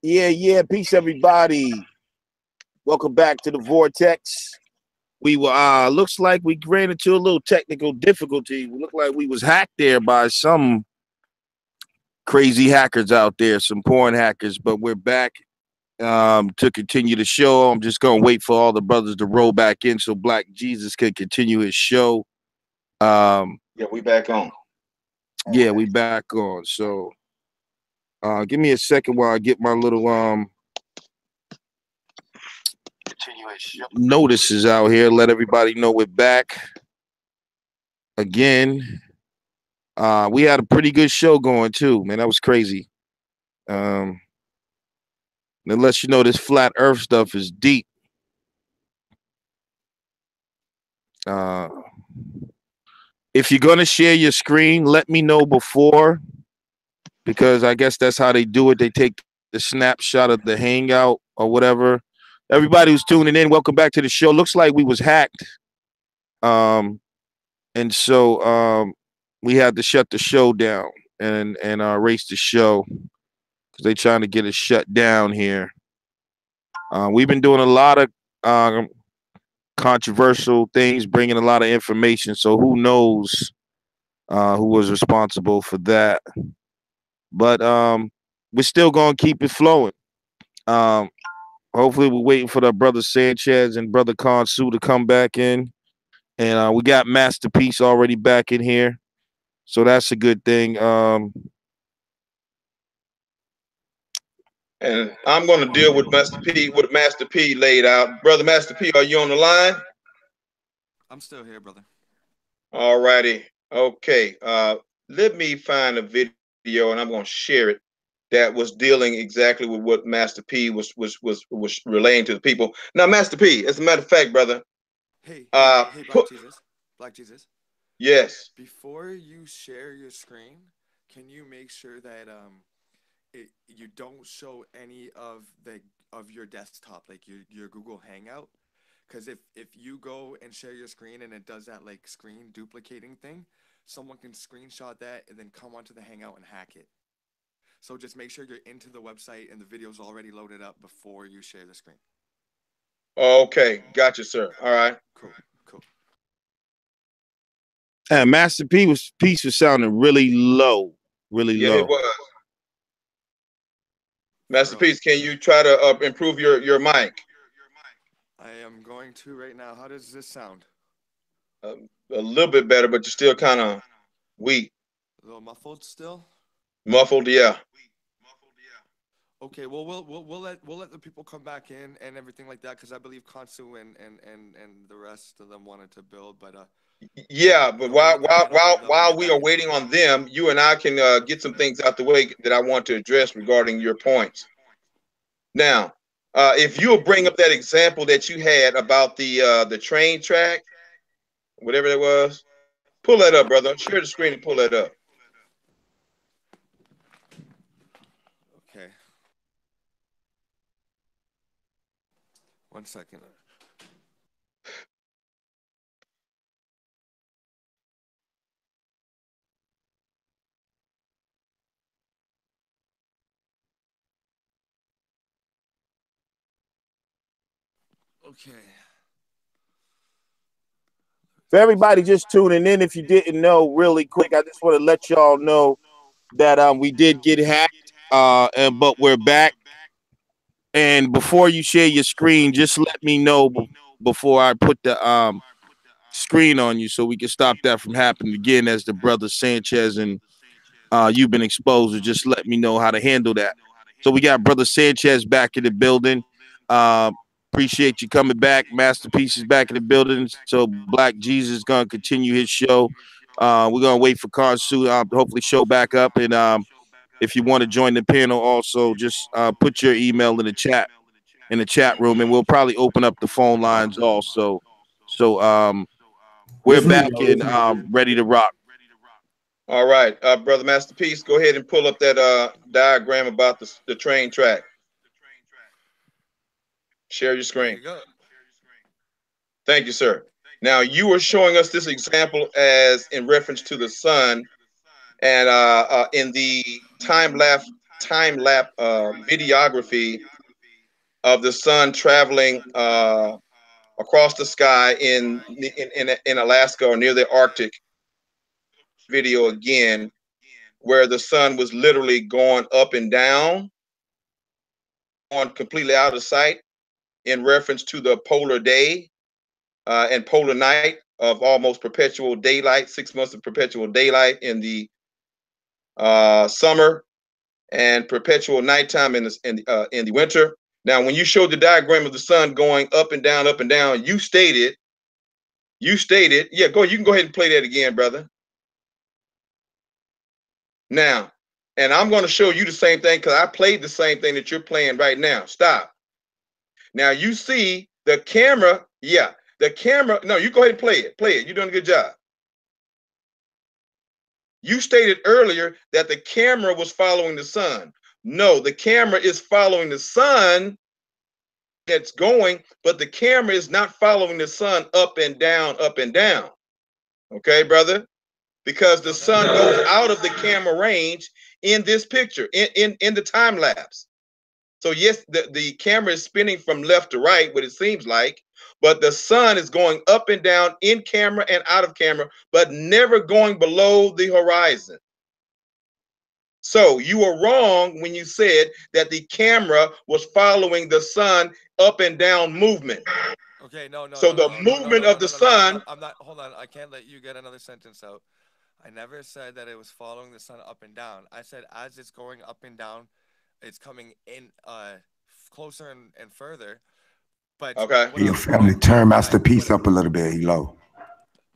Peace, everybody. Welcome back to the Vortex. We were looks like we ran into a little technical difficulty. We look like we was hacked there by some crazy hackers out there, some porn hackers, but we're back to continue the show. I'm just gonna wait for all the brothers to roll back in so Black Jesus can continue his show. Yeah, we back on. We back on. So give me a second while I get my little notices out here. Let everybody know we're back again. We had a pretty good show going too, man. That was crazy. Unless you know this flat Earth stuff is deep. If you're gonna share your screen, let me know before, because I guess that's how they do it. They take the snapshot of the hangout or whatever. Everybody who's tuning in, welcome back to the show. Looks like we was hacked. And so we had to shut the show down and erase the show because they trying to get us shut down here. We've been doing a lot of controversial things, bringing a lot of information. So who knows who was responsible for that? But we're still gonna keep it flowing. Hopefully, we're waiting for the brother Sanchez and brother Konsu to come back in, and we got Masterpiece already back in here, so that's a good thing. And I'm going to deal with Master P, what Master P laid out. Brother Master P, are you on the line? I'm still here, brother. All righty. Okay. Let me find a video and I'm going to share it that was dealing exactly with what Master P was relaying to the people. Now, Master P, as a matter of fact, brother. Hey, Black Jesus. Yes. Before you share your screen, can you make sure that you don't show any of your desktop, like your Google Hangout? Because if you go and share your screen and it does that like screen duplicating thing, someone can screenshot that and then come onto the Hangout and hack it. So just make sure you're into the website and the video's already loaded up before you share the screen. Okay, gotcha, sir. All right. Cool. Master Piece was sounding really low, really Yeah, low. it was. Master Piece, can you try to improve your mic? I am going to right now. How does this sound? A little bit better, but you're still kind of weak. A little muffled still. Muffled, yeah. Okay, well we'll let the people come back in and everything like that, because I believe Konsu and the rest of them wanted to build, but yeah, but while we are waiting on them, you and I can get some things out the way that I want to address regarding your points. Now, if you'll bring up that example that you had about the train track, whatever that was, pull that up, brother. Share the screen and pull that up. Okay. 1 second. Okay. For everybody just tuning in, if you didn't know, really quick, I just want to let y'all know that we did get hacked, but we're back. And before you share your screen, just let me know before I put the screen on you, so we can stop that from happening again. As the brother Sanchez and you've been exposed, to just let me know how to handle that. So we got brother Sanchez back in the building. Appreciate you coming back. Masterpiece is back in the building. So Black Jesus is gonna continue his show. We're gonna wait for Konsu to hopefully show back up. And if you want to join the panel, also just put your email in the chat room, and we'll probably open up the phone lines also. So we're back and ready to rock. All right, brother Masterpiece, go ahead and pull up that diagram about the train track. Share your screen. Thank you, sir. Now, you were showing us this example as in reference to the sun, and in the time time lapse videography of the sun traveling across the sky in Alaska or near the Arctic. Video again, where the sun was literally going up and down, on completely out of sight, in reference to the polar day and polar night of almost perpetual daylight, 6 months of perpetual daylight in the summer, and perpetual nighttime in the winter. Now, when you showed the diagram of the sun going up and down, you stated, yeah, go. You can go ahead and play that again, brother. Now, and I'm going to show you the same thing because I played the same thing that you're playing right now. Stop. Now you see the camera. Yeah, the camera. No, you go ahead and play it. Play it. You're doing a good job. You stated earlier that the camera was following the sun. No, the camera is following the sun that's going, but the camera is not following the sun up and down, up and down. Okay, brother? Because the sun goes out of the camera range in this picture, in the time lapse. So yes, the camera is spinning from left to right, what it seems like, but the sun is going up and down in camera and out of camera, but never going below the horizon. So you were wrong when you said that the camera was following the sun up and down movement. Okay, no. So the movement of the sun. I'm not. Hold on. I can't let you get another sentence out. I never said that it was following the sun up and down. I said as it's going up and down, it's coming in closer and further. But okay, your family turn Masterpiece up a little bit, Elo.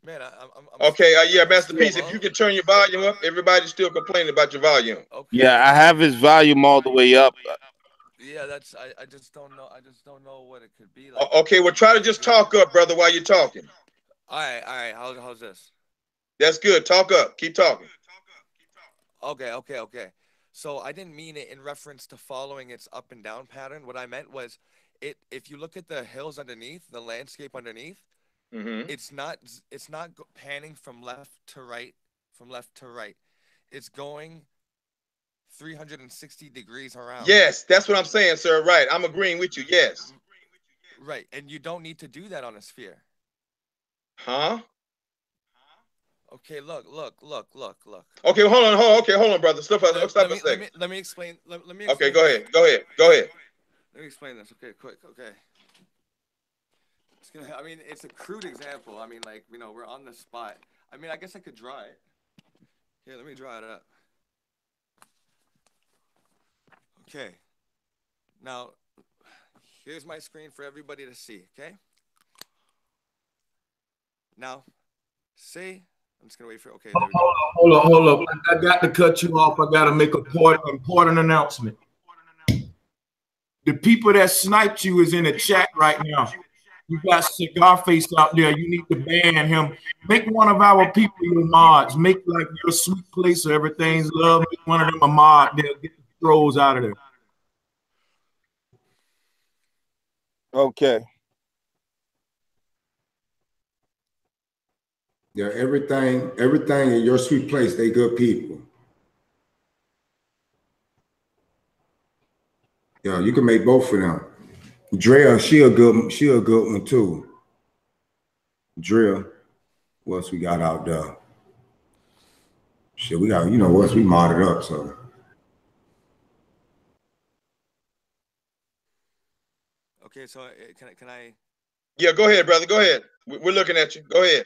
Man, I'm okay. Yeah, Masterpiece. If you can turn your volume up, everybody's still complaining about your volume. Okay. Yeah, I have his volume all the way up. Yeah, that's. I just don't know. I just don't know what it could be like. Okay, well, try to just talk up, brother, while you're talking. All right. How's this? That's good. Talk up. Keep talking. Okay. So I didn't mean it in reference to following its up and down pattern. What I meant was, if you look at the hills underneath, the landscape underneath, it's not panning from left to right, It's going 360 degrees around. Yes, that's what I'm saying, sir. Right. I'm agreeing with you. Yes. Right. And you don't need to do that on a sphere. Huh? Okay, look. Okay, hold on. Okay, hold on, brother. Stop a second. Let me explain. Let me Okay, explain. go ahead. Let me explain this. Okay, quick. Okay. I mean, it's a crude example. I mean, like, we're on the spot. I mean, I guess I could draw it. Here, let me draw it up. Okay. Now, here's my screen for everybody to see, okay? Now, say, I'm just going to wait for, okay, there we go. Hold up. I got to cut you off. I got to make an important announcement. The people that sniped you is in the chat right now. You got Cigar Face out there. You need to ban him. Make one of our people your mods. Make like your sweet place or everything's love. Make one of them a mod. They'll get the trolls out of there. Okay. Yeah, everything in your sweet place, they good people. Yeah, you can make both of them. Drea, she a good one too. Drea, what else we got out there? Shit, we got, what we modded up, so. Okay, so can I? Yeah, go ahead, brother. Go ahead. We're looking at you. Go ahead.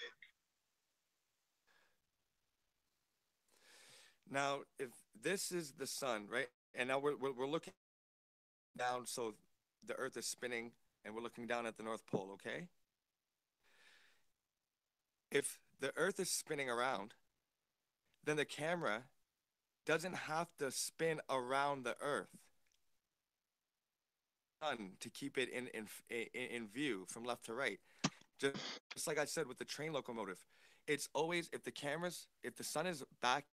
Now, if this is the sun, right? And now we're looking down, so the Earth is spinning, and we're looking down at the North Pole, okay? If the Earth is spinning around, then the camera doesn't have to spin around the Earth to keep it in view from left to right. Just like I said with the train locomotive, it's always if the sun is back.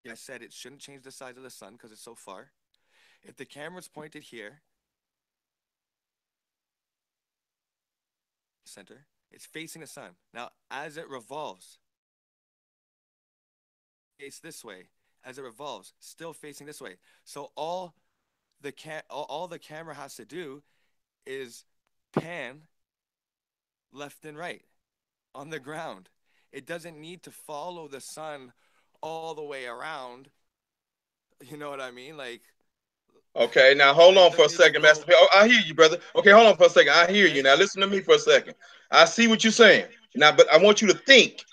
I said it shouldn't change the size of the sun because it's so far. If the camera's pointed here, center, it's facing the sun. Now, as it revolves, face this way. as it revolves, still facing this way. So all the camera has to do is pan left and right on the ground. It doesn't need to follow the sun all the way around. You know what I mean? Like, okay, now hold on it for a doesn't need to second, go. Master P. Oh, I hear you, brother. Okay, hold on for a second. I hear you. Okay. Now listen to me for a second. I see what you're saying. Now, but I want you to think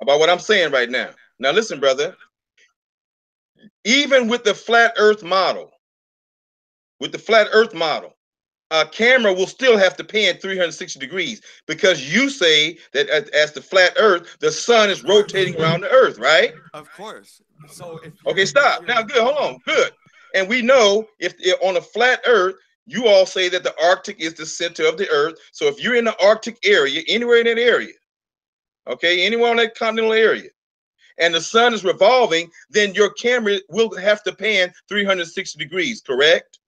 about what I'm saying right now. Now listen, brother. Even with the flat earth model, a camera will still have to pan 360 degrees because you say that as the flat earth, the sun is Of course. rotating around the earth, right? Of course. So Okay, if stop. you're Now, good. Hold on. Good. And we know if on a flat earth, you all say that the Arctic is the center of the earth. So if you're in the Arctic area, anywhere in that area, okay, anywhere on that continental area, and the sun is revolving, then your camera will have to pan 360 degrees, correct?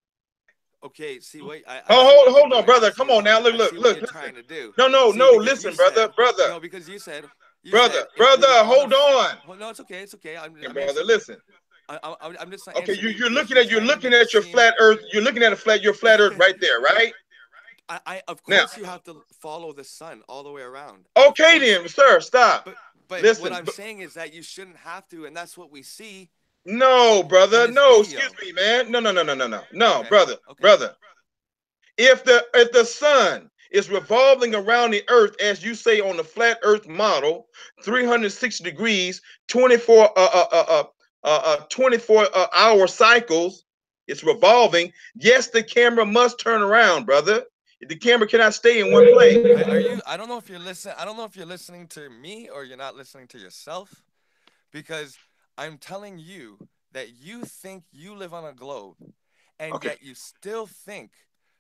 okay, see what I see Oh, what you're hold on, doing. brother. Come on now. Look, I look, see what look, you're listen. trying to do. No, no, See, no. because you Listen, brother, said brother, no, because you said brother, if you brother. were on a Hold on. well, no, it's okay, it's okay. And I'm brother, answering you. listen. I'm just Okay, answering you you're because looking you're at trying to make it your seem. flat Earth. You're looking at your flat Earth right there, right? I of Now, course you have to follow the sun all the way around. Of okay course, then, sir, stop. but what Listen, I'm saying is that you shouldn't have to, and that's what we see no, in brother, this no, excuse video. me, man, no, no, no, no, no, no, no, Okay, brother, okay. brother. If the sun is revolving around the Earth, as you say on the flat Earth model, 360 degrees, 24 hour cycles, it's revolving. Yes, the camera must turn around, brother. The camera cannot stay in one place. Are you? I don't know if you're listening. I don't know if you're listening to me or you're not listening to yourself, because I'm telling you that you think you live on a globe, and Okay. yet you still think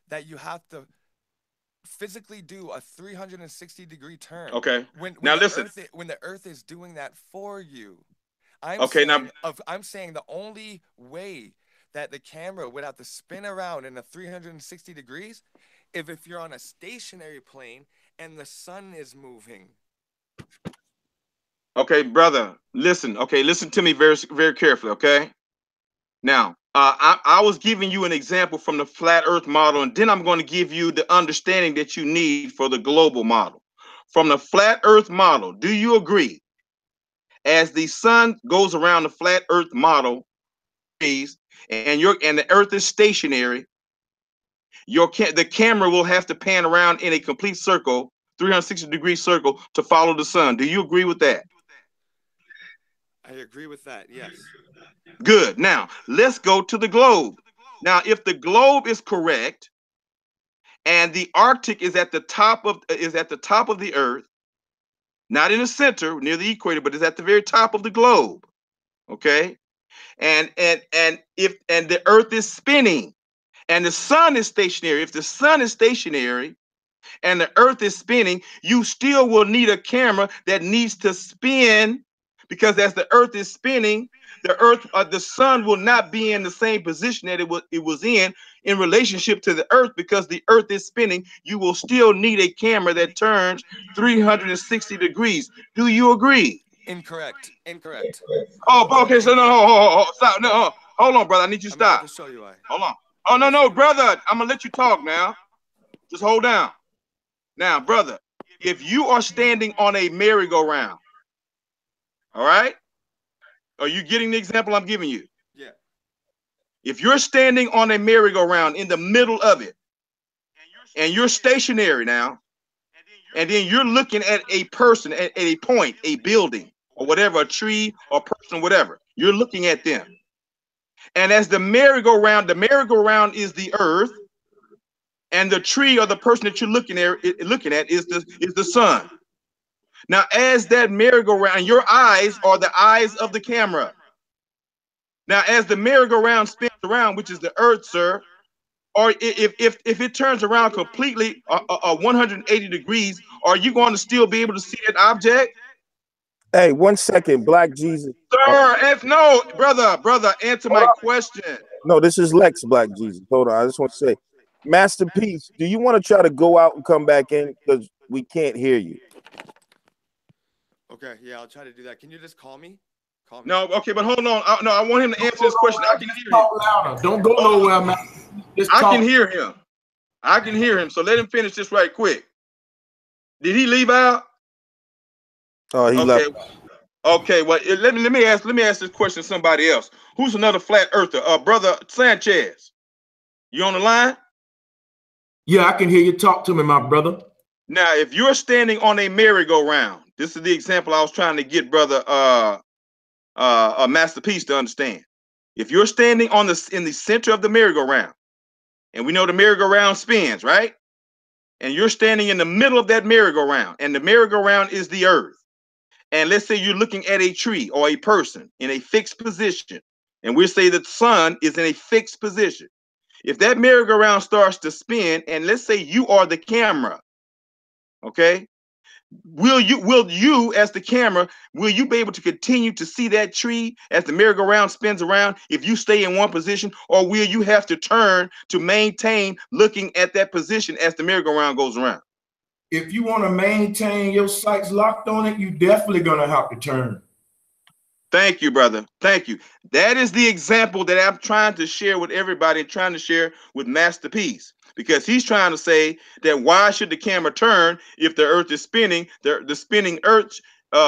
that you have to physically do a 360-degree turn Okay. when Now listen. the earth is doing that for you. I'm Okay. Now. saying the only way that the camera would have to spin around in a 360 degrees if you're on a stationary plane and the sun is moving. Okay, brother. Listen. Okay, listen to me very, very carefully. Okay. Now, I was giving you an example from the flat Earth model, and then I'm going to give you the understanding that you need for the global model. From the flat Earth model, do you agree? As the sun goes around the flat Earth model, and the Earth is stationary, the camera will have to pan around in a complete circle, 360-degree circle, to follow the sun. Do you agree with that? I agree with that. Yes. Good. Now, let's go to the globe. Now, if the globe is correct, and the Arctic is at the top of the Earth, not in the center near the equator, but is at the very top of the globe. Okay, and if the Earth is spinning, and the sun is stationary. If the sun is stationary and the Earth is spinning, you still will need a camera that needs to spin, because as the Earth is spinning, the sun will not be in the same position that it was in relationship to the Earth, because the Earth is spinning. You will still need a camera that turns 360 degrees. Do you agree? Incorrect. Incorrect. Oh, okay. So no, Incorrect. stop. No, hold on, brother. I need you to I'm about stop. to show you why. Hold on. Oh no, no, brother. I'm gonna let you talk now. Just hold down. Now, brother, if you are standing on a merry-go-round, all right? Are you getting the example I'm giving you? Yeah. If you're standing on a merry-go-round in the middle of it, and you're stationary now, and then you're looking at a person, at a point, a building, or whatever, a tree or person, whatever, you're looking at them. And as the merry-go-round is the earth, and the tree or the person that you're looking at is the sun. Now, as that merry-go-round, your eyes are the eyes of the camera. Now, as the merry-go-round spins around, which is the earth, sir, or if it turns around completely 180 degrees, are you going to still be able to see that object? Hey, 1 second, Black Jesus. Sir, no, brother, answer my question. No, this is Lex Black Jesus. Hold on. I just want to say, Masterpiece, do you want to try to go out and come back in? Because we can't hear you. Okay. Yeah, I'll try to do that. Can you just call me? Call me. No, okay, but hold on. No, I want him to answer this question. I can hear him. Talk louder. Don't go nowhere, man. Just I talk. can hear him. I can hear him. So let him finish this right quick. Did he leave out? Oh, he Okay. left. Okay. Well, let me ask this question to somebody else. Who's another flat earther? Brother Sanchez. You on the line? Yeah, I can hear you. Talk to me, my brother. Now, if you're standing on a merry-go-round, this is the example I was trying to get brother Masterpiece to understand. If you're standing in the center of the merry-go-round, and we know the merry-go-round spins, right? And you're standing in the middle of that merry-go-round, and the merry-go-round is the earth. And let's say you're looking at a tree or a person in a fixed position, and we say that the sun is in a fixed position. If that merry-go-round starts to spin, and let's say you are the camera, okay? Will you as the camera, will you be able to continue to see that tree as the merry-go-round spins around if you stay in one position, or will you have to turn to maintain looking at that position as the merry-go-round goes around? If you want to maintain your sights locked on it, you definitely gonna have to turn. Thank you, brother. Thank you. That is the example that I'm trying to share with everybody and trying to share with Masterpiece, because he's trying to say that why should the camera turn if the earth is spinning? The spinning earth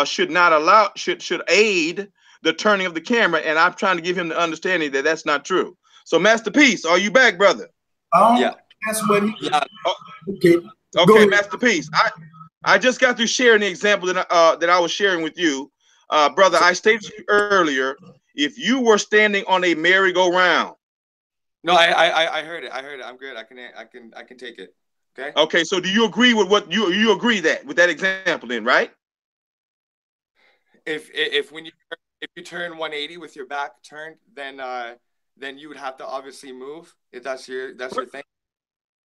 should not allow, should aid the turning of the camera. And I'm trying to give him the understanding that that's not true. So Masterpiece, are you back, brother? Yeah. That's what he. Yeah. Okay. Okay, Masterpiece. I just got through sharing the example that I was sharing with you. Brother, I stated to you earlier, if you were standing on a merry-go-round. No, I heard it. I heard it. I'm good. I can take it. Okay. Okay. So do you agree with what you agree that with that example then, right? If you turn 180 with your back turned, then you would have to obviously move. If that's your thing.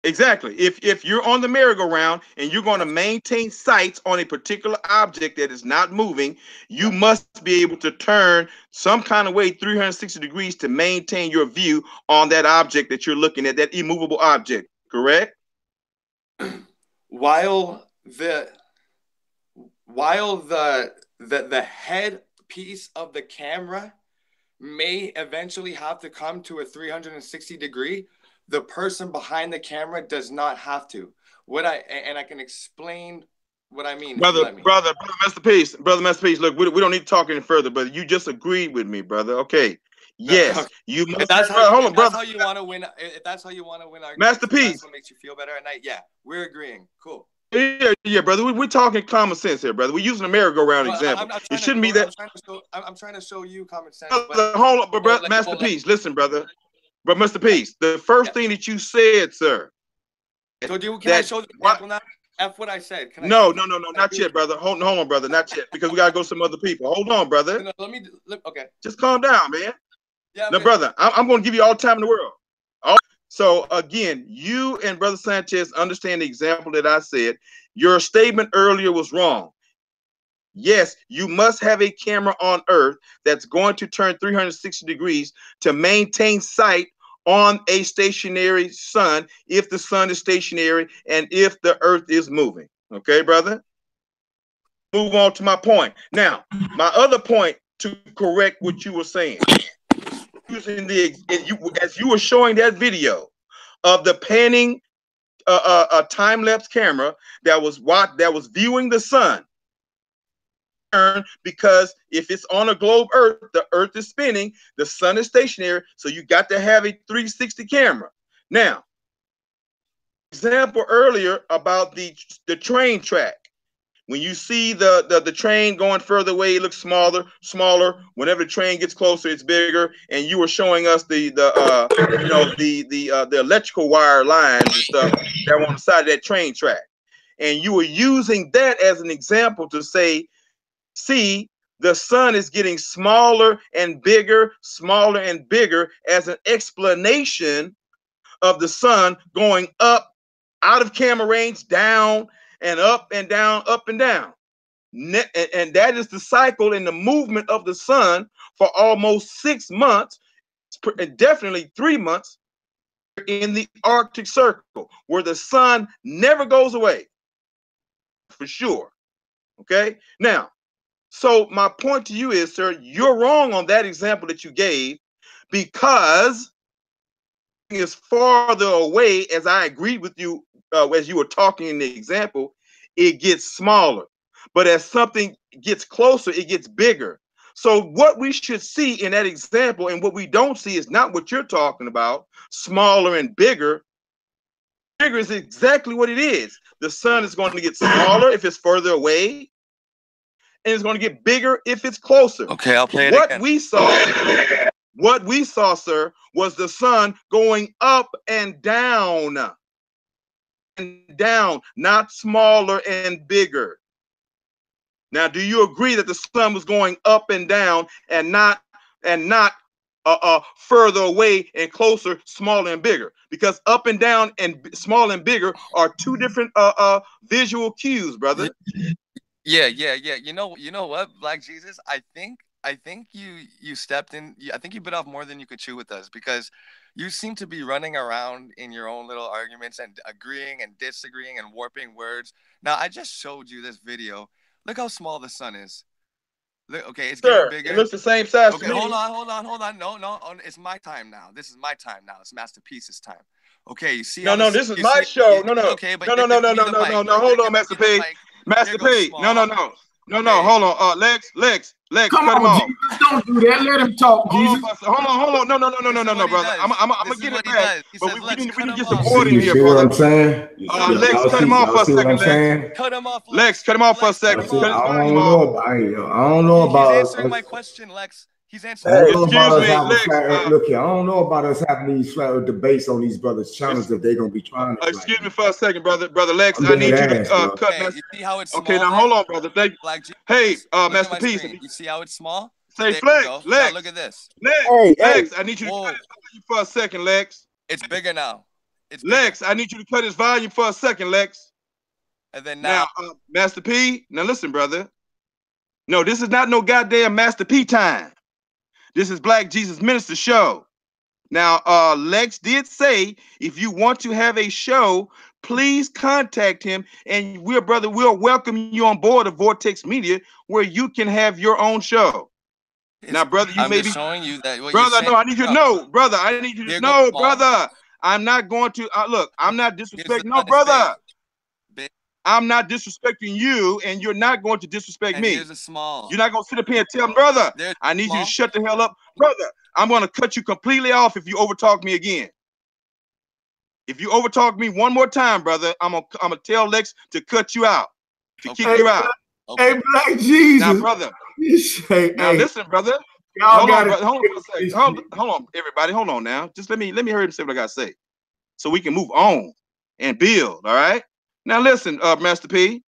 Exactly. If you're on the merry-go-round and you're going to maintain sights on a particular object that is not moving, you must be able to turn some kind of way 360 degrees to maintain your view on that object that you're looking at, that immovable object, correct? While the head piece of the camera may eventually have to come to a 360 degree, the person behind the camera does not have to. I can explain what I mean. Brother Masterpiece, look, we don't need to talk any further, but you just agreed with me, brother. Okay. Yes, okay. you must. If that's how you want to win. If that's how you want to win arguments, Masterpiece, that's what makes you feel better at night. Yeah, we're agreeing. Cool. Yeah, brother. We're talking common sense here, brother. We're using a merry-go-round example. It shouldn't be that. I'm trying to show you common sense. Brother, hold on, brother, Masterpiece. Listen, brother. But Masterpiece, the first thing that you said, sir. So can I show the example now? F what I said. No, not yet, brother. Hold on, brother, not yet, because we gotta go to some other people. Hold on, brother. No, okay. Just calm down, man. Yeah. No, brother, I'm gonna give you all the time in the world. So again, you and Brother Sanchez understand the example that I said. Your statement earlier was wrong. Yes, you must have a camera on Earth that's going to turn 360 degrees to maintain sight on a stationary sun if the sun is stationary and if the Earth is moving. Okay, brother? Move on to my point. Now, my other point to correct what you were saying, using as you were showing that video of the panning a time-lapse camera that was viewing the sun, because if it's on a globe Earth, the Earth is spinning, the sun is stationary, so you got to have a 360 camera. Now, example earlier about the train track. When you see the train going further away, it looks smaller. Whenever the train gets closer, it's bigger. And you were showing us the electrical wire lines and stuff that were on the side of that train track. And you were using that as an example to say, see, the sun is getting smaller and bigger as an explanation of the sun going up, out of camera range, down and up and down, up and down. And that is the cycle and the movement of the sun for almost 6 months, definitely 3 months, in the Arctic Circle, where the sun never goes away, for sure. Okay? Now, So my point to you is, sir, you're wrong on that example that you gave, because is farther away, as I agreed with you as you were talking in the example, it gets smaller. But as something gets closer, it gets bigger. So what we should see in that example and what we don't see is not what you're talking about, smaller and bigger. Bigger is exactly what it is. The sun is going to get smaller if it's further away, and it's going to get bigger if it's closer. Okay, I'll play it What again. What we saw, sir, was the sun going up and down, not smaller and bigger. Now, do you agree that the sun was going up and down and not further away and closer, smaller and bigger? Because up and down and small and bigger are two different visual cues, brother. Yeah. You know what, Black Jesus? I think you stepped in. I think you bit off more than you could chew with us, because you seem to be running around in your own little arguments and agreeing and disagreeing and warping words. Now, I just showed you this video. Look how small the sun is. Look, okay, it's getting bigger. It looks the same size to me. Hold on. No, it's my time now. This is my time now. It's Masterpiece's time. Okay, you see? No, this is my show. No. Okay, but no. Hold on, Master P. Master P. No. Hold on. Lex. Come cut him on, off. Jesus, don't do that. Let him talk, Jesus. Hold on. No, brother. I'm gonna get it back. But we need to get some order You here, see what I'm brother. saying? Lex, cut him off for a second, Lex. Cut him off, Lex. Cut him off for a second. I don't know about. He's answering my question, Lex. He's answering. I don't know about Excuse us me, having Lex, look here. I don't know about us having these flat earth debates on these brothers' channels if they're gonna be trying to. excuse me for a second, brother Lex. I need you to cut. Okay, you see how it's small? Okay, now hold on, brother. Thank you. Black Jesus, Hey, look Master at my P. screen. You see how it's small? Say There Flex. you go. Lex. Now look at this. Lex, I need you to cut his volume for a second, Lex. It's bigger now. It's bigger. Lex, I need you to cut his volume for a second, Lex. And then now Master P. Now listen, brother. No, this is not no goddamn Master P time. This is Black Jesus Minister show. Now, Lex did say if you want to have a show, please contact him, and we'll welcome you on board of Vortex Media, where you can have your own show. Now, brother, I'm just showing you that. Brother, no, I need you to know, brother. I need you to know, brother. I'm not going to look. I'm not disrespecting, no, brother. I'm not disrespecting you, and you're not going to disrespect me. Here's a small. You're not going to sit up here and tell me, brother, I need you to shut the hell up. Brother, I'm going to cut you completely off if you overtalk me again. If you overtalk me one more time, brother, I'm gonna tell Lex to cut you out, to kick you out. Hey, Black Jesus. Now, brother. Listen, brother. Hold on for a second. Hold on, everybody. Hold on now. Just let me hear him say what I gotta say, so we can move on and build. All right. Now listen, Master P,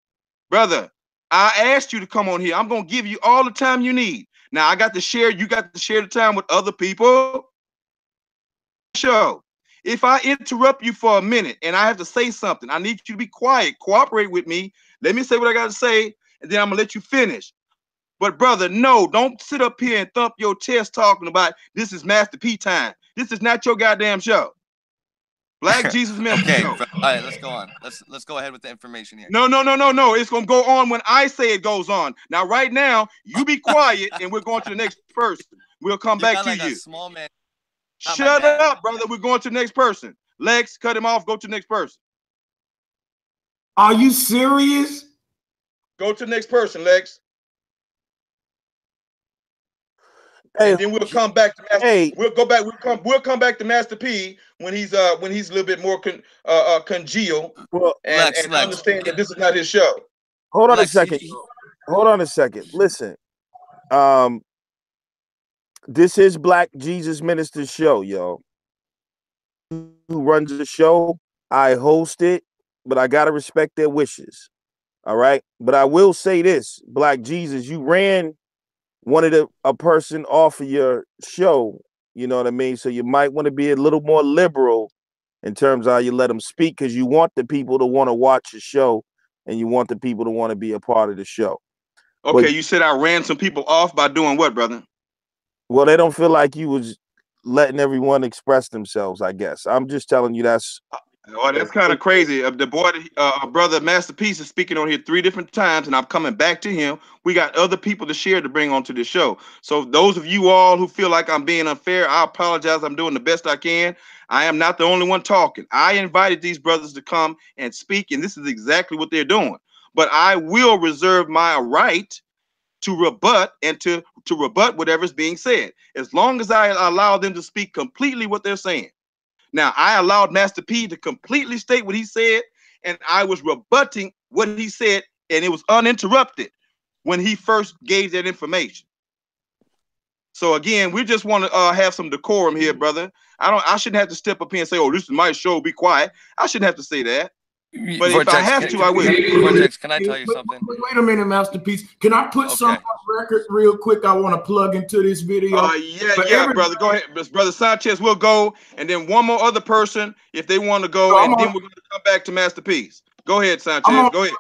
brother. I asked you to come on here. I'm gonna give you all the time you need. Now I got to share. You got to share the time with other people. Show. If I interrupt you for a minute and I have to say something, I need you to be quiet. Cooperate with me. Let me say what I got to say, and then I'm gonna let you finish. But brother, no, don't sit up here and thump your chest talking about this is Master P time. This is not your goddamn show. Black Jesus Minister show. All right, let's go on. Let's go ahead with the information here. No. It's gonna go on when I say it goes on. Now, right now, you be quiet, and we're going to the next person. We'll come back to you. Small man. Shut up, brother. We're going to the next person. Lex, cut him off. Go to the next person. Are you serious? Go to the next person, Lex. Hey, and then we'll come back to Master. We'll come back to Master P when he's a little bit more congeal and understand that this is not his show. Hold on a second. Hold on a second. Listen. This is Black Jesus Minister's show, yo. Who runs the show? I host it, but I gotta respect their wishes. All right. But I will say this, Black Jesus, you wanted a person off of your show, you know what I mean? So you might want to be a little more liberal in terms of how you let them speak, because you want the people to want to watch the show and you want the people to want to be a part of the show. Okay, but, you said I ran some people off by doing what, brother? Well, they don't feel like you was letting everyone express themselves, I guess. I'm just telling you that's Well, that's kind of crazy. The boy, brother Masterpiece is speaking on here 3 different times, and I'm coming back to him. We got other people to share to bring onto the show. So those of you all who feel like I'm being unfair, I apologize. I'm doing the best I can. I am not the only one talking. I invited these brothers to come and speak, and this is exactly what they're doing. But I will reserve my right to rebut and to rebut whatever's being said, as long as I allow them to speak completely what they're saying. Now, I allowed Master P to completely state what he said, and I was rebutting what he said, and it was uninterrupted when he first gave that information. So again, we just want to have some decorum here, brother. I shouldn't have to step up here and say, "Oh, this is my show. Be quiet." I shouldn't have to say that. But Vortex, if I have to, I will. Vortex, can I tell you something? Wait a minute, Masterpiece. Can I put something on record real quick? I want to plug into this video. Yeah, brother. Go ahead. Brother Sanchez will go, and then one more other person if they want to go, and then we're going to come back to Masterpiece. Go ahead, Sanchez. Go ahead.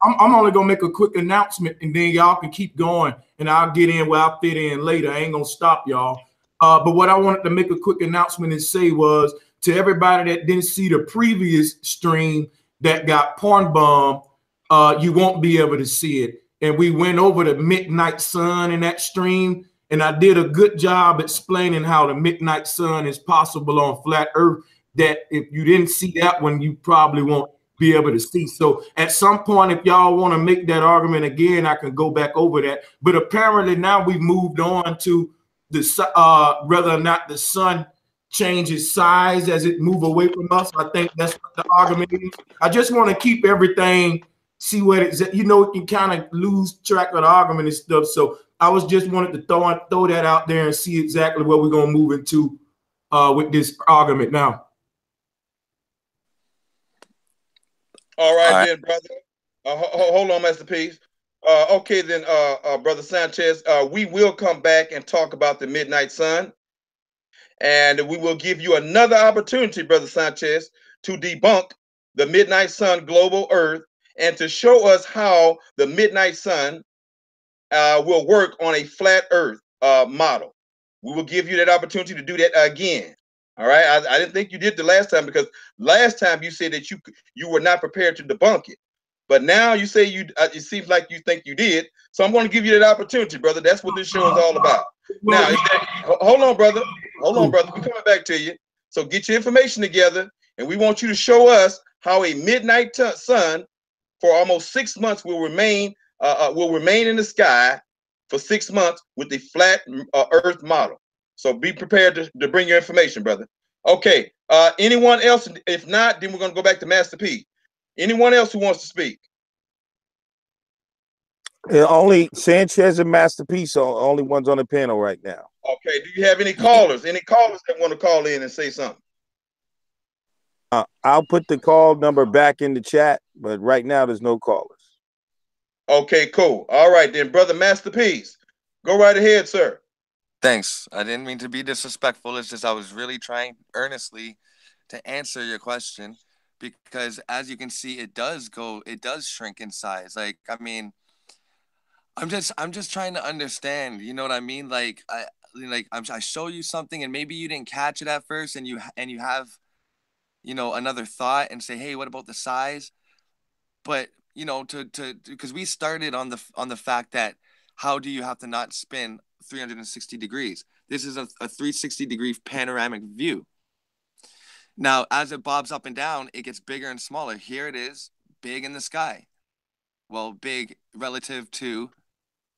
I'm only going to make a quick announcement, and then y'all can keep going, and I'll get in where I fit in later. I ain't going to stop y'all. But what I wanted to make a quick announcement and say was, to everybody that didn't see the previous stream that got porn bombed, you won't be able to see it. And we went over the midnight sun in that stream, and I did a good job explaining how the midnight sun is possible on flat Earth, that if you didn't see that one, you probably won't be able to see. So at some point, if y'all want to make that argument again, I can go back over that. But apparently now we've moved on to the whether or not the sun changes size as it move away from us. I think that's what the argument is. I just want to keep everything, see what it's, you know, you can kind of lose track of the argument and stuff. So I was just wanted to throw that out there and see exactly what we're going to move into with this argument now. All right, then, brother. Hold on, Masterpiece. Okay, then, Brother Sanchez, we will come back and talk about the midnight sun. And we will give you another opportunity, Brother Sanchez, to debunk the midnight sun global Earth and to show us how the midnight sun will work on a flat Earth model. We will give you that opportunity to do that again. All right. I didn't think you did the last time, because last time you said that you were not prepared to debunk it. But now you say you. It seems like you think you did. So I'm going to give you that opportunity, brother. That's what this show is all about. Now, hold on, brother. Hold on, brother. We're coming back to you. So get your information together, and we want you to show us how a midnight sun for almost 6 months will remain in the sky for 6 months with the flat Earth model. So be prepared to bring your information, brother. Okay. Anyone else? If not, then we're going to go back to Master P. Anyone else who wants to speak? Only Sanchez and Masterpiece are only ones on the panel right now. Okay. Do you have any callers? Any callers that want to call in and say something? I'll put the call number back in the chat, but right now there's no callers. Okay, cool. All right, then, brother Masterpiece, go right ahead, sir. Thanks. I didn't mean to be disrespectful. It's just I was really trying earnestly to answer your question, because as you can see, it does shrink in size. Like, I mean, I'm just trying to understand, you know what I mean? Like I show you something and maybe you didn't catch it at first, and you have, you know, another thought and say, "Hey, what about the size?" But, you know, because we started on the fact that how do you have to not spin 360 degrees? This is a 360-degree panoramic view. Now, as it bobs up and down, it gets bigger and smaller. Here it is, big in the sky. Well, big relative to,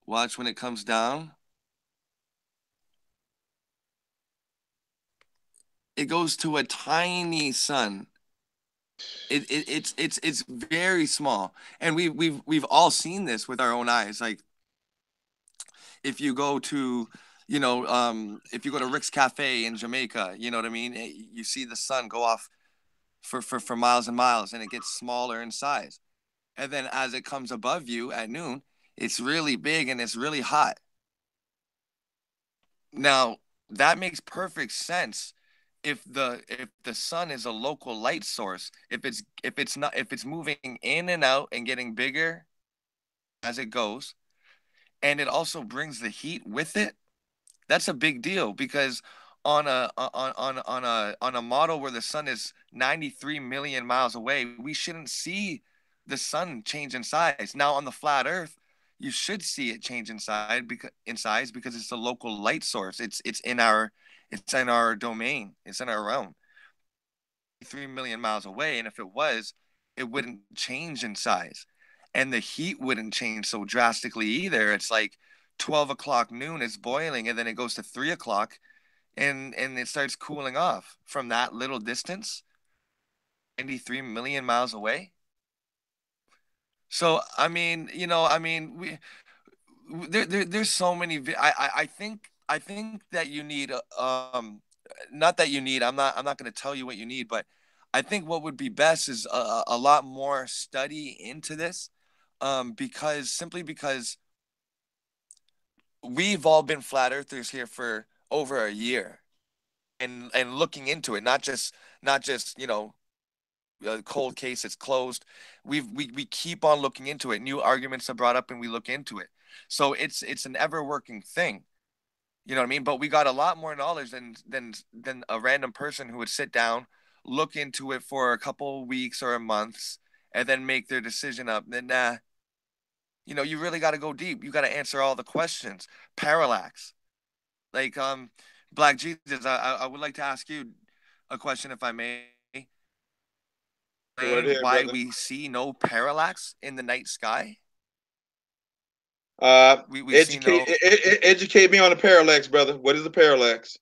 watch when it comes down. It goes to a tiny sun. It's very small, and we've all seen this with our own eyes. Like, if you go to, you know, if you go to Rick's Cafe in Jamaica, you know what I mean? You see the sun go off for miles and miles, and it gets smaller in size. And then as it comes above you at noon, it's really big and it's really hot. Now, that makes perfect sense if the sun is a local light source. If it's moving in and out and getting bigger as it goes, and it also brings the heat with it, that's a big deal, because on a model where the sun is 93 million miles away, we shouldn't see the sun change in size. Now on the flat Earth, you should see it change in size because it's a local light source. It's in our domain. It's in our realm. 3 million miles away, and if it was, it wouldn't change in size, and the heat wouldn't change so drastically either. It's like 12 o'clock noon, it's boiling, and then it goes to 3 o'clock, and it starts cooling off from that little distance, 93 million miles away. So I mean, there's so many. I think that you need not that you need. I'm not going to tell you what you need, but I think what would be best is a lot more study into this, because we've all been flat earthers here for over a year, and looking into it, not just a cold case, it's closed. We keep on looking into it. New arguments are brought up, and we look into it. So it's an ever working thing. You know what I mean? But we got a lot more knowledge than a random person who would sit down, look into it for a couple weeks or months, and then make their decision up. Then nah, you really got to go deep. You got to answer all the questions. Parallax, like Black Jesus. I would like to ask you a question, if I may. Go right ahead, Why brother. we see no parallax in the night sky? We see no. Educate me on the parallax, brother. What is a parallax?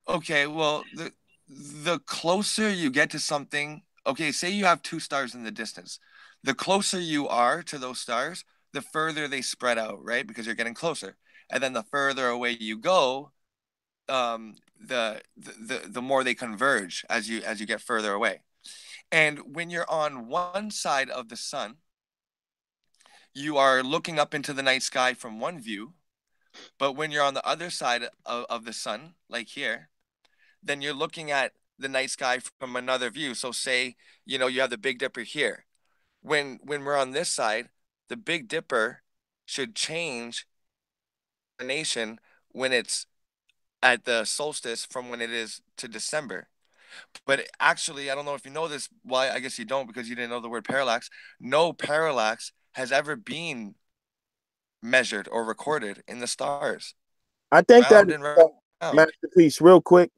Okay, well, the closer you get to something, okay, say you have two stars in the distance. The closer you are to those stars, the further they spread out, right? Because you're getting closer. And then the further away you go, the more they converge as you get further away. And when you're on one side of the sun, you are looking up into the night sky from one view, but when you're on the other side of the sun, like here, then you're looking at the night sky from another view. So say, you have the Big Dipper here. When we're on this side, the Big Dipper should change the nation when it's at the solstice from when it is to December. But actually, I don't know if you know this. Well, I guess you don't, because you didn't know the word parallax. No parallax has ever been measured or recorded in the stars. I think that Round and round. masterpiece, real quick.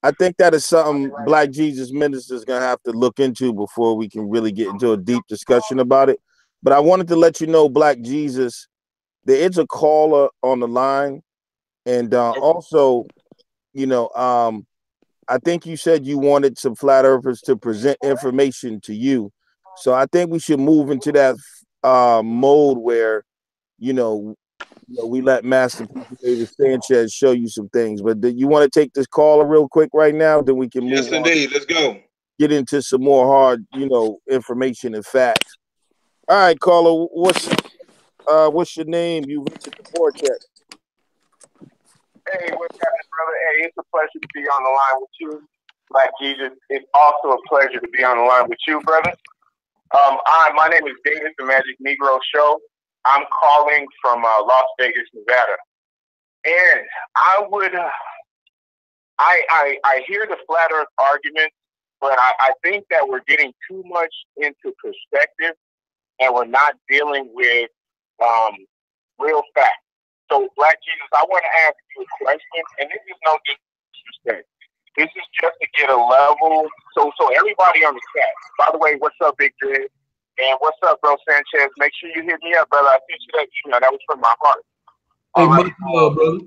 I think that is something Black Jesus Minister is gonna have to look into before we can really get into a deep discussion about it. But I wanted to let you know, Black Jesus, there is a caller on the line, and also, I think you said you wanted some flat earthers to present information to you. So I think we should move into that mode where, we let Master David Sanchez show you some things. But do you want to take this caller real quick right now? Then we can move Yes, indeed. Let's go. get into some more hard, information and facts. All right, caller, what's your name? You entered the vortex. Hey, what's happening, brother? Hey, it's a pleasure to be on the line with you, Black Jesus. It's also a pleasure to be on the line with you, brother. My name is David, the Magic Negro Show. I'm calling from Las Vegas, Nevada, and I hear the flat Earth argument, but I think that we're getting too much into perspective, and we're not dealing with real facts. So, Black Jesus, I want to ask you a question, and this is no disrespect. This is just to get a level. So everybody on the chat. By the way, what's up, Big Dread? And what's up, bro, Sanchez? Make sure you hit me up, brother. I sent you that email. That was from my heart. Hey, right, brother.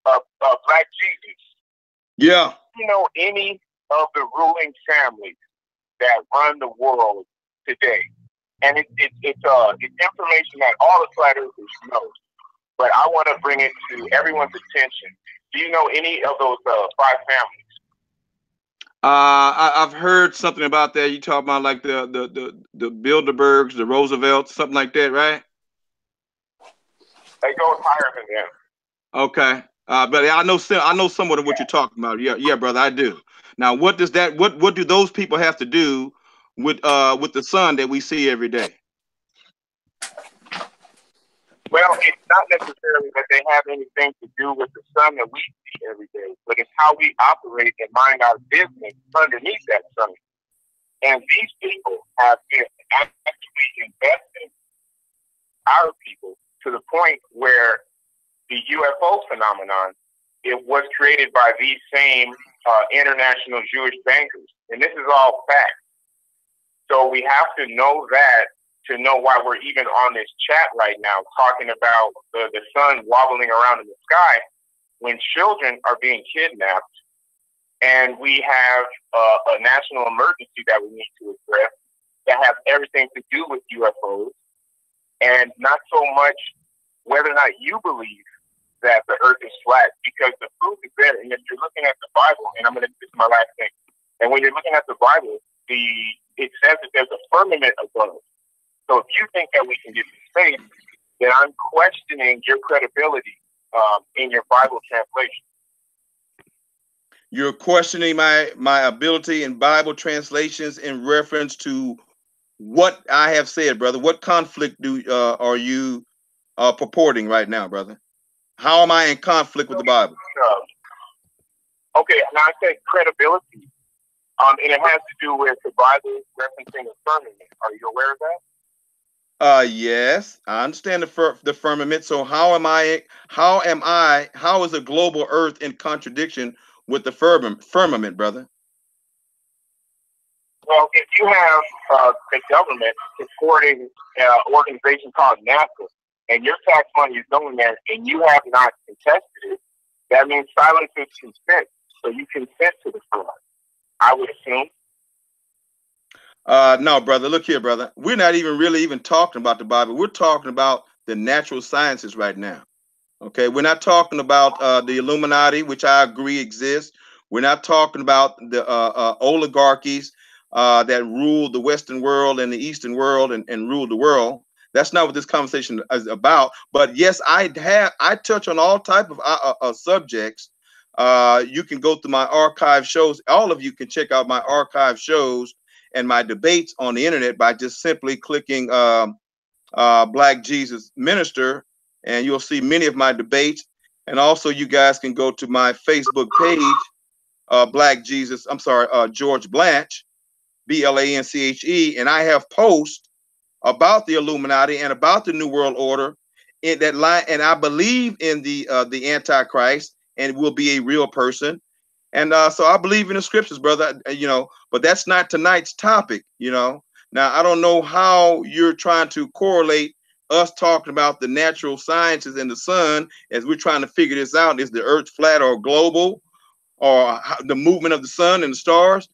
Black Jesus. Yeah. You know any of the ruling families that run the world today? And it's information that all the flat earthers know. But I want to bring it to everyone's attention. Do you know any of those 5 families? I've heard something about that. You talk about like the Bilderbergs, the Roosevelts, something like that, right? They go higher than them. Okay. But I know somewhat of what you're talking about. Yeah, brother, I do. Now, what do those people have to do with the sun that we see every day? Well, it's not necessarily that they have anything to do with the sun that we see every day, but it's how we operate and mind our business underneath that sun. And these people have been actually investing our people to the point where the UFO phenomenon, it was created by these same international Jewish bankers. And this is all fact. So we have to know that to know why we're even on this chat right now, talking about the sun wobbling around in the sky when children are being kidnapped. And we have a national emergency that we need to address that has everything to do with UFOs, and not so much whether or not you believe that the earth is flat, because the proof is there. And if you're looking at the Bible, and this is my last thing, and when you're looking at the Bible, it says that there's a firmament above. So if you think that we can get to space, then I'm questioning your credibility in your Bible translation. You're questioning my ability in Bible translations in reference to what I have said, brother. What conflict are you purporting right now, brother? How am I in conflict with the Bible? Okay, now I said credibility, and it has to do with the Bible referencing the firmament. Are you aware of that? Yes, I understand the firmament. So how is a global earth in contradiction with the firmament, brother? Well, if you have the government supporting an organization called NASA, and your tax money is going there, and you have not contested it, that means silence is consent. So you consent to the fraud, I would assume. No, brother. Look here, brother. We're not even talking about the Bible. We're talking about the natural sciences right now. Okay, we're not talking about the Illuminati, which I agree exists. We're not talking about the oligarchies that rule the Western world and the Eastern world and rule the world. That's not what this conversation is about. But yes, I touch on all type of subjects. You can go through my archive shows. All of you can check out my archive shows and my debates on the internet by just simply clicking Black Jesus Minister, and you'll see many of my debates. And also you guys can go to my Facebook page, Black Jesus, George Blanche, BLANCHE, and I have posts about the Illuminati and about the New World Order in that line, and I believe in the Antichrist and will be a real person. And so I believe in the scriptures, brother, but that's not tonight's topic, Now, I don't know how you're trying to correlate us talking about the natural sciences and the sun as we're trying to figure this out. Is the earth flat or global, or the movement of the sun and the stars?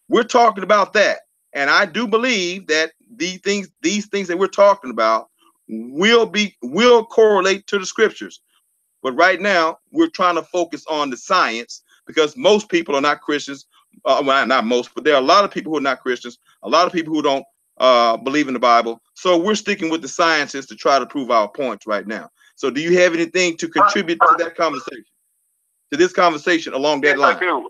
We're talking about that. And I do believe that these things that we're talking about will correlate to the scriptures. But right now, we're trying to focus on the science, because most people are not Christians. Well, not most, but there are a lot of people who are not Christians, a lot of people who don't believe in the Bible. So we're sticking with the sciences to try to prove our points right now. So do you have anything to contribute to that conversation, to this conversation along that line? I do.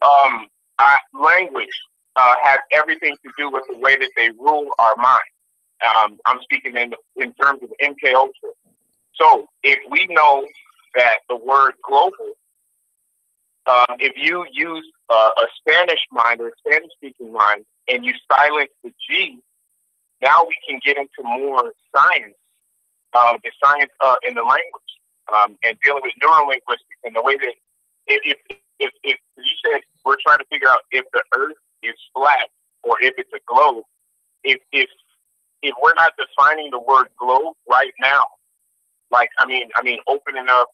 Language has everything to do with the way that they rule our mind. I'm speaking in terms of MK Ultra. So if we know that the word global, if you use a Spanish mind or a Spanish-speaking mind and you silence the G, now we can get into more science, the science in the language, and dealing with neurolinguistics and the way that if you said we're trying to figure out if the Earth is flat or if it's a globe, if we're not defining the word globe right now, like I mean opening up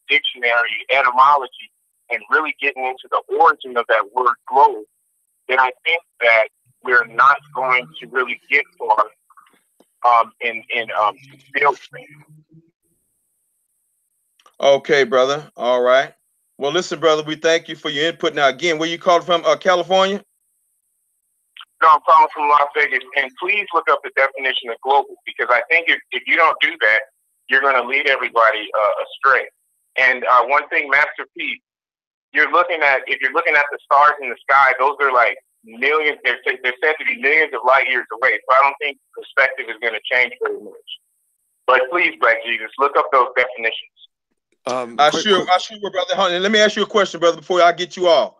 dictionary, etymology, and really getting into the origin of that word globe, then I think that we're not going to really get far in field training. Okay, brother. All right. Well, listen, brother, we thank you for your input. Now, again, where you called from? California? No, I'm calling from Las Vegas. And please look up the definition of global, because I think if you don't do that, you're going to lead everybody astray. And one thing, Master P, if you're looking at the stars in the sky, those are like millions. They're said to be millions of light years away. So I don't think perspective is going to change very much. But please, Black Jesus, look up those definitions. I sure will, brother. Honey, let me ask you a question, brother, before I get you off.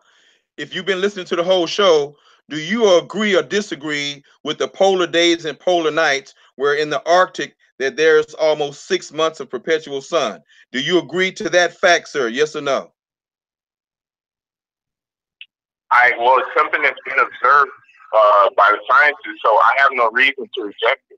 If you've been listening to the whole show, do you agree or disagree with the polar days and polar nights where in the Arctic that there's almost 6 months of perpetual sun? Do you agree to that fact, sir? Yes or no? Well, it's something that's been observed by the scientists, so I have no reason to reject it.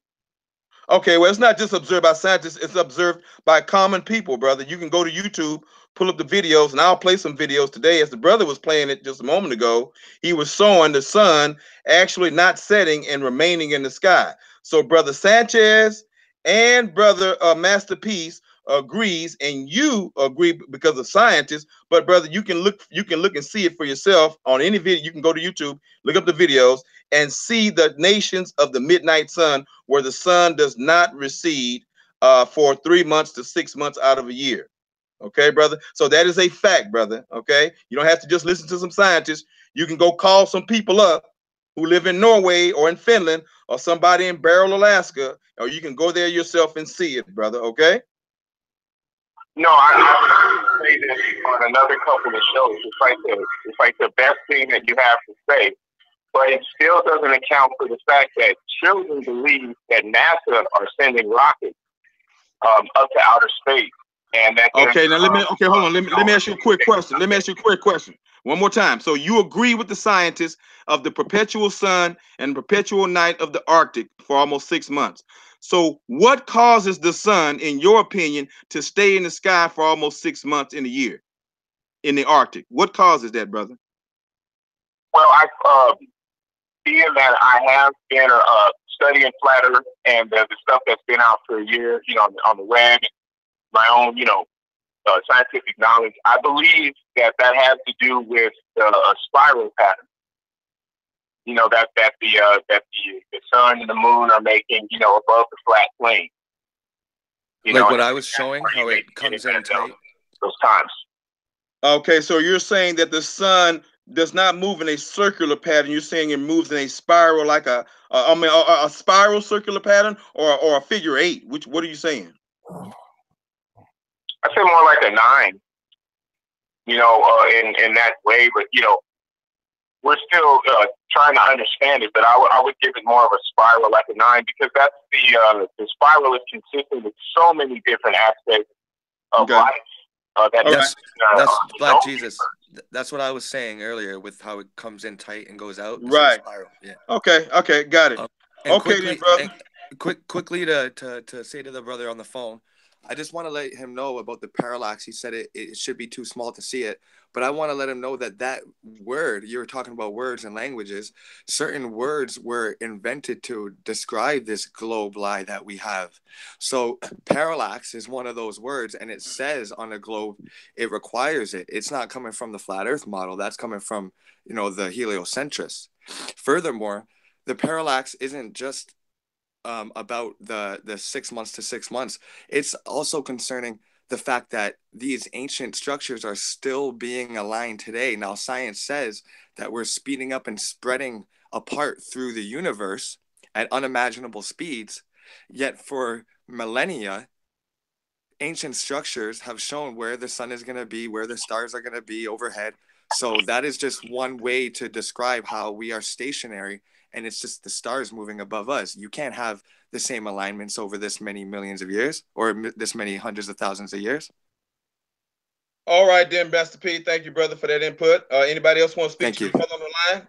Okay, well, it's not just observed by scientists, it's observed by common people, brother. You can go to YouTube, pull up the videos, and I'll play some videos today. As the brother was playing it just a moment ago, he was showing the sun actually not setting and remaining in the sky. So, brother Sanchez and brother Masterpiece agrees, and you agree because of scientists. But brother, you can look and see it for yourself on any video. You can go to YouTube, look up the videos, and see the nations of the midnight sun, where the sun does not recede for 3 months to 6 months out of a year. Okay, brother. So that is a fact, brother. Okay, you don't have to just listen to some scientists. You can go call some people up who live in Norway or in Finland or somebody in Barrow, Alaska, or you can go there yourself and see it, brother. Okay. No, I say this on another couple of shows. It's like the best thing that you have to say, but it still doesn't account for the fact that children believe that NASA are sending rockets up to outer space, and that. Okay, now hold on. Let me ask you a quick question. Let me ask you a quick question one more time. So you agree with the scientists of the perpetual sun and perpetual night of the Arctic for almost 6 months. So what causes the sun, in your opinion, to stay in the sky for almost 6 months in a year in the Arctic? What causes that, brother? Well, being that I have been studying flat Earth and the stuff that's been out for a year, on the web, my own, scientific knowledge, I believe that has to do with a spiral pattern. That the sun and the moon are making, above the flat plane. Like what I was showing, how it comes in tight. Those times. Okay, so you're saying that the sun does not move in a circular pattern. You're saying it moves in a spiral, like a spiral circular pattern, or a figure eight. What are you saying? I say more like a 9. In that way, but we're still trying to understand it. But I would give it more of a spiral, like a 9, because that's the spiral is consistent with so many different aspects of life. That's Black Jesus. That's what I was saying earlier with how it comes in tight and goes out. Right. Spiral. Yeah. Okay, got it. And okay, quickly, then, brother. Quickly to say to the brother on the phone, I just want to let him know about the parallax. He said it should be too small to see it, but I want to let him know that word, you were talking about words and languages, certain words were invented to describe this globe lie that we have. So parallax is one of those words, and it says on a globe, it requires it. It's not coming from the flat earth model. That's coming from, the heliocentrists. Furthermore, the parallax isn't just about the 6 months to 6 months. It's also concerning the fact that these ancient structures are still being aligned today. Now, science says that we're speeding up and spreading apart through the universe at unimaginable speeds, yet for millennia, ancient structures have shown where the sun is going to be, where the stars are going to be overhead. So that is just one way to describe how we are stationary, and it's just the stars moving above us. You can't have the same alignments over this many millions of years or this many hundreds of thousands of years. All right, then, Master P. Thank you, brother, for that input. Anybody else want to speak to the brother on the line?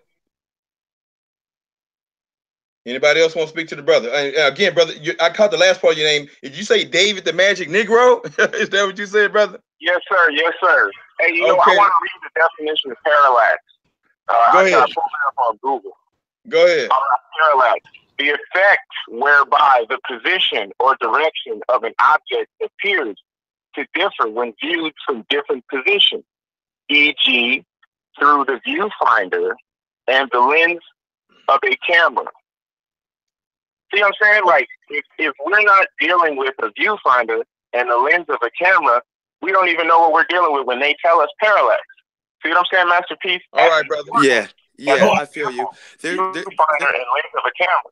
Anybody else want to speak to the brother? Again, brother, I caught the last part of your name. Did you say David the Magic Negro? Is that what you said, brother? Yes, sir. Yes, sir. Hey, I want to read the definition of parallax. Go ahead. I pulled it up on Google. Go ahead. Parallax, the effect whereby the position or direction of an object appears to differ when viewed from different positions, e.g., through the viewfinder and the lens of a camera. See what I'm saying? Like, if we're not dealing with a viewfinder and the lens of a camera, we don't even know what we're dealing with when they tell us parallax. See what I'm saying, Masterpiece? All right, brother. Yeah, I feel you. Viewfinder and lens of a camera.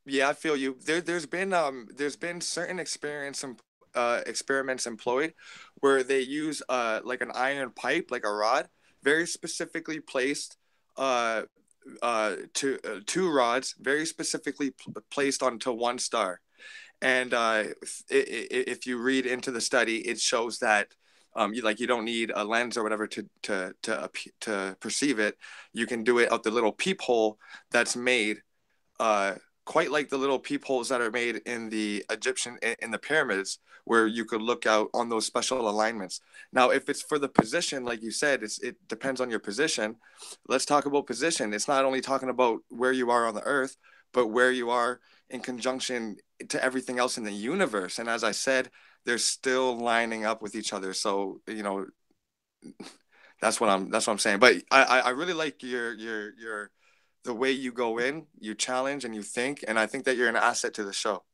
Yeah, I feel you. There's been certain experiments experiments employed, where they use like an iron pipe, like a rod, very specifically placed, two rods very specifically placed onto one star. And if you read into the study, it shows that you don't need a lens or whatever to perceive it. You can do it out the little peephole that's made, quite like the little peepholes that are made in the in the pyramids, where you could look out on those special alignments. Now, if it's for the position, like you said, it depends on your position. Let's talk about position. It's not only talking about where you are on the earth, but where you are in conjunction to everything else in the universe. And as I said, they're still lining up with each other. So, that's what I'm saying. But I really like your the way you go in, you challenge and you think, and I think that you're an asset to the show.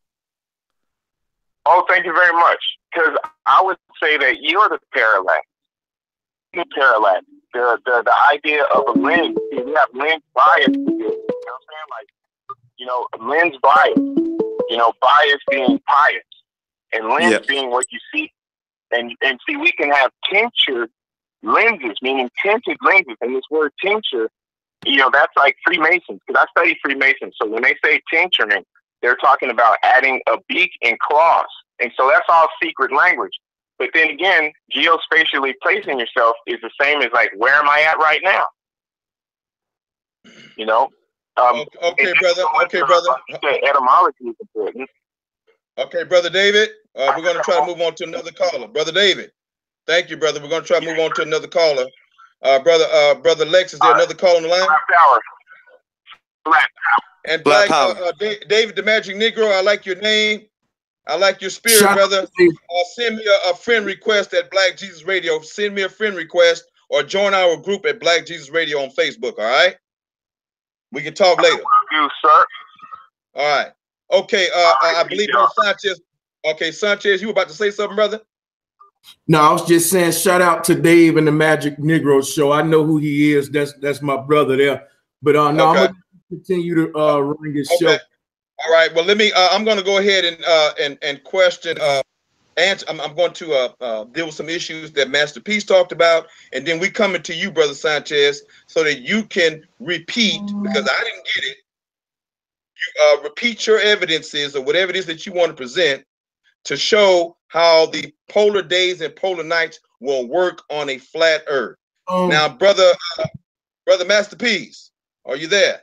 Oh, thank you very much. Because I would say that you're the parallax. The parallax. The idea of a lens. We have lens bias. You know what I'm saying? Like, lens bias. Bias being pious, and lens being what you see. And see, we can have tinctured lenses, meaning tinted lenses. And this word tincture, that's like Freemasons, because I study Freemasons. So when they say tincturement, they're talking about adding a beak and claws. And so that's all secret language. But then again, geospatially placing yourself is the same as like, where am I at right now? Okay, brother. Okay, brother. Etymology is important. Okay, Brother David, we're going to try to move on to another caller. Brother David, thank you, brother. We're going to try to move on to another caller. Brother Lex, is there another call on the line? Black Power. And Black David the Magic Negro, I like your name. I like your spirit, brother. Send me a friend request at Black Jesus Radio. Send me a friend request or join our group at Black Jesus Radio on Facebook, all right? We can talk later. You, sir. All right. Okay, I believe Sanchez. Okay, Sanchez, you were about to say something, brother? No, I was just saying shout out to Dave and the Magic Negro Show. I know who he is. That's my brother there. But no, I'm gonna continue to run this show. All right. Well, let me. I'm going to go ahead and question. Answer. I'm going to deal with some issues that Master Peace talked about, and then we coming to you, Brother Sanchez, so that you can repeat, because I didn't get it. You repeat your evidences or whatever it is that you want to present to show how the polar days and polar nights will work on a flat Earth. Now, brother Master Peace, are you there?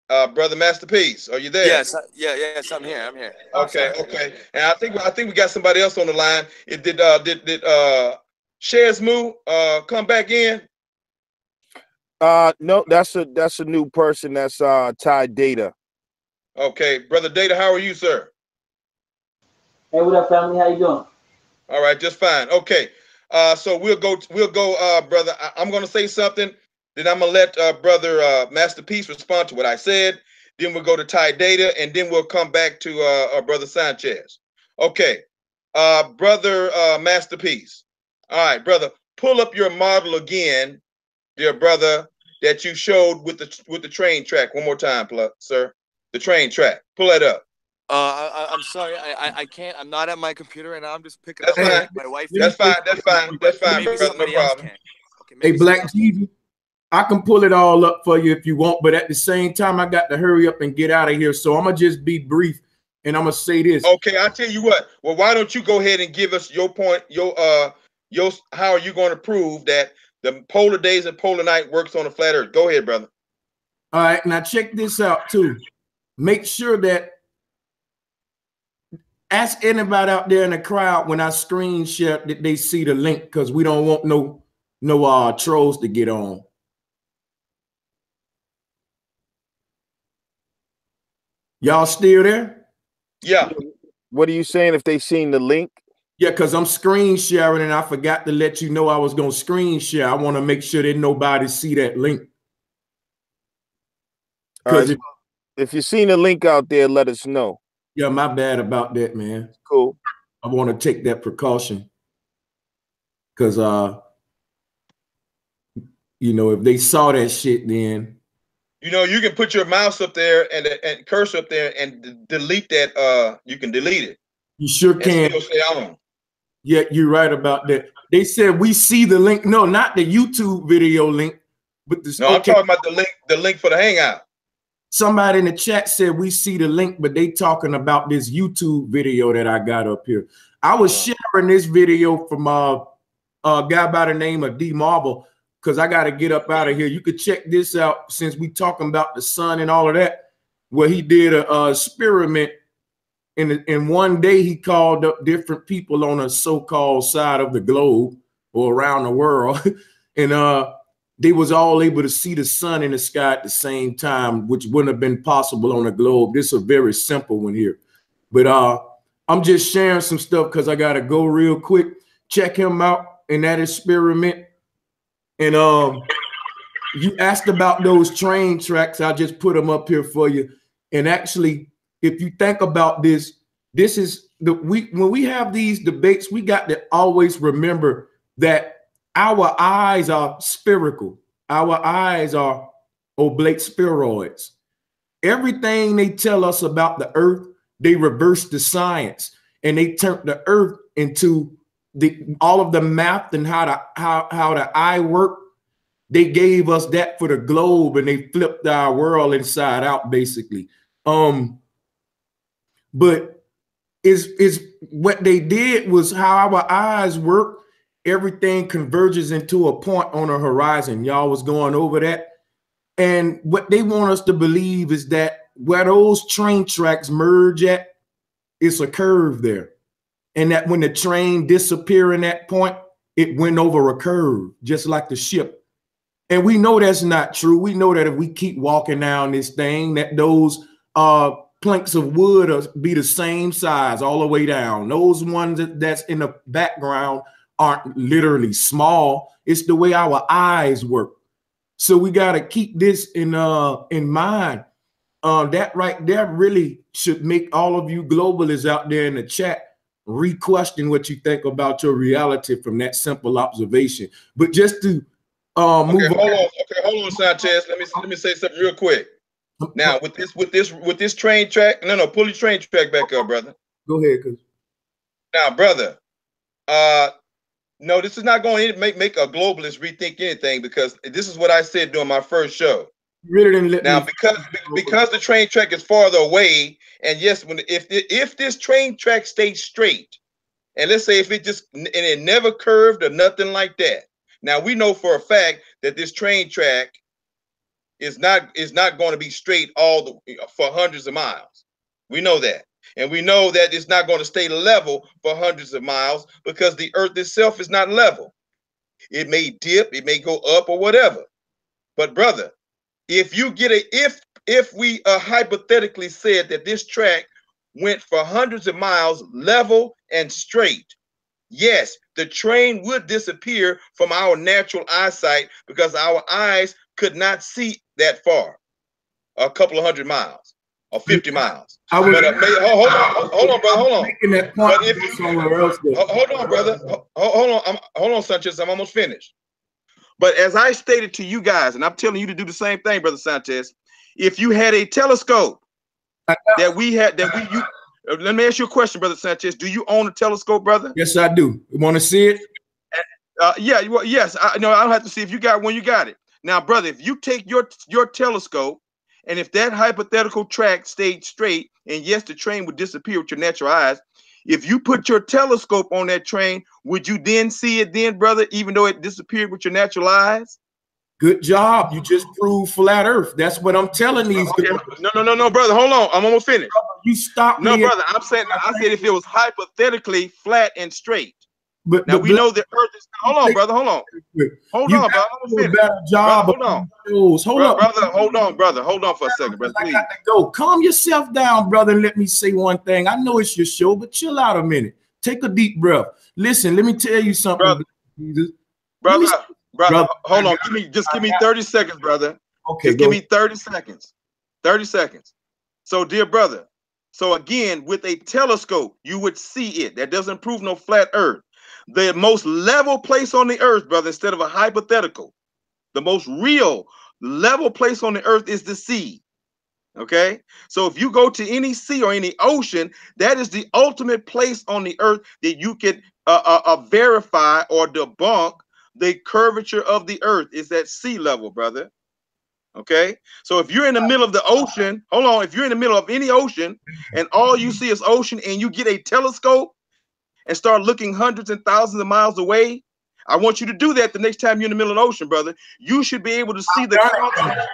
Brother Master Peace, are you there? Yes, yes, I'm here. Okay. And I think we got somebody else on the line. Did Shazmu come back in? No, that's a new person. That's Tide Data. Okay, Brother Data, how are you, sir? Hey, what up, family? How you doing? All right, just fine. Okay, so we'll go, brother. I'm gonna say something. Then I'm gonna let Brother Master Peace respond to what I said. Then we'll go to Tide Data, and then we'll come back to our Brother Sanchez. Okay, Brother Master Peace. All right, brother, pull up your model again, dear brother, that you showed with the train track one more time, sir. The train track. Pull that up. I'm sorry, I can't. I'm not at my computer right now. I'm just picking up my wife. That's fine. That's fine, maybe brother. No problem. Okay, hey, Black Jesus, I can pull it all up for you if you want, but at the same time, I got to hurry up and get out of here. So I'm gonna just be brief, and I'm gonna say this. Okay, I'll tell you what. Well, why don't you go ahead and give us your point? How are you going to prove that the polar days and polar night works on a flat Earth? Go ahead, brother. All right, now check this out too. Make sure that ask anybody out there in the crowd when I screen share that they see the link, because we don't want no trolls to get on. Y'all still there? Yeah. What are you saying if they seen the link? Yeah, because I'm screen sharing and I forgot to let you know I was going to screen share. I want to make sure that nobody see that link. All right, if you seen the link out there, let us know. Yeah, my bad about that, man. Cool. I want to take that precaution. Because, if they saw that shit, then You know, you can put your mouse up there and cursor up there and delete that. You can delete it. You sure can. Still stay on. Yeah, you're right about that. They said we see the link. No, not the YouTube video link, but the. No, okay. I'm talking about the link for the Hangout. Somebody in the chat said we see the link, but they talking about this YouTube video that I got up here. I was sharing this video from a guy by the name of D Marble because I got to get up out of here. You could check this out since we talking about the sun and all of that, where he did a experiment. In one day, he called up different people on a so-called side of the globe or around the world, and they was all able to see the sun in the sky at the same time, which wouldn't have been possible on the globe. This is a very simple one here. But I'm just sharing some stuff because I got to go real quick. Check him out in that experiment. And you asked about those train tracks. I just put them up here for you. And actually, if you think about this, this is when we have these debates, we got to always remember that our eyes are spherical. Our eyes are oblate spheroids. Everything they tell us about the earth, they reverse the science and they turn the earth into all of the math and how the eye work. They gave us that for the globe and they flipped our world inside out, basically. But is what they did was how our eyes work. Everything converges into a point on a horizon. Y'all was going over that. And what they want us to believe is that where those train tracks merge at, it's a curve there. And that when the train disappeared in that point, it went over a curve, just like the ship. And we know that's not true. We know that if we keep walking down this thing, that those planks of wood will be the same size all the way down. Those ones that's in the background aren't literally small. It's the way our eyes work. So we got to keep this in mind. That right there really should make all of you globalists out there in the chat re-question what you think about your reality from that simple observation. But just to move on. Hold on, Sanchez. Let me say something real quick. Now with this train track, pull your train track back up, brother. Go ahead, cuz. Now, brother, no, this is not going to make a globalist rethink anything, because this is what I said during my first show. Really didn't let now, because the train track is farther away, and yes, if this train track stays straight, and let's say if it never curved or nothing like that. Now we know for a fact that this train track is not going to be straight for hundreds of miles. We know that. And we know that it's not going to stay level for hundreds of miles because the earth itself is not level. It may dip, it may go up or whatever. But brother, if we hypothetically said that this track went for hundreds of miles level and straight, yes, the train would disappear from our natural eyesight because our eyes could not see that far, a couple of hundred miles or 50 miles. Hold on, brother, hold on. Hold on, brother. Hold on, Sanchez. I'm almost finished. But as I stated to you guys, and I'm telling you to do the same thing, brother Sanchez, if you had a telescope let me ask you a question, brother Sanchez. Do you own a telescope, brother? Yes, I do. You want to see it? Yeah. Well, yes. I don't have to see if you got one. You got it. Now, brother, if you take your telescope, and if that hypothetical track stayed straight, and yes, the train would disappear with your natural eyes. If you put your telescope on that train, would you then see it then, brother, even though it disappeared with your natural eyes? Good job. You just proved flat earth. That's what I'm telling these. Okay. No, brother. Hold on. I'm almost finished. You stopped me. No, brother. I said if it was hypothetically flat and straight. But now we know the earth is. Hold on, brother. Hold on, brother. I'm finished. Hold on. Hold on for a second, brother. Please. Go. Calm yourself down, brother, and let me say one thing. I know it's your show, but chill out a minute. Take a deep breath. Listen, let me tell you something, brother, hold on. Give me 30 seconds, brother. Okay, give me 30 seconds. 30 seconds. So, dear brother, so again, with a telescope, you would see it. That doesn't prove no flat earth. The most level place on the earth, brother, instead of a hypothetical, the most real level place on the earth is the sea. Okay, so if you go to any sea or any ocean, that is the ultimate place on the earth that you can verify or debunk the curvature of the earth is at sea level, brother. Okay, so if you're in the middle of the ocean, hold on, if you're in the middle of any ocean and all you see is ocean and you get a telescope and start looking hundreds and thousands of miles away, I want you to do that the next time you're in the middle of the ocean, brother. You should be able to see the continents.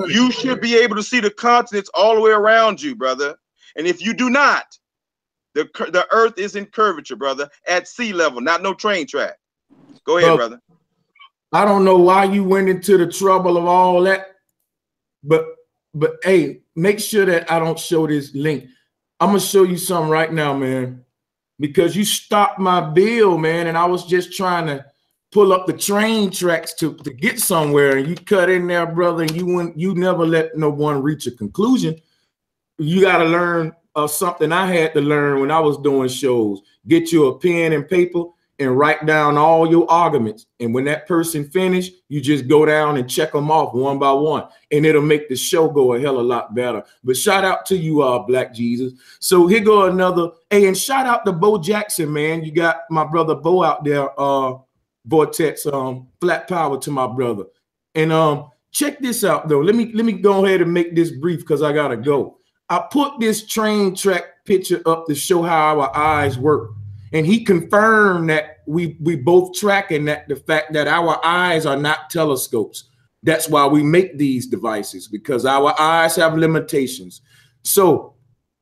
You should be able to see the continents all the way around you, brother. And if you do not, the earth is in curvature, brother, at sea level, not no train track. Go ahead, brother. I don't know why you went into the trouble of all that, but hey, make sure that I don't show this link. I'm gonna show you something right now, man, because you stopped my bill, man, and I was just trying to pull up the train tracks to get somewhere, and you cut in there, brother, and you never let no one reach a conclusion. You got to learn something I had to learn when I was doing shows. Get you a pen and paper and write down all your arguments. And when that person finished, you just go down and check them off one by one, and it'll make the show go a hell of a lot better. But shout out to you, Black Jesus. So here go another. Hey, and shout out to Bo Jackson, man. You got my brother Bo out there. Vortex, flat power to my brother. And check this out though. Let me go ahead and make this brief because I gotta go. I put this train track picture up to show how our eyes work, and he confirmed that we both tracking that the fact that our eyes are not telescopes. That's why we make these devices, because our eyes have limitations. So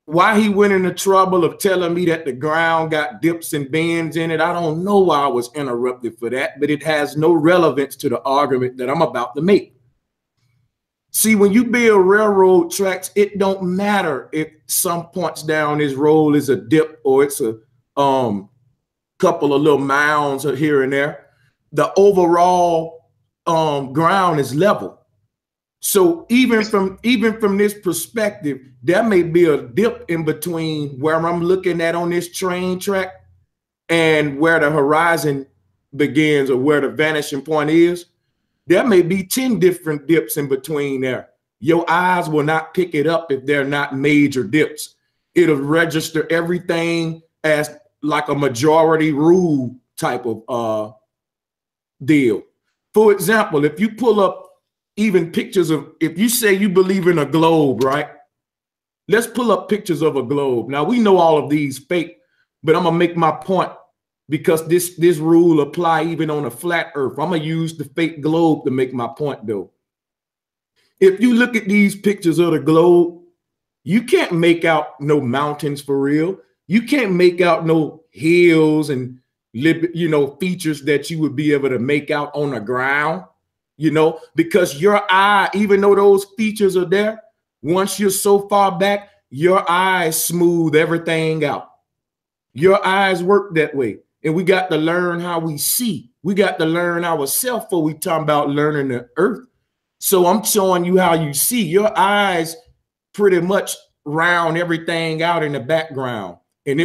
why he went in the trouble of telling me that the ground got dips and bends in it, I don't know why I was interrupted for that, but it has no relevance to the argument that I'm about to make. See, when you build railroad tracks, it don't matter if some points down this road is a dip or it's a couple of little mounds here and there. The overall ground is level. So even from this perspective, there may be a dip in between where I'm looking at on this train track and where the horizon begins or where the vanishing point is. There may be 10 different dips in between there. Your eyes will not pick it up if they're not major dips. It'll register everything as like a majority rule type of deal. For example, if you pull up even pictures of, if you say you believe in a globe, right? Let's pull up pictures of a globe. Now we know all of these fake, but I'm gonna make my point because this rule apply even on a flat earth. I'm gonna use the fake globe to make my point though. If you look at these pictures of the globe, you can't make out no mountains for real. You can't make out no hills and features that you would be able to make out on the ground. Because your eye, even though those features are there, once you're so far back, your eyes smooth everything out. Your eyes work that way. And we got to learn how we see. We got to learn ourselves before we talk about learning the earth. So I'm showing you how you see. Your eyes pretty much round everything out in the background. And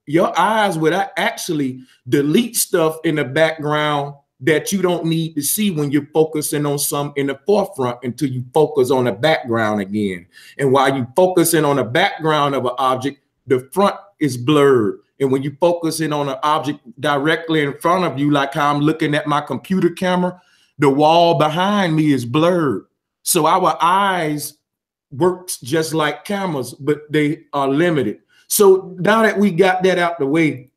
your eyes would actually delete stuff in the background that you don't need to see when you're focusing on some in the forefront until you focus on the background again. And while you're focusing on the background of an object, the front is blurred. And when you're focusing on an object directly in front of you, like how I'm looking at my computer camera, the wall behind me is blurred. So our eyes works just like cameras, but they are limited. So now that we got that out the way,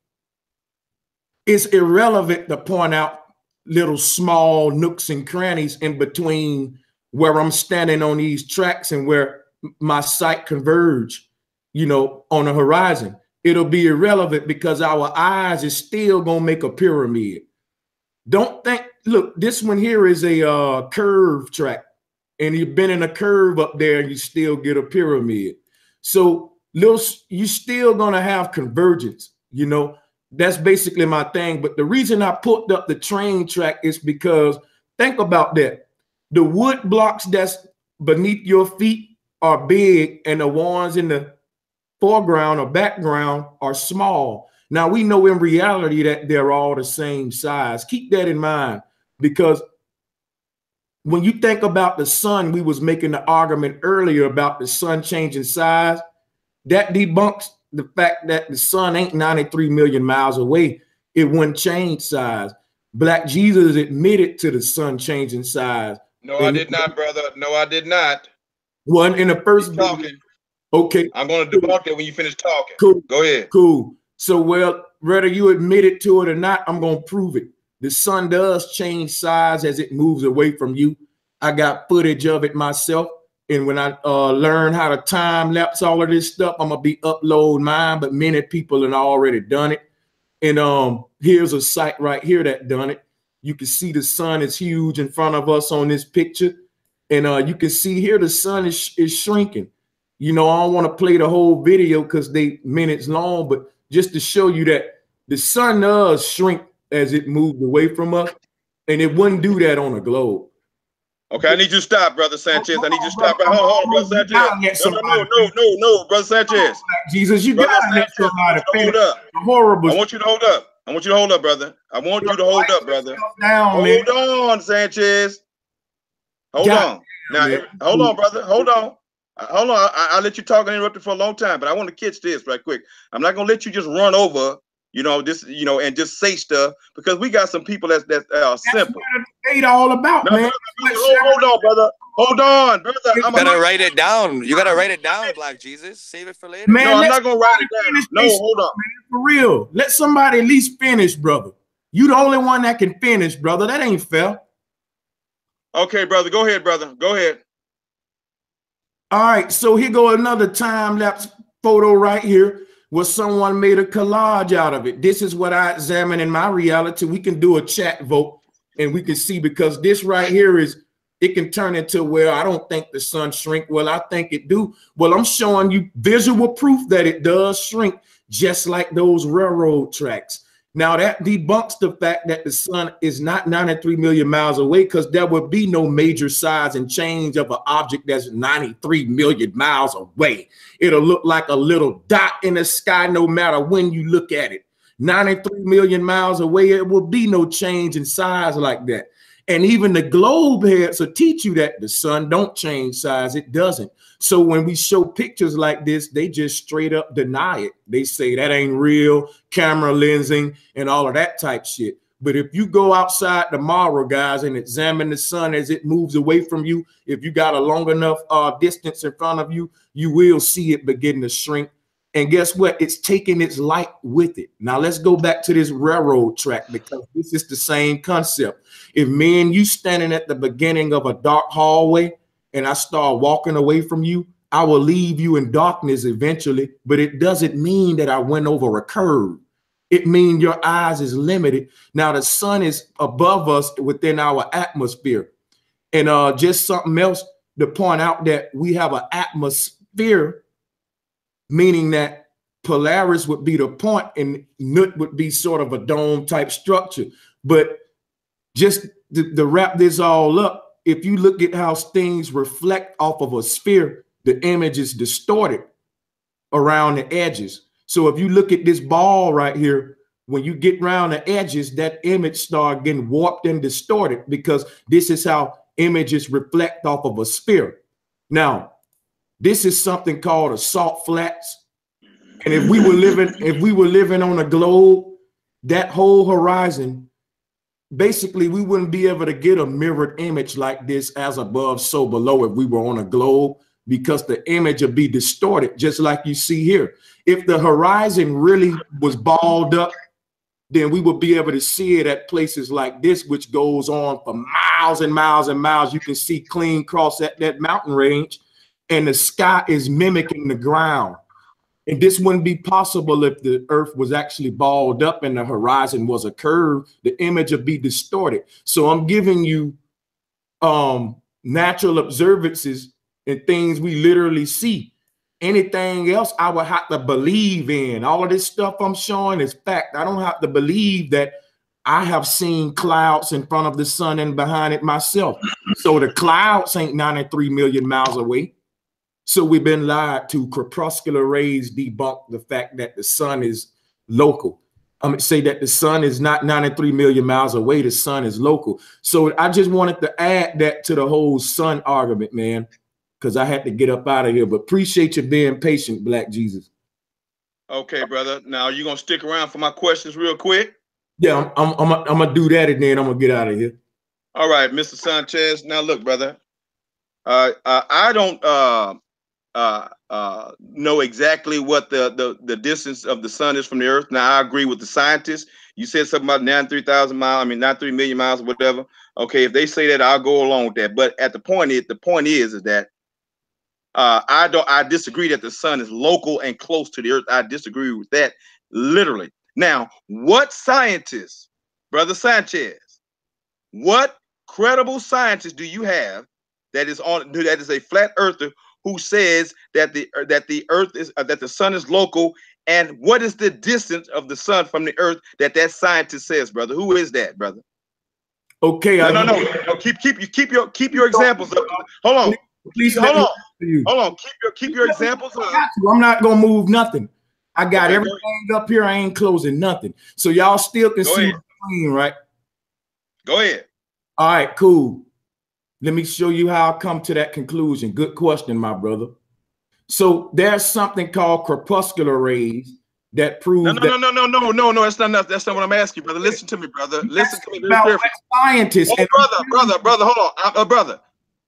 it's irrelevant to point out little small nooks and crannies in between where I'm standing on these tracks and where my sight converge, on the horizon. It'll be irrelevant because our eyes is still gonna make a pyramid. Don't think, look, this one here is a curve track, and you've been in a curve up there and you still get a pyramid. So you still gonna have convergence, That's basically my thing. But the reason I put up the train track is because think about that. The wood blocks that's beneath your feet are big, and the ones in the foreground or background are small. Now we know in reality that they're all the same size. Keep that in mind, because when you think about the sun, we was making the argument earlier about the sun changing size. That debunks the fact that the sun ain't 93 million miles away. It wouldn't change size. Black Jesus admitted to the sun changing size. No, I did not, brother. No, I did not. One in the first video. Talking. Okay. I'm going to debunk it when you finish talking. Cool. Go ahead. Cool. So, well, whether you admit it to it or not, I'm going to prove it. The sun does change size as it moves away from you. I got footage of it myself. And when I learn how to time lapse all of this stuff, I'm going to be upload mine, but many people have already done it. And here's a site right here that done it. You can see the sun is huge in front of us on this picture. And you can see here the sun is shrinking. You know, I don't want to play the whole video because they minutes long, but just to show you that the sun does shrink as it moves away from us, and it wouldn't do that on a globe. Okay, I need you to stop, Brother Sanchez. I need you to stop. Hold on, Brother Sanchez. No, Brother Sanchez. Jesus, you gotta let somebody hold up. Horrible. I want you to hold up. I want you to hold up, brother. I want you to hold up, brother. Hold on, Sanchez. Hold on. Now, hold on, brother. Hold on. I'll let you talk and interrupt you for a long time, but I want to catch this right quick. I'm not gonna let you just run over, you know, this, you know, and just say stuff, because we got some people that's simple. That's all about, no, man. Hold on, brother. Hold on, brother. You gotta write it down. You gotta write it down, Black Jesus. Save it for later. Man, no, I'm not gonna write it down. No, hold on. Man, for real. Let somebody at least finish, brother. You the only one that can finish, brother. That ain't fair. Okay, brother. Go ahead, brother. Go ahead. All right, so here go another time-lapse photo right here where someone made a collage out of it. This is what I examine in my reality. We can do a chat vote and we can see, because this right here is, it can turn into where I don't think the sun shrink. Well, I think it do. Well, I'm showing you visual proof that it does shrink, just like those railroad tracks. Now that debunks the fact that the sun is not 93 million miles away, because there would be no major size and change of an object that's 93 million miles away. It'll look like a little dot in the sky no matter when you look at it. 93 million miles away, it will be no change in size like that. And even the globe heads will teach you that the sun don't change size. It doesn't. So when we show pictures like this, they just straight up deny it. They say that ain't real, camera lensing and all of that type shit. But if you go outside tomorrow, guys, and examine the sun as it moves away from you, if you got a long enough distance in front of you, you will see it begin to shrink. And guess what? It's taking its light with it. Now let's go back to this railroad track, because this is the same concept. If me and you standing at the beginning of a dark hallway and I start walking away from you, I will leave you in darkness eventually, but it doesn't mean that I went over a curve. It means your eyes is limited. Now the sun is above us within our atmosphere. And just something else to point out, that we have an atmosphere, meaning that Polaris would be the point and Nut would be sort of a dome type structure. But just to wrap this all up, if you look at how things reflect off of a sphere, the image is distorted around the edges. So if you look at this ball right here, when you get around the edges, that image start getting warped and distorted, because this is how images reflect off of a sphere. Now, this is something called a salt flats. And if we were living on a globe, that whole horizon, basically we wouldn't be able to get a mirrored image like this, as above, so below, if we were on a globe, because the image would be distorted, just like you see here. If the horizon really was balled up, then we would be able to see it at places like this, which goes on for miles and miles and miles. You can see clean across that mountain range, and the sky is mimicking the ground. And this wouldn't be possible if the earth was actually balled up and the horizon was a curve. The image would be distorted. So I'm giving you natural observances and things we literally see. Anything else I would have to believe in. All of this stuff I'm showing is fact. I don't have to believe that I have seen clouds in front of the sun and behind it myself. So the clouds ain't 93 million miles away. So we've been lied to. Crepuscular rays debunk the fact that the sun is local. I'm gonna say that the sun is not 93 million miles away. The sun is local. So I just wanted to add that to the whole sun argument, man, because I had to get up out of here. But appreciate you being patient, Black Jesus. Okay, brother. Now, are you going to stick around for my questions real quick? Yeah, I'm gonna do that, and then I'm gonna get out of here. All right, Mr. Sanchez. Now, look, brother. I don't know exactly what the distance of the sun is from the Earth. Now, I agree with the scientists. You said something about 93,000 miles. I mean, 93 million miles, or whatever. Okay, if they say that, I'll go along with that. But at the point is that I disagree that the sun is local and close to the Earth. I disagree with that literally. Now, what scientists, Brother Sanchez, what credible scientist do you have that is a flat earther who says that the Earth is that the sun is local? And what is the distance of the sun from the Earth that scientist says, brother? Who is that, brother? Okay, no. Keep your examples up. Hold on. Please hold on. Keep your examples up. I'm not gonna move nothing. I got everything up here. I ain't closing nothing. So y'all still can see the screen, right? Go ahead. All right, cool. Let me show you how I come to that conclusion. Good question, my brother. So there's something called crepuscular rays that prove no. That's not what I'm asking, brother. Listen to me, brother. Listen to me very carefully. Scientists. Oh, brother, hold on, brother.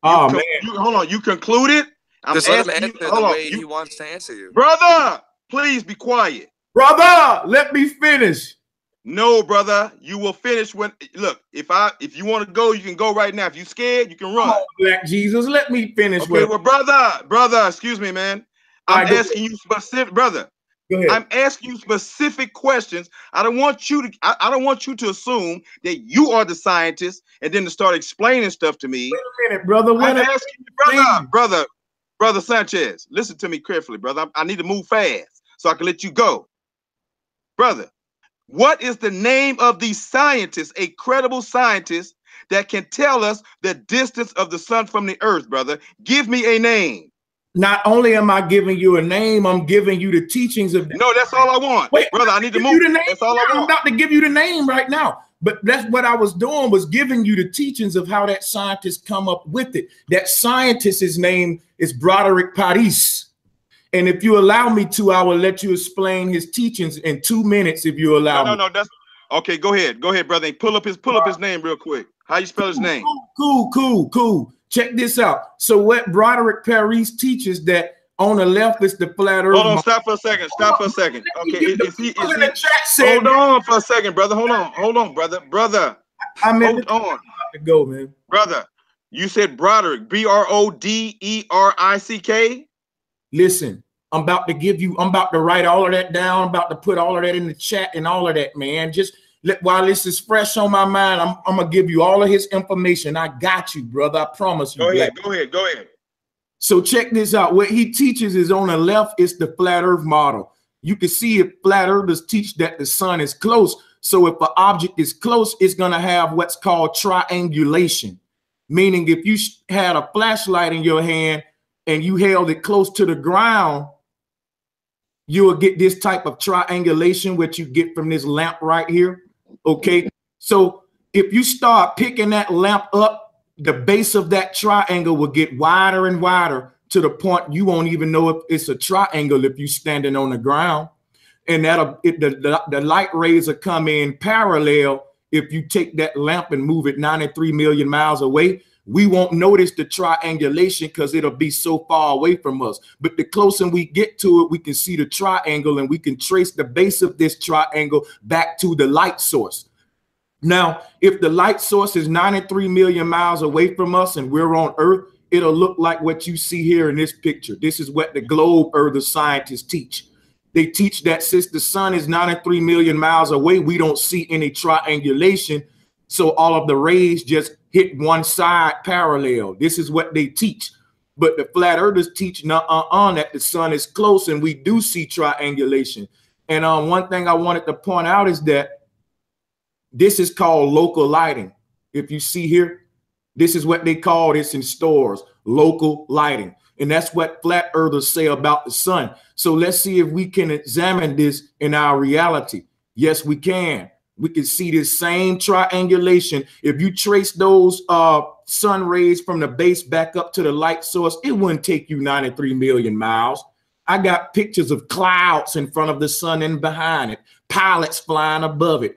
Man. Hold on. You concluded. Just let him answer the way he wants to answer you. Brother, please be quiet. Brother, let me finish. No, brother, you will finish when. Look, if you want to go, you can go right now. If you're scared, you can run. Oh, Black Jesus, let me finish. Okay, well, brother, excuse me, man. I'm asking you specific, brother. Go ahead. I'm asking you specific questions. I don't want you to assume that you are the scientist and then to start explaining stuff to me. Wait a minute, brother. I'm asking you, brother Sanchez. Listen to me carefully, brother. I need to move fast so I can let you go, brother. What is the name of the scientist, a credible scientist that can tell us the distance of the sun from the Earth, brother? Give me a name. Not only am I giving you a name, I'm giving you the teachings of. No, that's all I want. Wait, brother, I need to move. That's all I want. I'm about to give you the name right now. But that's what I was doing, was giving you the teachings of how that scientist come up with it. That scientist's name is Broderick Paris. And if you allow me to, I will let you explain his teachings in 2 minutes. If you allow me. No, that's okay. Go ahead, brother. Pull up his name real quick. How you spell his name? Cool. Check this out. So what Broderick Paris teaches, that on the left is the flat Earth. Hold on, stop for a second. Okay, hold on for a second, brother. Hold on, brother. Hold on. To go, man. Brother, you said Broderick, Broderick. Listen, I'm about to write all of that down. I'm about to put all of that in the chat and all of that, man. Just while this is fresh on my mind, I'm gonna give you all of his information. I got you, brother. I promise you. Go ahead. So check this out. What he teaches is on the left is the flat Earth model. You can see if flat earthers teach that the sun is close. So if an object is close, it's gonna have what's called triangulation. Meaning if you had a flashlight in your hand and you held it close to the ground, you will get this type of triangulation, which you get from this lamp right here. Okay, so if you start picking that lamp up, the base of that triangle will get wider and wider to the point you won't even know if it's a triangle if you're standing on the ground. And the light rays will come in parallel. If you take that lamp and move it 93 million miles away, we won't notice the triangulation because it'll be so far away from us. But the closer we get to it, we can see the triangle and we can trace the base of this triangle back to the light source. Now, if the light source is 93 million miles away from us and we're on Earth, it'll look like what you see here in this picture. This is what the globe earth scientists teach. They teach that since the sun is 93 million miles away, we don't see any triangulation. So all of the rays just hit one side parallel. This is what they teach. But the flat earthers teach that the sun is close and we do see triangulation. And one thing I wanted to point out is that this is called local lighting. If you see here, this is what they call this in stores, local lighting. And that's what flat earthers say about the sun. So let's see if we can examine this in our reality. Yes, we can. We can see this same triangulation. If you trace those sun rays from the base back up to the light source, it wouldn't take you 93 million miles. I got pictures of clouds in front of the sun and behind it, pilots flying above it.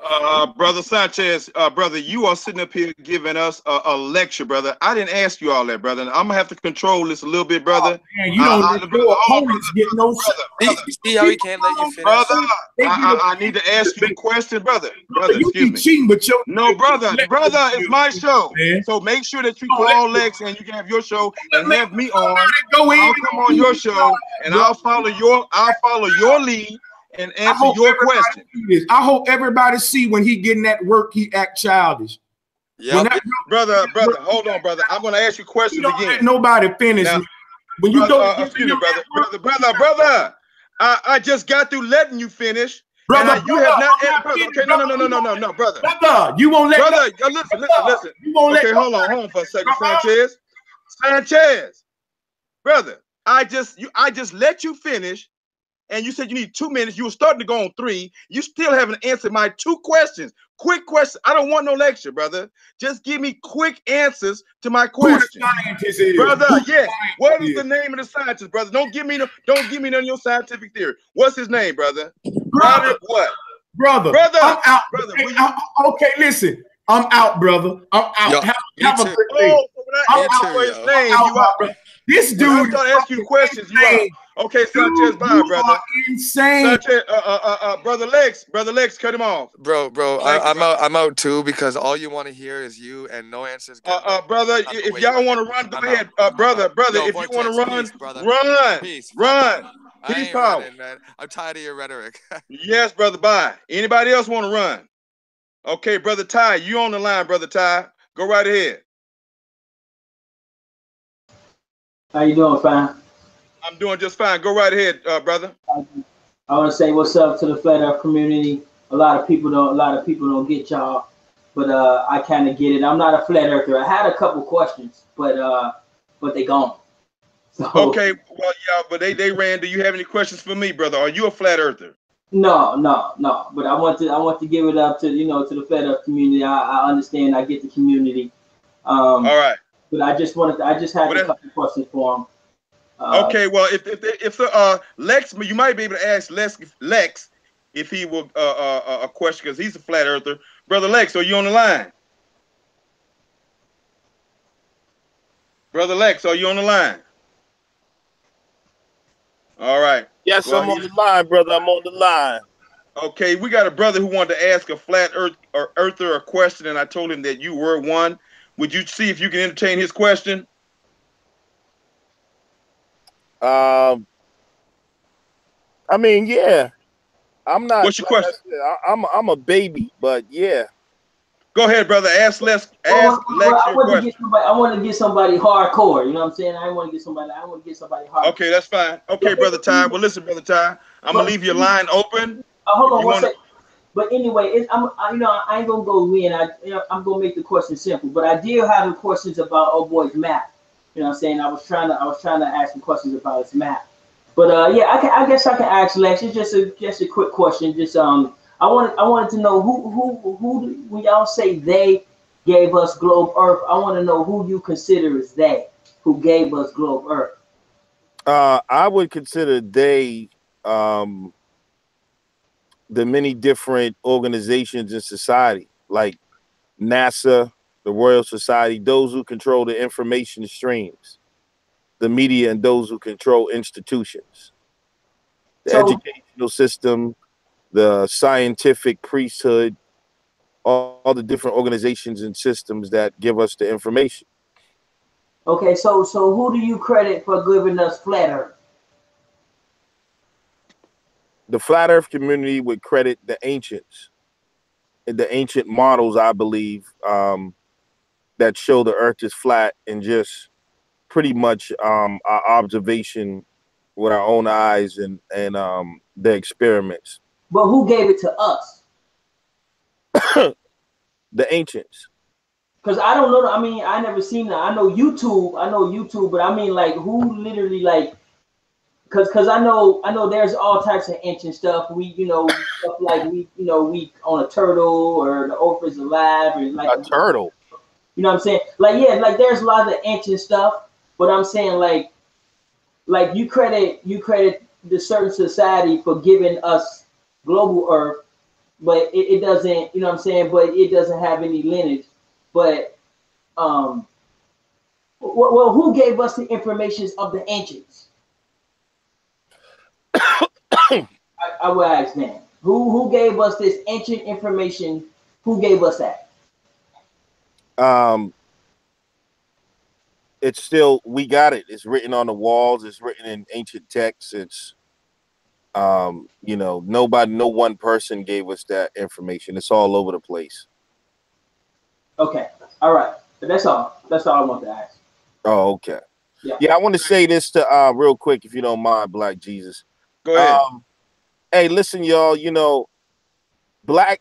Brother Sanchez, brother, you are sitting up here giving us a lecture, brother. I didn't ask you all that, brother. I'm gonna have to control this a little bit, brother. Oh, man, you don't let your opponents get no You see how he can't let you finish? Brother, I need to ask you a question, brother. Brother, you excuse be me. cheating, but your brother, it's my show. Man. So make sure that you call Lex and you can have your show and have me on. Go in. I'll come on your show and I'll follow your lead and answer your question. I hope everybody see when he getting that work, he act childish. Yeah, brother, hold on, brother. I'm gonna ask you questions don't again. Let nobody finish. Now, when you brother, excuse me, brother. I just got through letting you finish. Brother, you have not. Brother, okay, no, brother. Brother, you won't let. Brother, listen. You won't okay, hold on for a second, Sanchez. Brother, I just let you finish, and you said you need 2 minutes. You were starting to go on 3. You still haven't answered my 2 questions. Quick questions. I don't want no lecture, brother. Just give me quick answers to my question. Brother, yes. What is the name of the scientist, brother? Don't give me none of your scientific theory. What's his name, brother? Brother, what? Brother, I'm out. Brother, okay, listen. I'm out, brother. I'm out. Have a good day. I'm out for his name. You out, brother. This dude. I start asking you questions. You out. Okay, Sanchez, bye, brother. Insane. Sanchez, brother Lex, cut him off. Bro, I'm out too because all you want to hear is you and no answers. Brother, if y'all want to run, go ahead. Brother, if you want to run, run. Peace, power. Man. I'm tired of your rhetoric. Yes, brother, bye. Anybody else want to run? Okay, brother Ty, you on the line, brother Ty. Go right ahead. How you doing, fam? I'm doing just fine. Go right ahead, brother. I want to say what's up to the flat earth community. A lot of people don't get y'all, but I kind of get it. I'm not a flat earther. I had a couple questions, but they gone. So, okay, well, yeah, but they ran. Do you have any questions for me, brother? Are you a flat earther? No. But I want to give it up to to the flat earth community. I understand. I get the community. All right. But I just had a couple questions for him. Okay, well, if Lex, you might be able to ask Lex if he will a question because he's a flat earther. Brother Lex, are you on the line? Brother Lex, are you on the line? All right. Yes, well, I'm on the line, brother. I'm on the line. Okay, we got a brother who wanted to ask a flat earther a question, and I told him that you were one. Would you see if you can entertain his question? I mean, yeah. I'm not. What's your question? I'm a baby, but yeah. Go ahead, brother. Ask Lex. Ask Lex your question. I want to get somebody hardcore. You know what I'm saying? I want to get somebody hardcore. Okay, that's fine. Okay, brother Ty. Well, listen, brother Ty. I'm gonna leave your line open. Hold on one second. But anyway, I ain't gonna go in. I'm gonna make the question simple. But I did have questions about old boy's map. You know what I'm saying? I was trying to ask some questions about his map. But yeah, I guess I can ask Lex. It's just a quick question. Just I wanted to know who when y'all say they gave us globe Earth, I want to know who you consider is they who gave us globe Earth. I would consider they the many different organizations in society, like NASA, the Royal Society, those who control the information streams, the media, and those who control institutions, the educational system, the scientific priesthood, all the different organizations and systems that give us the information. Okay, so who do you credit for giving us flat Earth? The flat Earth community would credit the ancients and the ancient models, I believe, that show the Earth is flat and just pretty much our observation with our own eyes and the experiments. But who gave it to us? The ancients. Because I don't know. I mean, I never seen that. I know YouTube, but I mean, like, who literally, like, Because I know there's all types of ancient stuff. We stuff like we on a turtle or the earth is alive or like A turtle. you know what I'm saying? Like yeah, like there's a lot of ancient stuff, but I'm saying like you credit the certain society for giving us global earth, but it doesn't, you know what I'm saying, but it doesn't have any lineage. But um well, who gave us the informations of the ancients? I will ask then. Who gave us this ancient information? Who gave us that? Um, it's still, we got it. It's written on the walls. It's written in ancient texts. It's nobody, no one person gave us that information. It's all over the place. Okay. All right. But that's all. That's all I want to ask. Oh, okay. Yeah. Yeah, I want to say this to real quick, if you don't mind, Black Jesus. Go ahead. Hey, listen, y'all. Black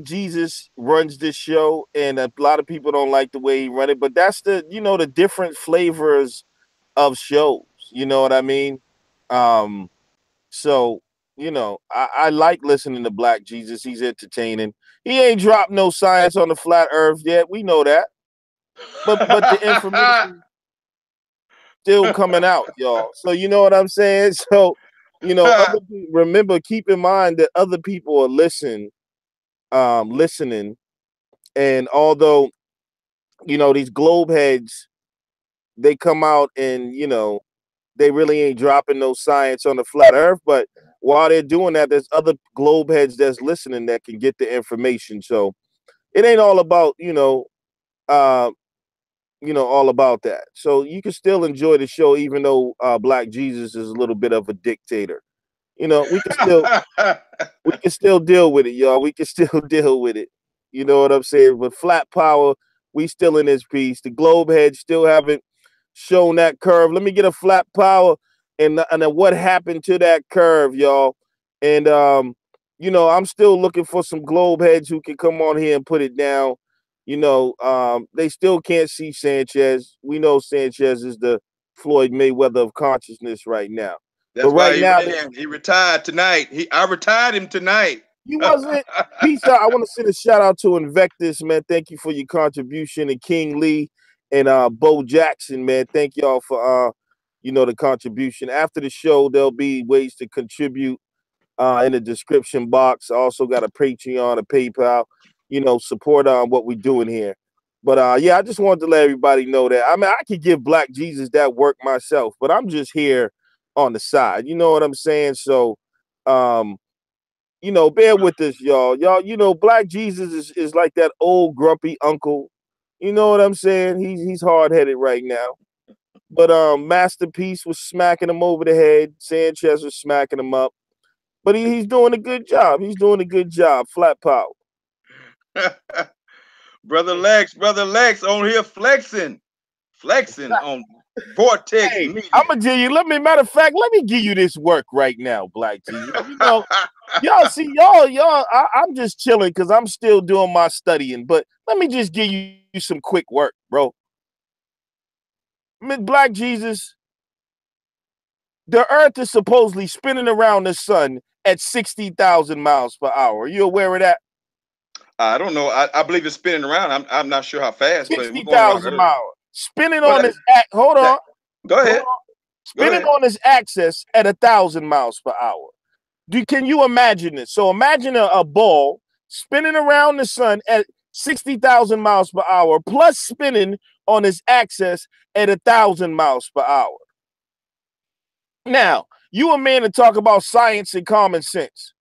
Jesus runs this show, and a lot of people don't like the way he run it. But that's the different flavors of shows. You know what I mean? So I like listening to Black Jesus. He's entertaining. He ain't dropped no science on the flat Earth yet. We know that, but the information still coming out, y'all. So you know what I'm saying? So remember, keep in mind that other people are listening, and although these globe heads, they come out and they really ain't dropping no science on the flat Earth, but while they're doing that, there's other globe heads that's listening that can get the information. So it ain't all about uh, all about that. So you can still enjoy the show, even though Black Jesus is a little bit of a dictator. We can still deal with it, y'all. We can still deal with it. You know what I'm saying? But Flat Power, we still in this piece. The globe heads still haven't shown that curve. Let me get a Flat Power and then what happened to that curve, y'all. And I'm still looking for some globe heads who can come on here and put it down. They still can't see Sanchez. We know Sanchez is the Floyd Mayweather of consciousness right now. That's But why right he now, ran. He retired tonight. I retired him tonight. he wasn't. Peace out. I want to send a shout out to Invectus, man. Thank you for your contribution, and King Lee and Bo Jackson, man. Thank y'all for the contribution. After the show, there'll be ways to contribute in the description box. I also got a Patreon, a PayPal. Support on what we're doing here. But yeah, I just wanted to let everybody know that. I mean, I could give Black Jesus that work myself, but I'm just here on the side. You know what I'm saying? So bear with us, y'all. Y'all, Black Jesus is like that old grumpy uncle. You know what I'm saying? He's hard-headed right now. But Masterpiece was smacking him over the head. Sanchez was smacking him up. But he's doing a good job. He's doing a good job. Flat Power. Brother Lex on here flexing on Vortex Hey, Media. I'm gonna tell you. Matter of fact, let me give you this work right now, Black Jesus. Y'all see, I'm just chilling because I'm still doing my studying. But let me just give you some quick work, bro. Black Jesus, the Earth is supposedly spinning around the sun at 60,000 miles per hour. Are you aware of that? I don't know. I believe it's spinning around. I'm not sure how fast, but we're going around 60,000 Earth. miles. Spinning Well, on this act. Hold on. Go ahead. Spinning on this axis at 1,000 miles per hour. Can you imagine this? So imagine a ball spinning around the sun at 60,000 miles per hour, plus spinning on its axis at 1,000 miles per hour. Now, you a man to talk about science and common sense.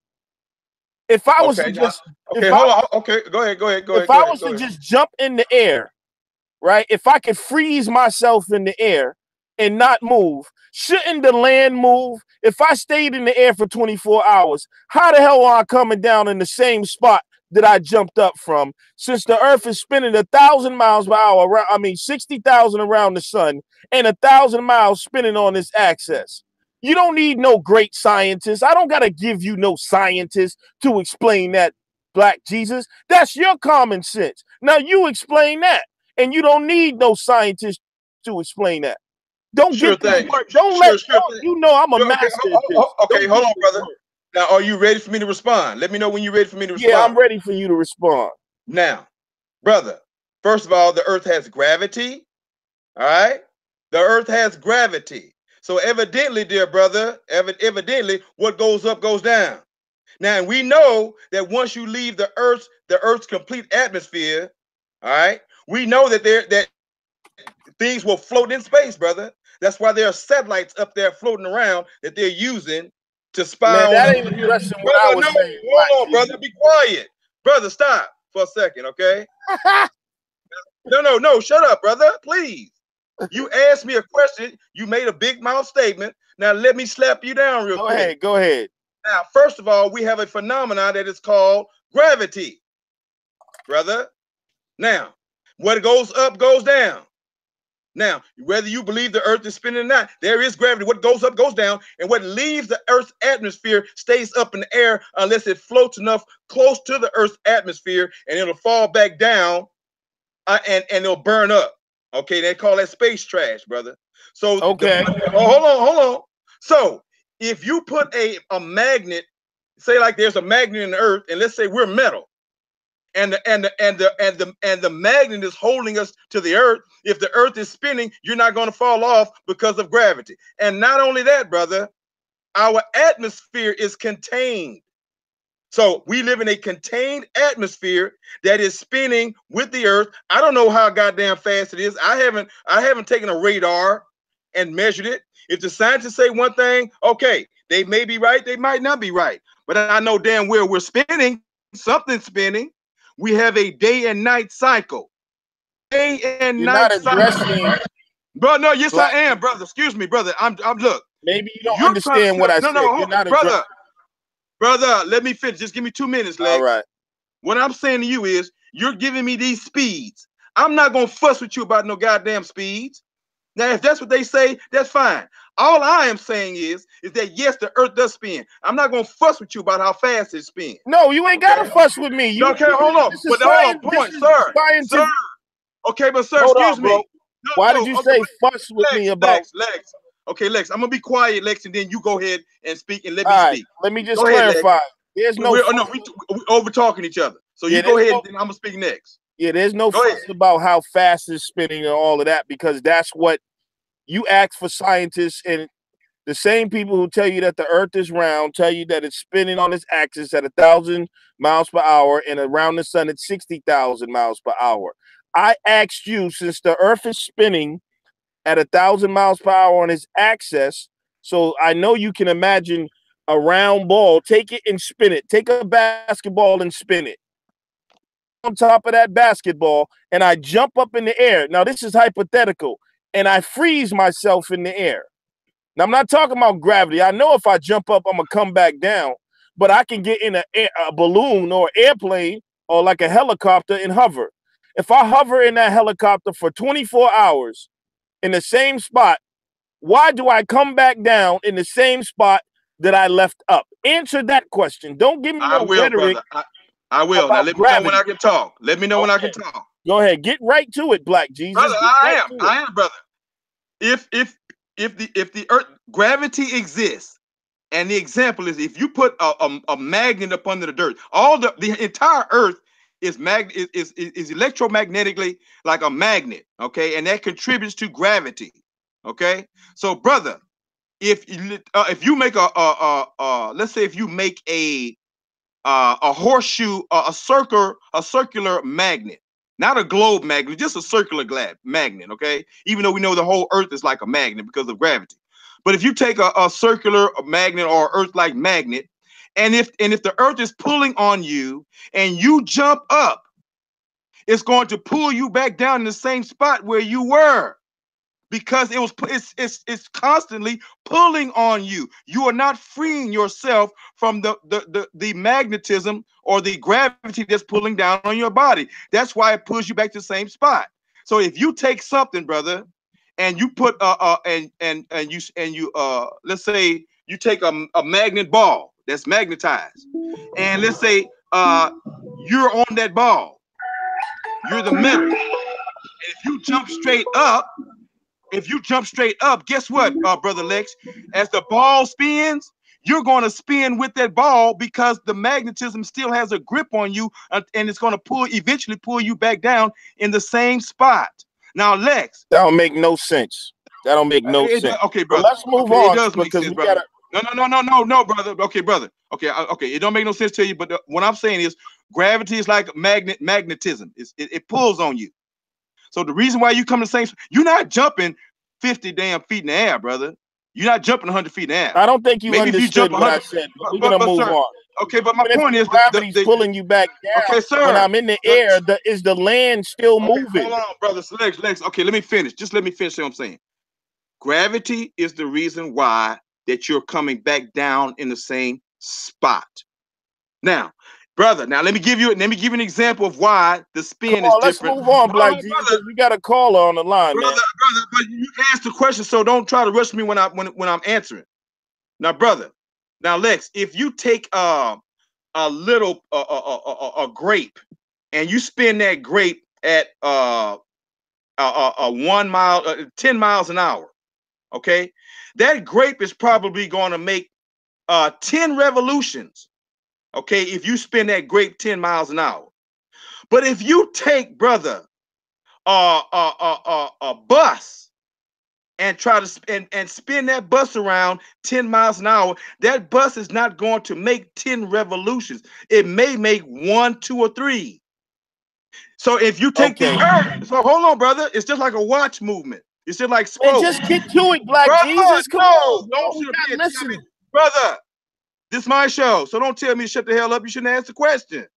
If I was to just hold on. Okay, go ahead. If I was to just jump in the air, right? If I could freeze myself in the air and not move, shouldn't the land move? If I stayed in the air for 24 hours, how the hell are I coming down in the same spot that I jumped up from? Since the Earth is spinning 1,000 miles per hour, 60,000 around the sun, and 1,000 miles spinning on this axis. You don't need no great scientist. I don't got to give you no scientist to explain that, Black Jesus. That's your common sense. Now you explain that. And you don't need no scientist to explain that. Don't Sure get this thing. work. Don't Sure let. thing. You know I'm a Okay, master at this. okay, Don't hold get on, this brother. work. Now, are you ready for me to respond? Let me know when you're ready for me to Yeah, respond. I'm ready for you to respond. Now, brother, first of all, the earth has gravity. All right? The earth has gravity. So evidently, dear brother, evidently, what goes up goes down. Now, we know that once you leave the Earth's complete atmosphere, all right, we know that that things will float in space, brother. That's why there are satellites up there floating around that they're using to spy Man, on. that ain't addressing what I Brother, was no, saying. hold on, brother. Be quiet. Brother, stop for a second, okay? No, shut up, brother. Please. You asked me a question. You made a big mouth statement. Now let me slap you down real quick. Go ahead. Now, first of all, we have a phenomenon that is called gravity, brother. Now, what goes up goes down. Now, whether you believe the earth is spinning or not, there is gravity. What goes up goes down, and what leaves the earth's atmosphere stays up in the air unless it floats enough close to the earth's atmosphere, and it'll fall back down and it'll burn up. Okay, they call that space trash, brother. So, okay, hold on. So, if you put a magnet, say like there's a magnet in the earth, and let's say we're metal, and the magnet is holding us to the earth. If the earth is spinning, you're not going to fall off because of gravity. And not only that, brother, our atmosphere is contained. So we live in a contained atmosphere that is spinning with the earth. I don't know how goddamn fast it is. I haven't taken a radar and measured it. If the scientists say one thing, okay, they may be right, they might not be right. But I know damn well we're spinning, something's spinning. We have a day and night cycle. Day and you're night not addressing. cycle. Bro, no, yes, Black I am, brother. Excuse me, brother. I'm look. Maybe you don't understand what I said. You're not brother. Brother, let me finish. Just give me 2 minutes, Lex. All right. What I'm saying to you is, you're giving me these speeds. I'm not gonna fuss with you about no goddamn speeds. Now, if that's what they say, that's fine. All I am saying is that yes, the earth does spin. I'm not gonna fuss with you about how fast it spins. No, you ain't gotta fuss with me. You okay, hold on. But hold on, point, sir. Sir. Okay, but sir, excuse me. No, why did you say fuss with me about Lex? Okay, Lex, I'm gonna be quiet, Lex, and then you go ahead and speak and let me speak. Let me just clarify. There's no we're over talking each other. So you go ahead and then I'm gonna speak next. Yeah, there's no fuss about how fast it's spinning and all of that, because that's what you ask for scientists, and the same people who tell you that the earth is round tell you that it's spinning on its axis at 1,000 miles per hour and around the sun at 60,000 miles per hour. I asked you, since the earth is spinning at 1,000 miles per hour on its axis, so I know you can imagine a round ball, take it and spin it. Take a basketball and spin it on top of that basketball, and I jump up in the air. Now, this is hypothetical, and I freeze myself in the air. Now, I'm not talking about gravity. I know if I jump up, I'm going to come back down, but I can get in a balloon or airplane or like a helicopter and hover. If I hover in that helicopter for 24 hours in the same spot, why do I come back down in the same spot that I left up? Answer that question. Don't give me no rhetoric. Brother. I will. Now let me know when I can talk. Let me know when I can talk. Go ahead. Get right to it, Black Jesus. Brother, I am, brother. If the earth gravity exists, and the example is if you put a magnet up under the dirt, all the entire earth is electromagnetically like a magnet, okay, and that contributes to gravity, okay. So, brother, if you make let's say if you make a horseshoe, a circular magnet, not a globe magnet, just a circular magnet, okay? Even though we know the whole earth is like a magnet because of gravity. But if you take a circular magnet or earth-like magnet, and if the earth is pulling on you and you jump up, it's going to pull you back down in the same spot where you were, because it's constantly pulling on you. You are not freeing yourself from the magnetism or the gravity that's pulling down on your body. That's why it pulls you back to the same spot. So if you take something, brother, and you put let's say you take a magnet ball that's magnetized, and let's say you're on that ball, you're the metal, and if you jump straight up, if you jump straight up, guess what, brother Lex? As the ball spins, you're going to spin with that ball because the magnetism still has a grip on you, and it's going to eventually pull you back down in the same spot. Now, Lex, that don't make no sense. That don't make no sense. Okay, But brother. let's move Okay, on it does make because sense, we brother. gotta. No, brother. Okay, brother. Okay, okay. It don't make no sense to you, but what I'm saying is gravity is like magnetism. It pulls on you. So the reason why you come to the same, you're not jumping 50 damn feet in the air, brother. You're not jumping 100 feet in the air. I don't think you Maybe if you understood jump what I 100, said. But we're gonna move sir, on. okay, but my Even point if is gravity's pulling you back down. okay, sir. When I'm in the air, is the land still okay, moving? hold on, brother. Lex. Okay, let me finish. Just let me finish what I'm saying. Gravity is the reason why that you're coming back down in the same spot. Now, brother, let me give you an example of why the spin is different. Let's move on, Black G, because we got a caller on the line, man. Brother, but you asked the question, so don't try to rush me when I'm answering. Now, brother, Lex, if you take a little a grape and you spin that grape at 1 mile, 10 miles an hour, okay, that grape is probably going to make 10 revolutions, okay, if you spin that grape 10 miles an hour. But if you take, brother, a bus and try to and spin that bus around 10 miles an hour, that bus is not going to make 10 revolutions. It may make 1, 2, or 3. So if you take the earth, so hold on, brother, it's just like a watch movement. It's just like spokes. Man, just get to it, Black brother, Jesus. Come on, don't listen, brother. This is my show, so don't tell me to shut the hell up. You shouldn't ask the question.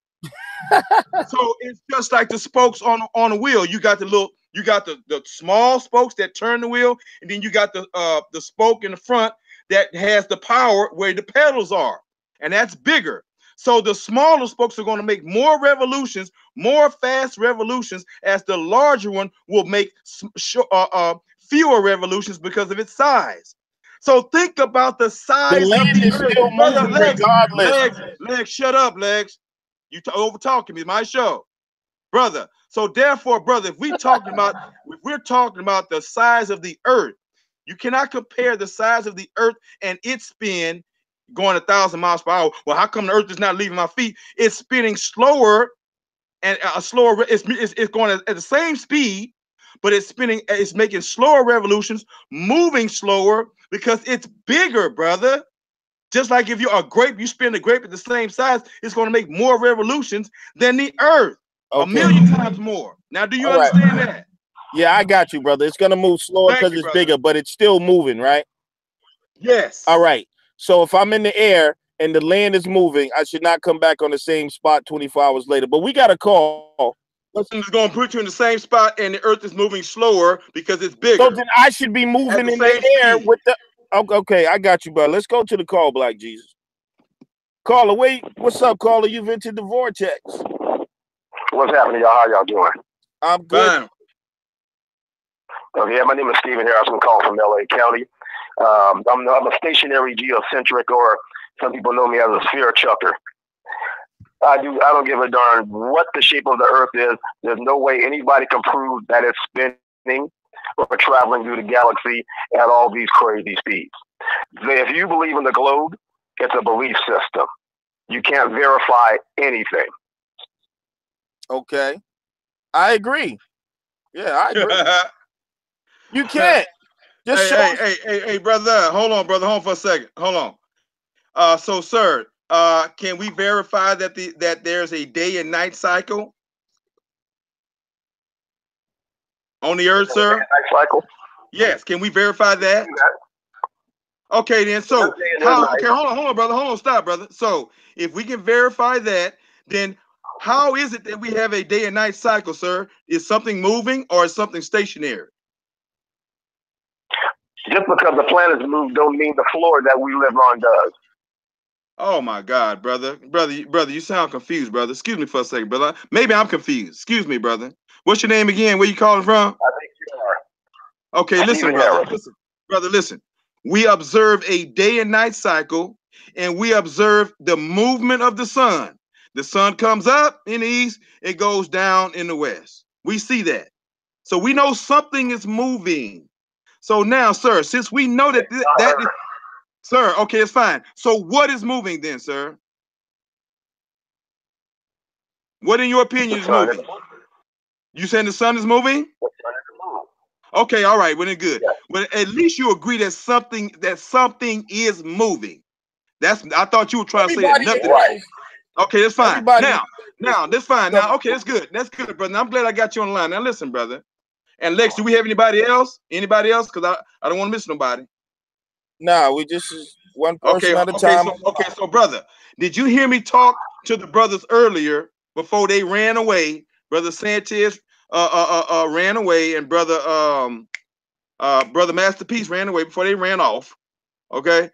So it's just like the spokes on a wheel. You got the small spokes that turn the wheel, and then you got the spoke in the front that has the power where the pedals are, and that's bigger. So the smaller spokes are going to make more revolutions, more fast revolutions, as the larger one will make fewer revolutions because of its size. So think about the size. The land is still moving regardless. Lex, shut up, Lex. You over talking me. My show, brother. So therefore, brother, if we're talking about the size of the earth, you cannot compare the size of the earth and its spin going 1,000 miles per hour. Well, how come the earth is not leaving my feet? It's spinning slower and slower. It's going at the same speed, but it's spinning. It's making slower revolutions, moving slower because it's bigger, brother. Just like if you're a grape, you spin the grape at the same size, it's going to make more revolutions than the earth. Okay. 1,000,000 times more. Now, do you understand that? Yeah, I got you, brother. It's going to move slower because it's bigger, but it's still moving, right? Yes. All right. So if I'm in the air and the land is moving, I should not come back on the same spot 24 hours later. But we got a call. It's going to put you in the same spot, and the earth is moving slower because it's bigger. So then I should be moving in the air with the... Okay, I got you, brother. Let's go to the call, Black Jesus. Caller, wait. What's up, caller? You've entered the vortex. What's happening, y'all? How y'all doing? I'm good. Okay, my name is Stephen Harris. I'm calling from LA County. I'm a stationary geocentric, or some people know me as a sphere chucker. I don't give a darn what the shape of the earth is. There's no way anybody can prove that it's spinning or traveling through the galaxy at all these crazy speeds. If you believe in the globe, it's a belief system. You can't verify anything. Okay. I agree. Yeah, I agree. You can't. Just hey, brother. Hold on, brother. Hold on for a second. Hold on. So, sir, can we verify that there's a day and night cycle on the earth, sir? Night cycle? Yes. Can we verify that? Okay, then. So, okay, hold on, brother. Hold on, stop, brother. So, if we can verify that, then how is it that we have a day and night cycle, sir? Is something moving or is something stationary? Just because the planets move don't mean the floor that we live on does. Oh my God, brother, you sound confused, brother. Excuse me for a second, brother. Maybe I'm confused. Excuse me, brother. What's your name again? Where you calling from? I think you are. Okay, listen, brother. Listen. We observe a day and night cycle, and we observe the movement of the sun. The sun comes up in the east, it goes down in the west. We see that. So we know something is moving. So now, sir, since we know that sir, okay, it's fine. So what is moving then, sir? What, in your opinion, is moving? You saying the sun is moving? Okay, all right, well then good. Well, at least you agree that something is moving. I thought you were trying to say that nothing. Right. Okay, that's fine. Now that's fine. Now, okay, that's good. That's good, brother. I'm glad I got you on the line. Now listen, brother. And Lex, do we have anybody else? Anybody else? Because I don't want to miss nobody. No, we just one person at a time. So brother, did you hear me talk to the brothers earlier before they ran away? Brother Sanchez ran away, and brother Masterpiece ran away before they ran off. Okay.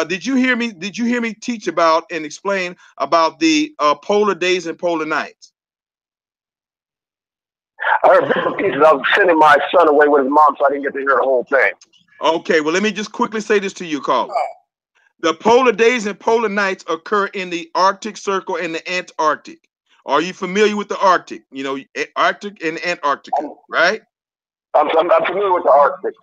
Did you hear me? Did you hear me teach about and explain about the polar days and polar nights? I heard bits and pieces. I was sending my son away with his mom, so I didn't get to hear the whole thing. Okay, well, let me just quickly say this to you, caller. The polar days and polar nights occur in the Arctic Circle and the Antarctic. Are you familiar with the Arctic? You know, Arctic and Antarctica, right? I'm familiar with the Arctic.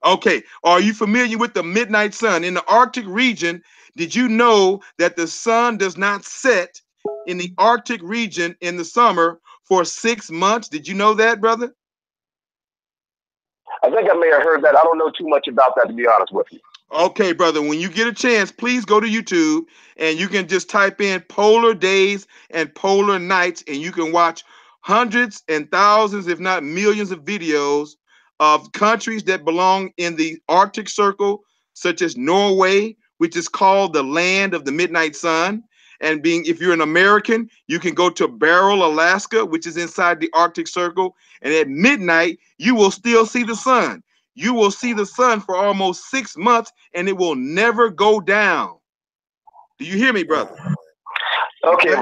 Okay. Are you familiar with the midnight sun? In the Arctic region, did you know that the sun does not set in the Arctic region in the summer for 6 months? Did you know that, brother? I think I may have heard that. I don't know too much about that, to be honest with you. Okay, brother, when you get a chance, please go to YouTube and you can just type in polar days and polar nights, and you can watch hundreds and thousands, if not millions, of videos of countries that belong in the Arctic Circle, such as Norway, which is called the land of the midnight sun. And if you're an American, you can go to Barrow, Alaska, which is inside the Arctic Circle. And at midnight, you will still see the sun. You will see the sun for almost 6 months, and it will never go down. Do you hear me, brother? Okay.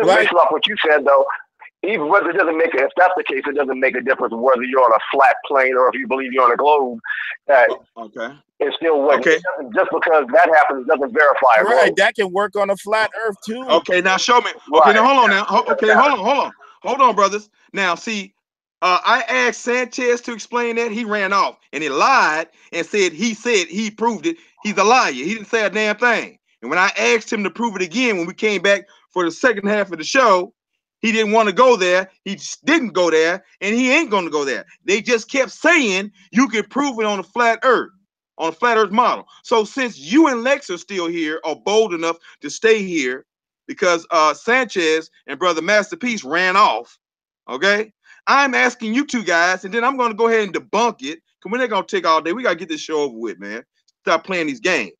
Based off what you said, though, even whether it doesn't make it, if that's the case, it doesn't make a difference whether you're on a flat plane or if you believe you're on a globe. Okay. It's still what. Okay. Just because that happens doesn't verify it. Right. That can work on a flat Earth too. Okay. Now show me. Okay. Now hold on. Now. Okay. Hold on, brothers. Now see. I asked Sanchez to explain that. He ran off and he lied and said he proved it. He's a liar. He didn't say a damn thing. And when I asked him to prove it again, when we came back for the second half of the show, he didn't want to go there. He just didn't go there, and he ain't going to go there. They just kept saying you can prove it on a flat Earth model. So since you and Lex are still here, are bold enough to stay here, because Sanchez and Brother Masterpiece ran off, okay? I'm asking you two guys, and then I'm going to go ahead and debunk it, because we're not going to take all day. We got to get this show over with, man. Stop playing these games.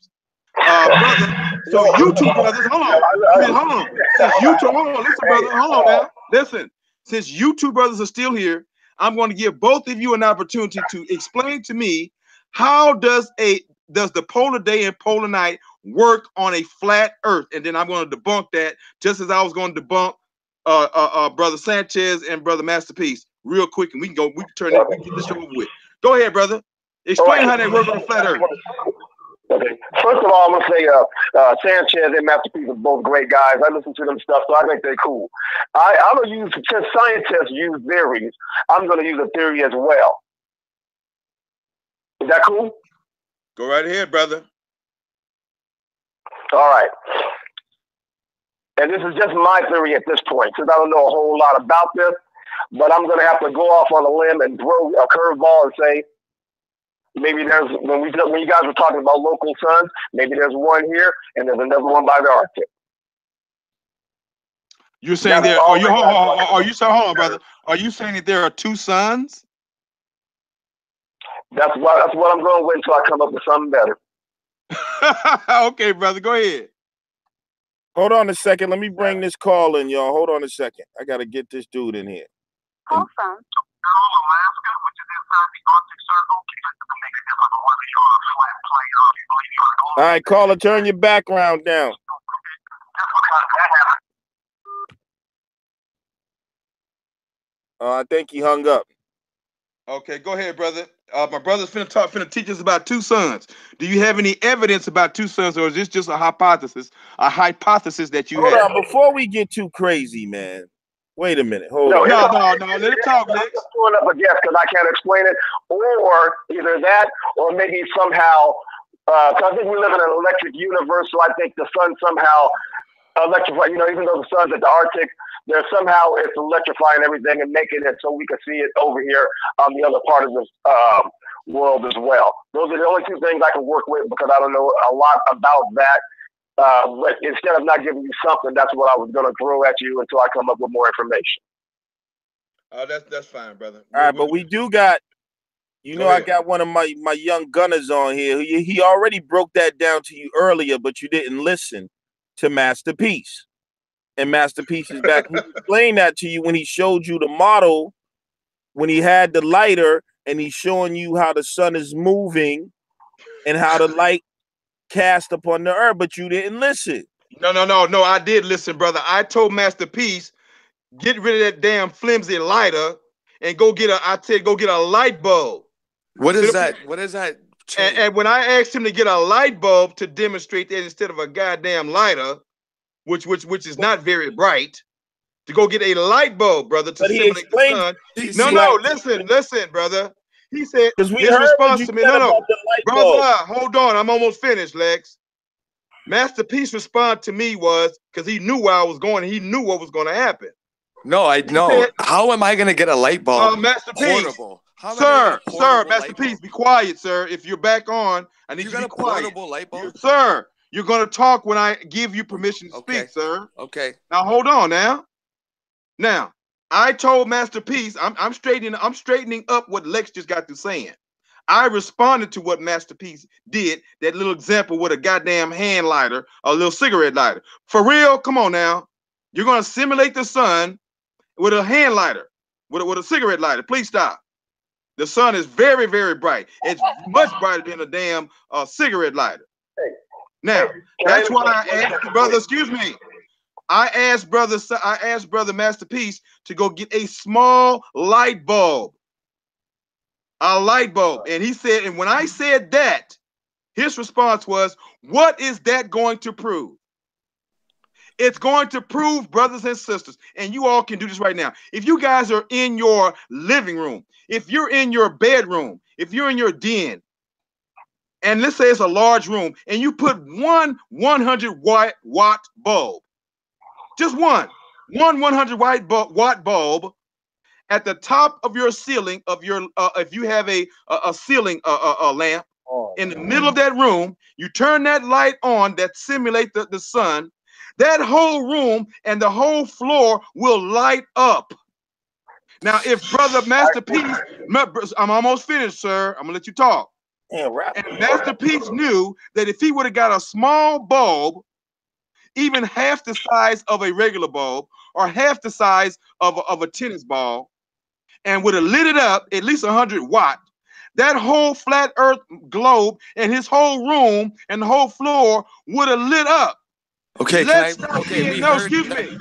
Brother, so you two brothers, hold on. Since you two, listen, brother, hold on now. Listen, since you two brothers are still here, I'm going to give both of you an opportunity to explain to me how does the polar day and polar night work on a flat Earth, and then I'm going to debunk that, just as I was going to debunk Brother Sanchez and Brother Masterpiece real quick, and we can get this show over with. Go ahead, brother. Explain how they work on a flat Earth. Okay. First of all, I'm gonna say Sanchez and Masterpiece are both great guys. I listen to them stuff, so I think they're cool. I'm gonna use, since scientists use theories, I'm gonna use a theory as well. Is that cool? Go right ahead, brother. All right. And this is just my theory at this point, since I don't know a whole lot about this, but I'm gonna have to go off on a limb and throw a curveball and say, maybe there's, when you guys were talking about local suns, maybe there's one here and there's another one by the Arctic. You're saying there? Hold on, brother. Are you saying that there are two suns? That's what I'm going with until I come up with something better. Okay, brother, go ahead. Hold on a second. Let me bring this call in, y'all. Hold on a second. I gotta get this dude in here. Call from Alaska, which is inside the Arctic Circle. All right, caller, turn your background down. I think he hung up. Okay, go ahead, brother. My brother's finna teach us about two suns. Do you have any evidence about two suns, or is this just a hypothesis that you have? Hold on, before we get too crazy, man. Wait a minute. Hold on. No. Let him talk, Lex. I'm pulling up a guess because I can't explain it, or either that, or maybe somehow, because I think we live in an electric universe, so I think the sun somehow electrify. You know, even though the sun's at the Arctic, there's somehow it's electrifying everything and making it so we can see it over here on the other part of this world as well. Those are the only two things I can work with because I don't know a lot about that. But instead of not giving you something, that's what I was going to throw at you until I come up with more information. That's fine, brother. All right, but we do got, you know, I got one of my young gunners on here. He already broke that down to you earlier, but you didn't listen to Masterpiece. And Masterpiece is back. He explained that to you when he showed you the model, when he had the lighter, and he's showing you how the sun is moving and how the light cast upon the earth, but you didn't listen. No, I did listen, brother. I told Masterpiece, get rid of that damn flimsy lighter and go get a light bulb. What is that? What is that? And when I asked him to get a light bulb to demonstrate that instead of a goddamn lighter, which is not very bright, to go get a light bulb, brother, to simulate the sun. No, listen, brother. He said his response to me. No, brother, hold on. I'm almost finished, Lex. Masterpiece respond to me was because he knew where I was going and he knew what was going to happen. No, I know. How am I going to get a light bulb? Masterpiece. Portable. Sir, Masterpiece, be quiet, sir. If you're back on, I need you to be quiet. Portable light bulb? Sir, you're going to talk when I give you permission to speak, sir. Okay. Now, hold on now. Now, I told Masterpiece, I'm straightening up what Lex just got through saying. I responded to what Masterpiece did, that little example with a goddamn hand lighter, a little cigarette lighter. For real, come on now. You're going to simulate the sun with a hand lighter, with a cigarette lighter. Please stop. The sun is very, very bright. It's much brighter than a damn cigarette lighter. Now, that's why I asked, brother, excuse me. I asked brother Masterpiece to go get a small light bulb. A light bulb. And he said, and when I said that, his response was, what is that going to prove? It's going to prove, brothers and sisters, and you all can do this right now. If you guys are in your living room, if you're in your bedroom, if you're in your den, and let's say it's a large room, and you put one 100-watt bulb, just one 100-watt bulb at the top of your ceiling of your, if you have a ceiling lamp in the middle of that room, you turn that light on that simulate the sun. That whole room and the whole floor will light up. Now, if brother Masterpiece, I'm almost finished, sir. I'm gonna let you talk. And Masterpiece knew that if he would have got a small bulb, even half the size of a regular bulb or half the size of a tennis ball, and would have lit it up at least 100 watt, that whole flat earth globe and his whole room and the whole floor would have lit up. Okay, excuse me,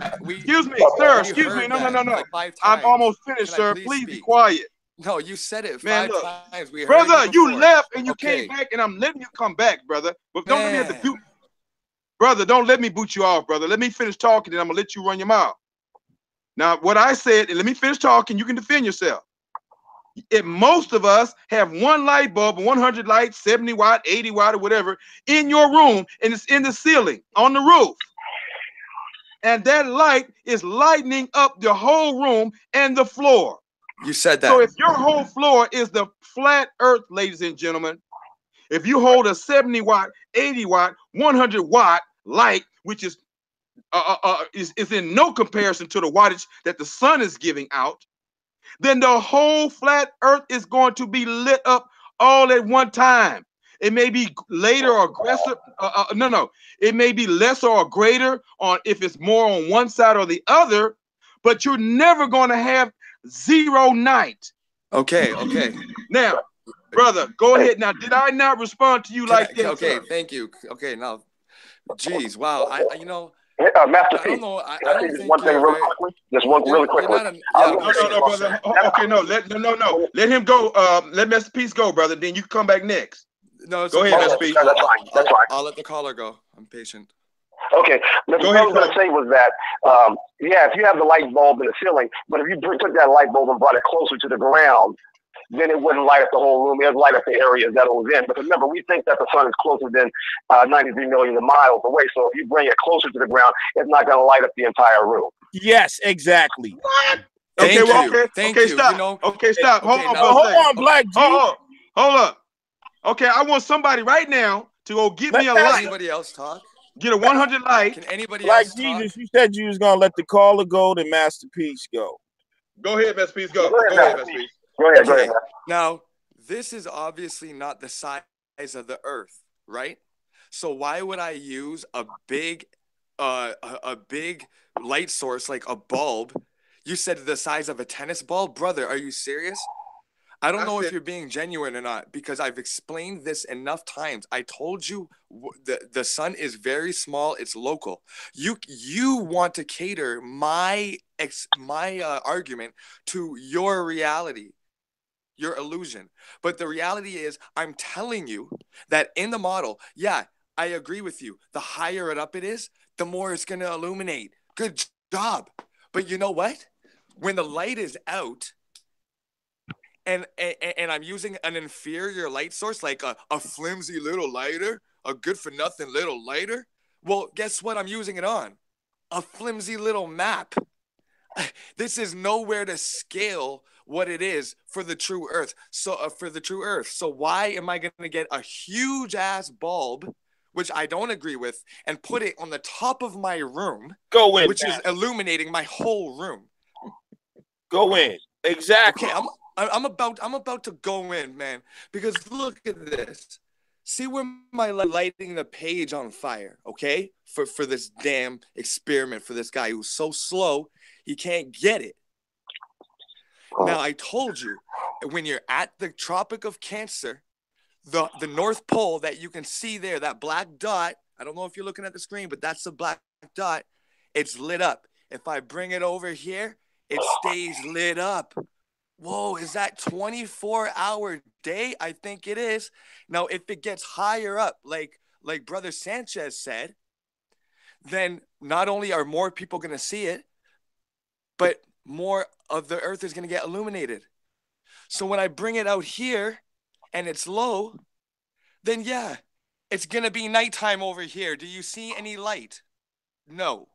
sir. Excuse me. No. Like I'm almost finished, sir. Please be quiet. No, you said it Man, five times. We heard brother, you left and you Okay. came back, and I'm letting you come back, brother. But don't let me have to boot. Brother, don't let me boot you off, brother. Let me finish talking, and I'm gonna let you run your mouth. Now, what I said, and let me finish talking, you can defend yourself. If most of us have one light bulb, 100 light, 70 watt, 80 watt, or whatever, in your room, and it's in the ceiling, on the roof, and that light is lightening up the whole room and the floor. You said that. So if your whole floor is the flat earth, ladies and gentlemen, if you hold a 70 watt, 80 watt, 100 watt light, which is in no comparison to the wattage that the sun is giving out, then the whole flat earth is going to be lit up all at one time. It may be later or aggressive. It may be less or greater on if it's more on one side or the other, but you're never going to have zero night. Okay. Now, brother, go ahead. Now, did I not respond to you that? Okay, thank you. Okay, now, geez, wow. Masterpiece. I don't know. I don't think one thing really quickly. Just one really quickly. No, brother. Okay, no. Let him go. Let Masterpiece go, brother. Then you come back next. No, go ahead, Masterpiece. That's fine. I'll let the caller go. I'm patient. Okay. What I was going to say was that, if you have the light bulb in the ceiling, but if you took that light bulb and brought it closer to the ground, then it wouldn't light up the whole room. It would light up the areas that it was in. But remember, we think that the sun is closer than 93 million miles away. So if you bring it closer to the ground, it's not going to light up the entire room. Yes, exactly. What? Thank Okay, well, you. okay, Thank okay, you. stop. You know, okay, stop. okay, Hold on, now- for a second. Hold on, Black G. Hold up. Okay, I want somebody right now to go get me a Let like. anybody else talk? Get a 100 like. Can anybody Black else talk? Jesus, you said you was gonna let the caller go, then Masterpiece go. Go ahead, Masterpiece. Go. Go ahead, Go ahead, Masterpiece. Masterpiece. Go ahead, Okay, man. now this is obviously not the size of the Earth, right? So why would I use a big light source like a bulb? You said the size of a tennis ball, brother. Are you serious? I don't know if you're being genuine or not, because I've explained this enough times. I told you the sun is very small. It's local. You want to cater my argument to your reality, your illusion. But the reality is, I'm telling you that in the model, yeah, I agree with you. The higher it up it is, the more it's going to illuminate. Good job. But you know what? When the light is out, and I'm using an inferior light source, like a flimsy little lighter, a good-for-nothing little lighter, well, guess what I'm using it on? A flimsy little map. This is nowhere to scale what it is for the true Earth. So why am I going to get a huge-ass bulb, which I don't agree with, and put it on the top of my room, which is illuminating my whole room? Go in. Exactly. Okay, I'm about to go in, man, because look at this. See where my lighting the page on fire, okay? For this damn experiment, for this guy who's so slow, he can't get it. Now, I told you, when you're at the Tropic of Cancer, the North Pole that you can see there, that black dot, I don't know if you're looking at the screen, but that's the black dot, it's lit up. If I bring it over here, it stays lit up. Whoa, is that 24-hour day? I think it is. Now, if it gets higher up, like Brother Sanchez said, then not only are more people going to see it, but more of the Earth is going to get illuminated. So when I bring it out here and it's low, then yeah, it's going to be nighttime over here. Do you see any light? No.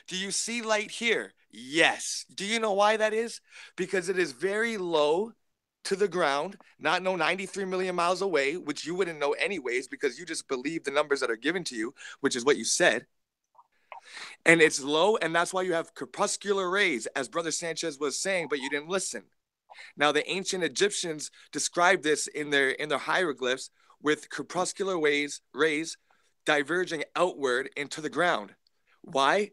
Do you see light here? Yes. Do you know why that is? Because it is very low to the ground, not 93 million miles away, which you wouldn't know anyways because you just believe the numbers that are given to you, which is what you said. And it's low, and that's why you have crepuscular rays, as Brother Sanchez was saying, but you didn't listen. Now, the ancient Egyptians described this in their hieroglyphs with crepuscular rays diverging outward into the ground. Why?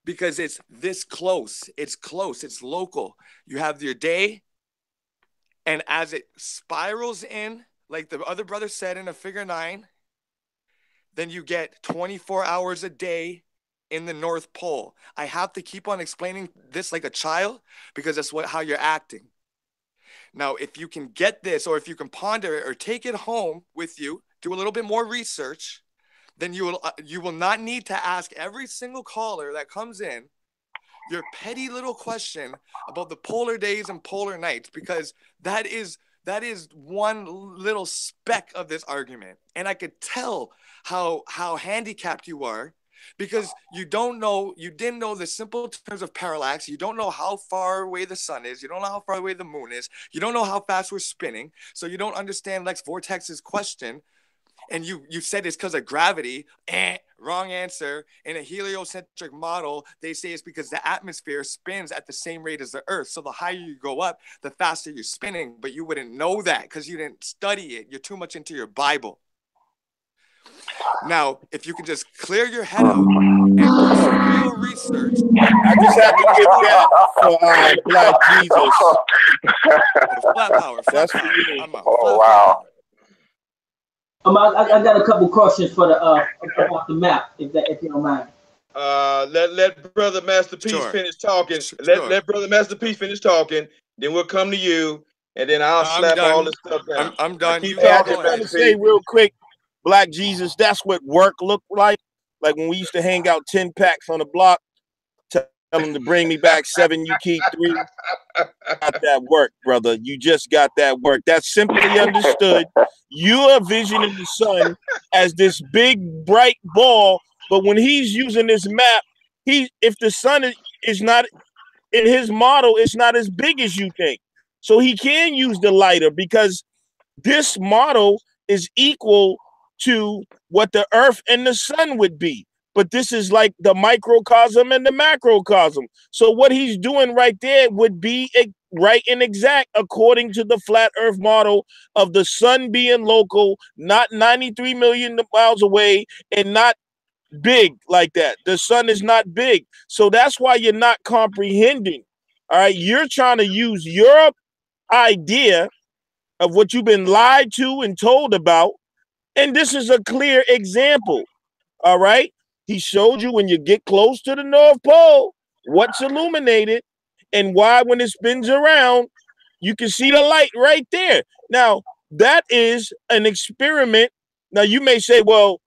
Because it's this close. It's close. It's local. You have your day, and as it spirals in, like the other brother said in a figure 9, then you get 24 hours a day in the North Pole. I have to keep on explaining this like a child because that's how you're acting. Now, if you can get this, or if you can ponder it or take it home with you, do a little bit more research, then you will not need to ask every single caller that comes in your petty little question about the polar days and polar nights, because that is one little speck of this argument. And I could tell how handicapped you are, because you didn't know the simple terms of parallax. You don't know how far away the sun is. You don't know how far away the moon is. You don't know how fast we're spinning. So you don't understand Lex Vortex's question. And you said it's because of gravity. Wrong answer. In a heliocentric model, they say it's because the atmosphere spins at the same rate as the Earth. So the higher you go up, the faster you're spinning. But you wouldn't know that because you didn't study it. You're too much into your Bible. Now, if you can just clear your head out and do some real research. I just have to give that for Black Jesus. Flat power. That's for you. I'm out. Oh, wow. I got a couple questions for about the map, if you don't mind. Let Brother Masterpiece finish talking. Let Brother Masterpiece finish talking. Then we'll come to you, and then I'll slap all this stuff down. I'm done. Keep I talking, just want to say real quick, Black Jesus, that's what work looked like when we used to hang out 10 packs on the block. Tell him to bring me back 7. You keep 3. Got that work, brother. You just got that work. That's simply understood. You are visioning the sun as this big bright ball, but when he's using this map, if the sun is not in his model, it's not as big as you think. So he can use the lighter because this model is equal to what the earth and the sun would be. But this is like the microcosm and the macrocosm. So what he's doing right there would be right and exact according to the flat earth model of the sun being local, not 93 million miles away, and not big like that. The sun is not big. So that's why you're not comprehending. All right. You're trying to use your idea of what you've been lied to and told about. And this is a clear example. All right. He showed you when you get close to the North Pole, what's illuminated and why when it spins around, you can see the light right there. Now, that is an experiment. Now, you may say, well,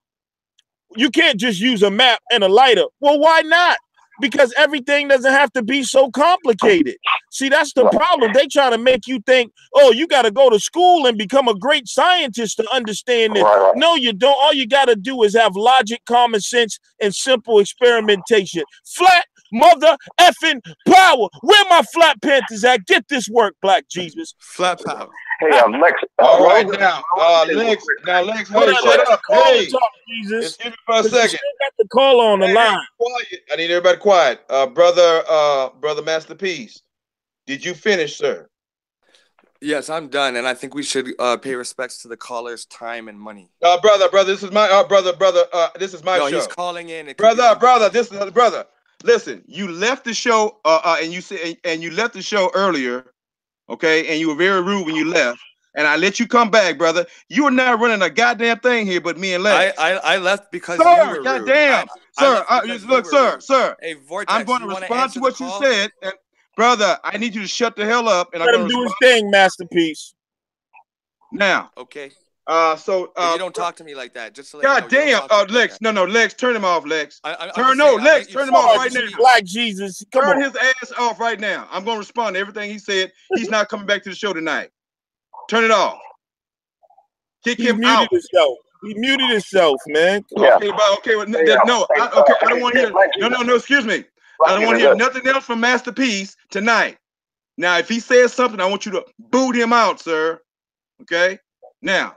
you can't just use a map and a lighter. Well, why not? Because everything doesn't have to be so complicated. See, that's the problem. They try to make you think, oh, you got to go to school and become a great scientist to understand this. No, you don't. All you got to do is have logic, common sense, and simple experimentation. Flat mother effing power. Where my flat panthers at? Get this work, Black Jesus. Flat power. Hey, Lex. All right, now, Lex, hey, shut up. Hey, Jesus. Excuse me for a second. Still got the call on the line. Quiet. I need everybody quiet. Brother Masterpiece, did you finish, sir? Yes, I'm done, and I think we should pay respects to the caller's time and money. Brother, this is my brother. This is my show. No, he's calling in. Brother, this is brother. Listen, you left the show, and you said, and you left the show earlier, okay? And you were very rude when you left. And I let you come back, brother. You were not running a goddamn thing here, but me and Lex. I left because you were rude. Goddamn, sir. Hey, Vortex, I'm going to respond to what you said, and brother, I need you to shut the hell up. And let him do his thing, Masterpiece. Now, okay. So you don't talk to me like that. Just to let you know, Lex. Like no, Lex, turn him off, Lex. Lex, turn him off right now. Black Jesus, turn his ass off right now. I'm going to respond to everything he said. He's not coming back to the show tonight. Turn it off. Kick him out. He muted himself, man. Yeah. Okay, but okay, no, I don't want to hear. No. Excuse me. I don't want to hear nothing else from Masterpiece tonight. Now, if he says something, I want you to boot him out, sir. Okay. Now,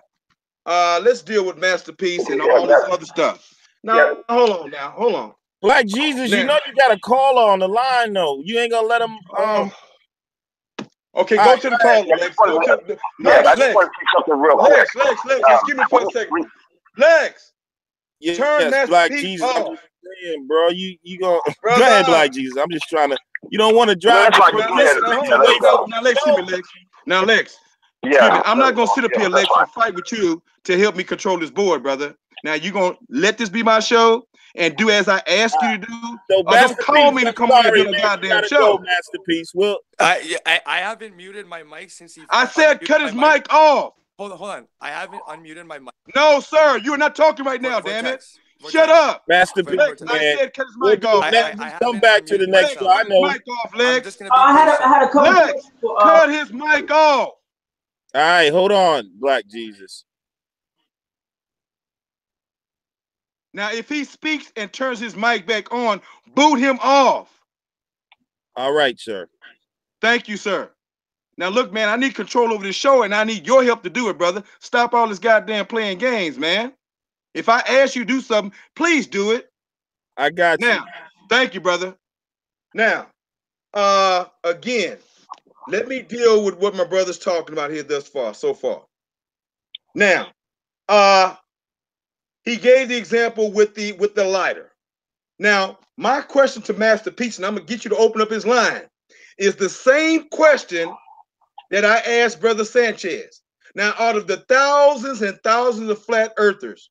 let's deal with Masterpiece and all this other stuff. Now, hold on. Black Jesus, now, you know you got a caller on the line, though. You ain't gonna let him. Okay, go to the call, Lex. I just want to say something real quick. Lex, just give me for a second. Lex, turn Master Black Jesus. off. I'm just saying, bro, you go ahead, Black Jesus. I'm just trying to. You don't want to drive. Now, Lex. Yeah. I'm not gonna sit up here, Lex, and fight with you to help me control this board, brother. Now you gonna let this be my show and do as I ask you to do. So don't call me to come on and do a goddamn show. Masterpiece. Well, I haven't muted my mic since he. I said cut his mic off. Hold on. I haven't unmuted my mic. No, sir. You are not talking right now. Damn it. Shut up. Masterpiece, man. I said cut his mic off. Come back to the next show. I know. Mic off, Lex. I had a couple. Lex, cut his mic off. All right, hold on, Black Jesus. Now, if he speaks and turns his mic back on, boot him off. All right, sir. Thank you, sir. Now, look, man, I need control over this show, and I need your help to do it, brother. Stop all this goddamn playing games, man. If I ask you to do something, please do it. I got you. Now, thank you, brother. Now, again, let me deal with what my brother's talking about here so far. Now, he gave the example with the lighter. Now, my question to Masterpiece, and I'm gonna get you to open up his line, is the same question that I asked Brother Sanchez. Now, out of the thousands and thousands of flat earthers,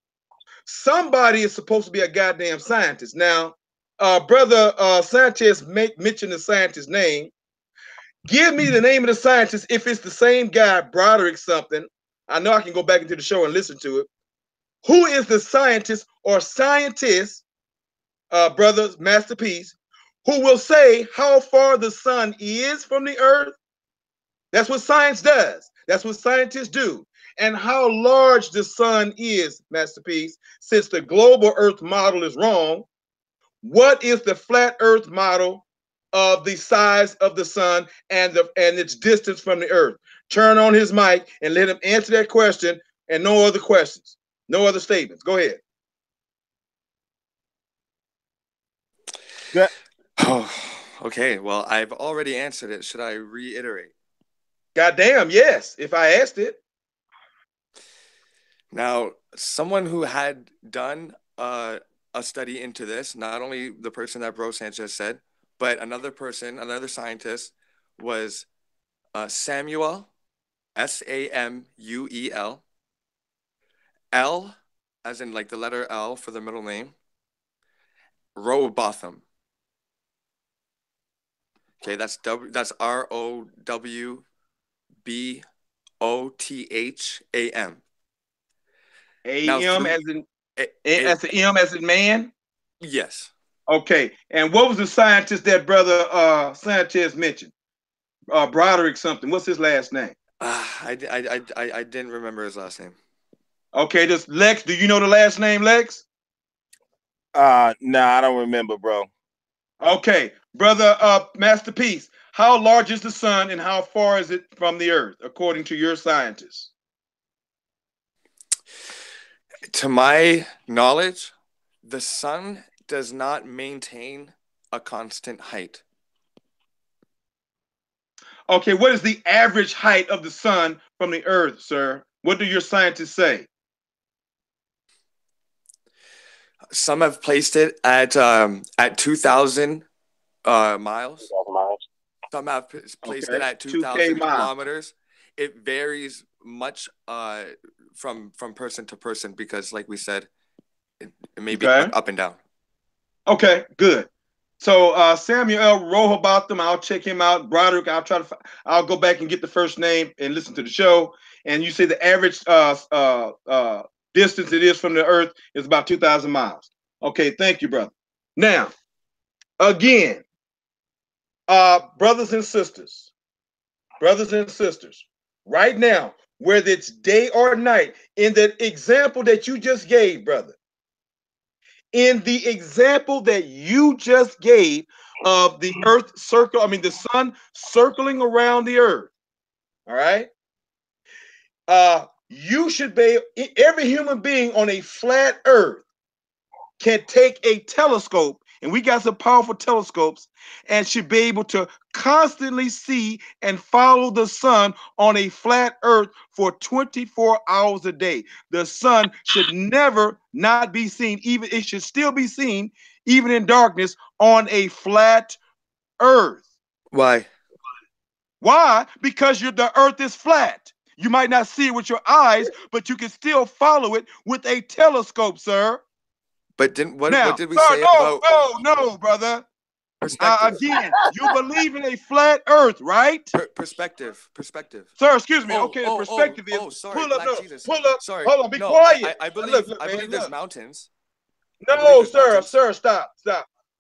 somebody is supposed to be a goddamn scientist. Now, Brother Sanchez mentioned the scientist's name. Give me the name of the scientist if it's the same guy, Broderick something. I know I can go back into the show and listen to it. Who is the scientist or scientist, Brother Masterpiece, who will say how far the sun is from the earth. That's what science does. That's what scientists do. And how large the sun is, Masterpiece, since the global earth model is wrong. What is the flat earth model of the size of the sun and its distance from the earth? Turn on his mic and let him answer that question, and no other questions, no other statements. Go ahead. Yeah. Oh, okay. Well, I've already answered it. Should I reiterate? Goddamn, yes, if I asked it. Now, someone who had done a study into this, not only the person that Bro Sanchez said, but another person, another scientist, was Samuel, Samuel, L, as in like the letter L for the middle name, Robotham. Okay, that's ROWBOTHAM. A-M as in as in M as in man? Yes. Okay. And what was the scientist that brother Sanchez mentioned? Broderick something. What's his last name? I didn't remember his last name. Okay, just Lex. Do you know the last name, Lex? Nah, I don't remember, bro. Okay, brother Masterpiece. How large is the sun and how far is it from the earth, according to your scientists? To my knowledge, the sun does not maintain a constant height. Okay, what is the average height of the sun from the earth, sir? What do your scientists say? Some have placed it at 2,000 miles. Some have placed it at 2,000 kilometers. It varies much from person to person because, like we said, it may be up and down. Okay, good. So Samuel Rohobotham, I'll check him out. Broderick, I'll go back and get the first name and listen to the show. And you say the average distance it is from the earth is about 2,000 miles. Okay, thank you, brother. Now, again, brothers and sisters, right now, whether it's day or night, in the example that you just gave, brother, in the example that you just gave of the earth the sun circling around the earth, all right? You should be, every human being on a flat earth can take a telescope, and we got some powerful telescopes, and should be able to constantly see and follow the sun on a flat earth for 24 hours a day. The sun should never not be seen, even it should still be seen even in darkness on a flat earth. Why? Why? Because the earth is flat. You might not see it with your eyes, but you can still follow it with a telescope, sir. But what did we say about? No, brother. Again, you believe in a flat earth, right? Perspective. Sir, excuse me. Okay, the perspective is sorry, pull up. Black Jesus. Pull up. Sorry. Hold on, be quiet. I believe there's mountains. No, sir, stop.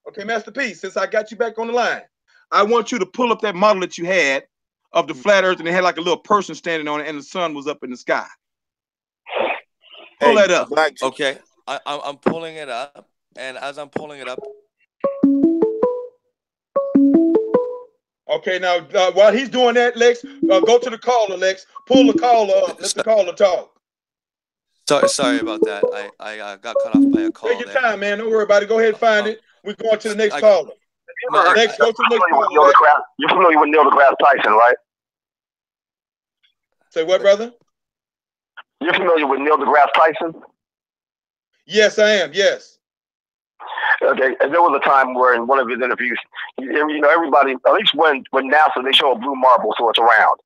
Okay, Masterpiece, since I got you back on the line, I want you to pull up that model that you had of the flat earth, and it had like a little person standing on it, and the sun was up in the sky. Pull that up. Okay, I'm pulling it up, and as I'm pulling it up. Okay, now while he's doing that, Lex, go to the caller, Lex. Pull the caller up. Let the caller talk. Sorry about that. I got cut off by a call. Take your time, man. Don't worry about it. Go ahead and find it. We're going to the next caller. Next, go to the next caller. You're familiar with Neil deGrasse Tyson, right? Say what, brother? You're familiar with Neil deGrasse Tyson? Yes, I am. Yes. Okay. And there was a time where in one of his interviews, everybody, at least when NASA, they show a blue marble, so it's round.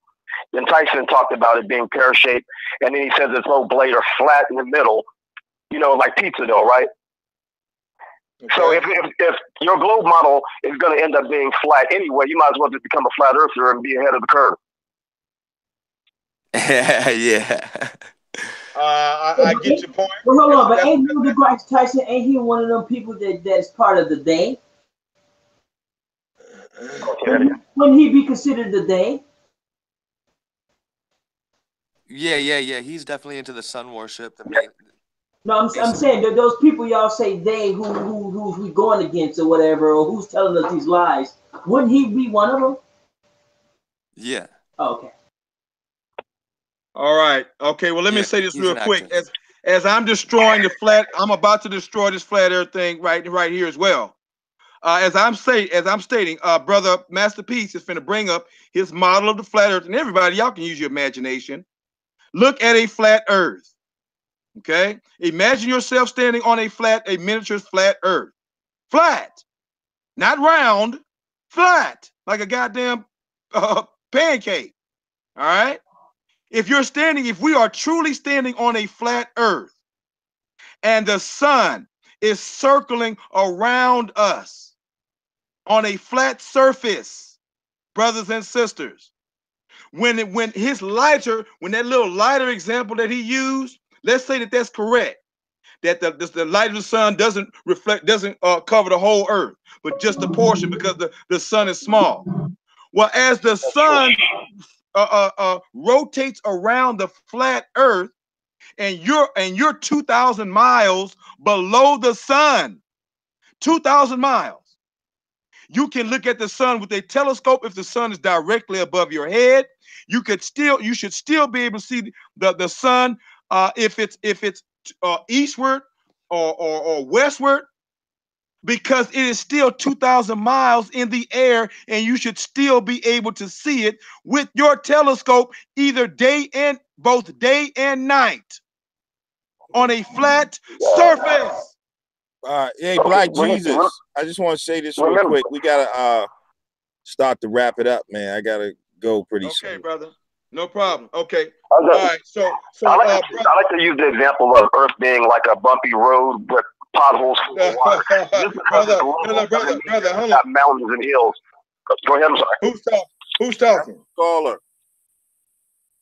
Then Tyson talked about it being pear-shaped, and then he says its little blade are flat in the middle, like pizza dough, right? Okay. So if your globe model is going to end up being flat anyway, you might as well just become a flat earther and be ahead of the curve. Yeah. I get your point. Well, hold on, but ain't Neil deGrasse Tyson, ain't he one of them people that is part of the day? Wouldn't he be considered the they? Yeah. He's definitely into the sun worship. The main. No, I'm saying that those people y'all say they who we going against or whatever, or who's telling us these lies. Wouldn't he be one of them? Yeah. Oh, okay. All right. Okay. Well, let me say this real quick. As I'm destroying I'm about to destroy this flat earth thing right here as well. As I'm stating, brother Masterpiece is finna bring up his model of the flat earth, and everybody, y'all can use your imagination. Look at a flat earth. Okay. Imagine yourself standing on a miniature flat earth. Flat. Not round. Flat. Like a goddamn pancake. All right. If we are truly standing on a flat earth and the sun is circling around us on a flat surface, brothers and sisters, when that little lighter example that he used, let's say that that's correct, that the light of the sun doesn't cover the whole earth, but just a portion because the sun is small. Well, as the sun rotates around the flat earth, and you're 2,000 miles below the sun, 2,000 miles. You can look at the sun with a telescope. If the sun is directly above your head, you should still be able to see the sun if it's eastward or westward, because it is still 2,000 miles in the air, and you should still be able to see it with your telescope, both day and night, on a flat surface. Hey, Black Jesus, I just want to say this real quick. We gotta start to wrap it up, man. I gotta go pretty soon. Okay, brother. No problem. Okay. All right. So I like to use the example of Earth being like a bumpy road with potholes full of water. brother, hold on. Mountains and hills. Go ahead. I'm sorry. Who's talking? Caller.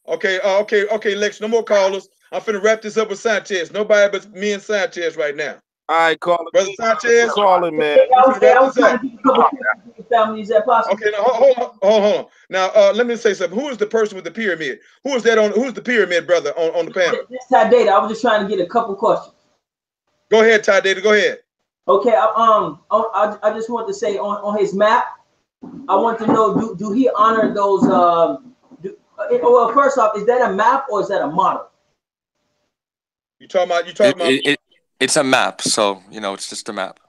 Okay, Lex. No more callers. I'm finna wrap this up with Sanchez. Nobody but me and Sanchez right now. All right, caller. Brother Sanchez. Calling, man. I was trying to get a couple families that possible. Okay, now hold on. Now let me say something. Who is the person with the pyramid? Who's the pyramid brother on the panel? This Ty Data. I was just trying to get a couple questions. Go ahead, Ty Data. Go ahead. Okay, I just want to say on his map, I want to know, do he honor those? Well, first off, is that a map or is that a model? You talking about? It's a map, so it's just a map.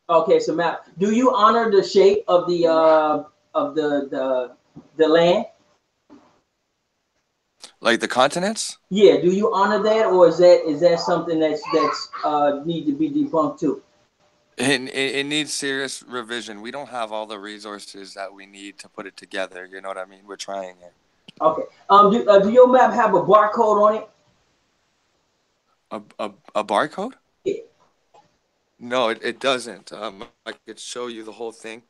Okay, so map. Do you honor the shape of the land? Like the continents? Yeah. Do you honor that, or is that something that's need to be debunked too? It needs serious revision. We don't have all the resources that we need to put it together. You know what I mean? We're trying it. Okay. Do your map have a barcode on it? A barcode? Yeah. No, it doesn't. I could show you the whole thing.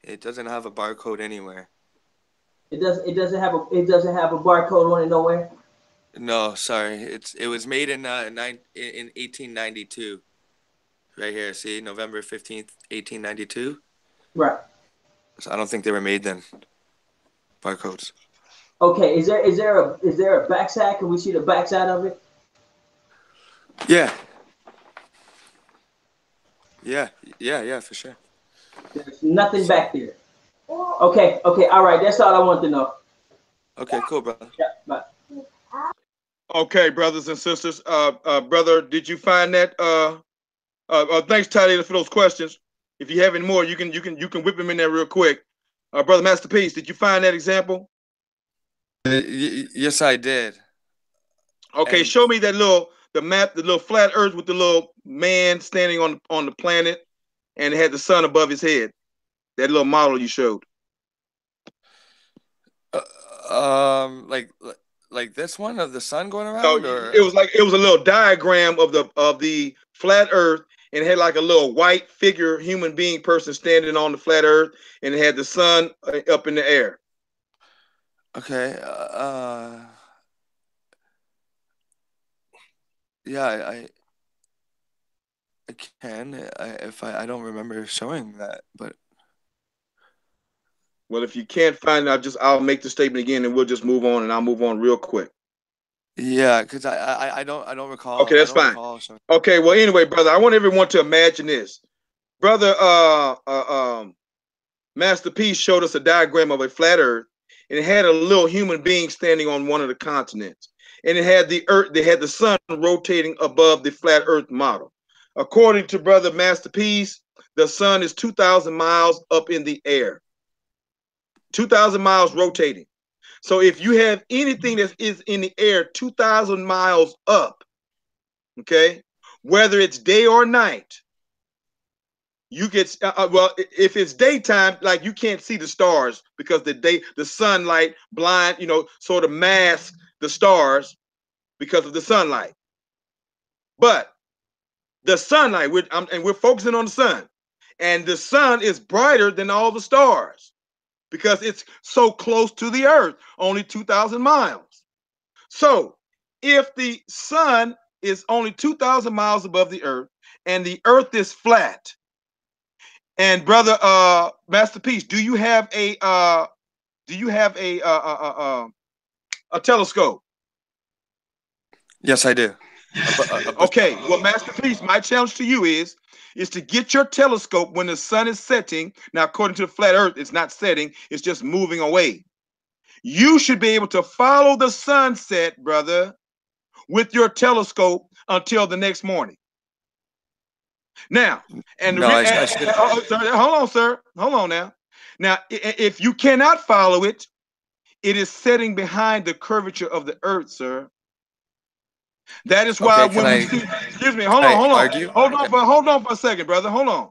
It doesn't have a barcode anywhere. It doesn't have a barcode on it nowhere. No, sorry. It was made in 1892. Right here, see, November 15th, 1892. Right. So I don't think they were made then. Barcodes. Okay. Is there a backside? Can we see the backside of it? Yeah. Yeah, for sure. There's nothing back there. Okay, all right. That's all I want to know. Okay, cool, brother. Yeah, bye. Okay, brothers and sisters. Brother, did you find that? Thanks, Ty, for those questions. If you have any more, you can whip them in there real quick. Brother Masterpiece, did you find that example? Yes, I did. Okay, and show me that the map, the little flat Earth with the little man standing on the planet, and it had the sun above his head. That little model you showed. Like this one of the sun going around. No, or? it was a little diagram of the flat Earth, and it had like a little white figure, human being person standing on the flat Earth, and it had the sun up in the air. Okay. Yeah, I can. I don't remember showing that, but Well, if you can't find it, I'll make the statement again, and we'll just move on, and I'll move on real quick. Yeah, because I don't recall. Okay, that's fine. So. Okay, well, anyway, brother, I want everyone to imagine this. Brother, Master P showed us a diagram of a flat Earth, and it had a little human being standing on one of the continents, and it had the Earth. They had the sun rotating above the flat Earth model. According to Brother Master P's, the sun is 2,000 miles up in the air. 2,000 miles rotating. So if you have anything that is in the air 2,000 miles up, okay, whether it's day or night, you get well, if it's daytime, like, you can't see the stars because the sunlight blind, sort of masks the stars because of the sunlight. But the sunlight, we're focusing on the sun, and the sun is brighter than all the stars because it's so close to the Earth, only 2,000 miles. So if the sun is only 2,000 miles above the Earth and the Earth is flat, and Brother Master Peace, do you have a telescope? Yes, I do. Okay, well, Master Peace, my challenge to you is to get your telescope when the sun is setting. Now, according to the flat Earth, it's not setting, it's just moving away. You should be able to follow the sunset, brother, with your telescope until the next morning. Now, and no, hold on, sir. Hold on now. Now, if you cannot follow it, it is setting behind the curvature of the Earth, sir. That is why when we see, excuse me, hold on for a second, brother. Hold on.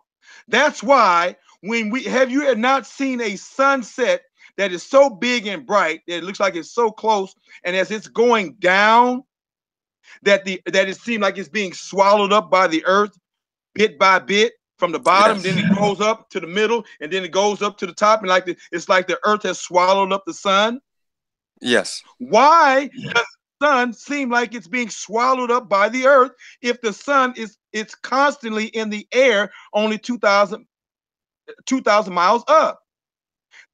That's why when have you not seen a sunset that is so big and bright that it looks like it's so close, and as it's going down, that it seems like it's being swallowed up by the Earth bit by bit from the bottom, yes. Then it goes up to the middle, and then it goes up to the top, and it's like the Earth has swallowed up the sun. Yes. Why does the sun seem like it's being swallowed up by the Earth if the sun it's constantly in the air, only 2,000 miles up?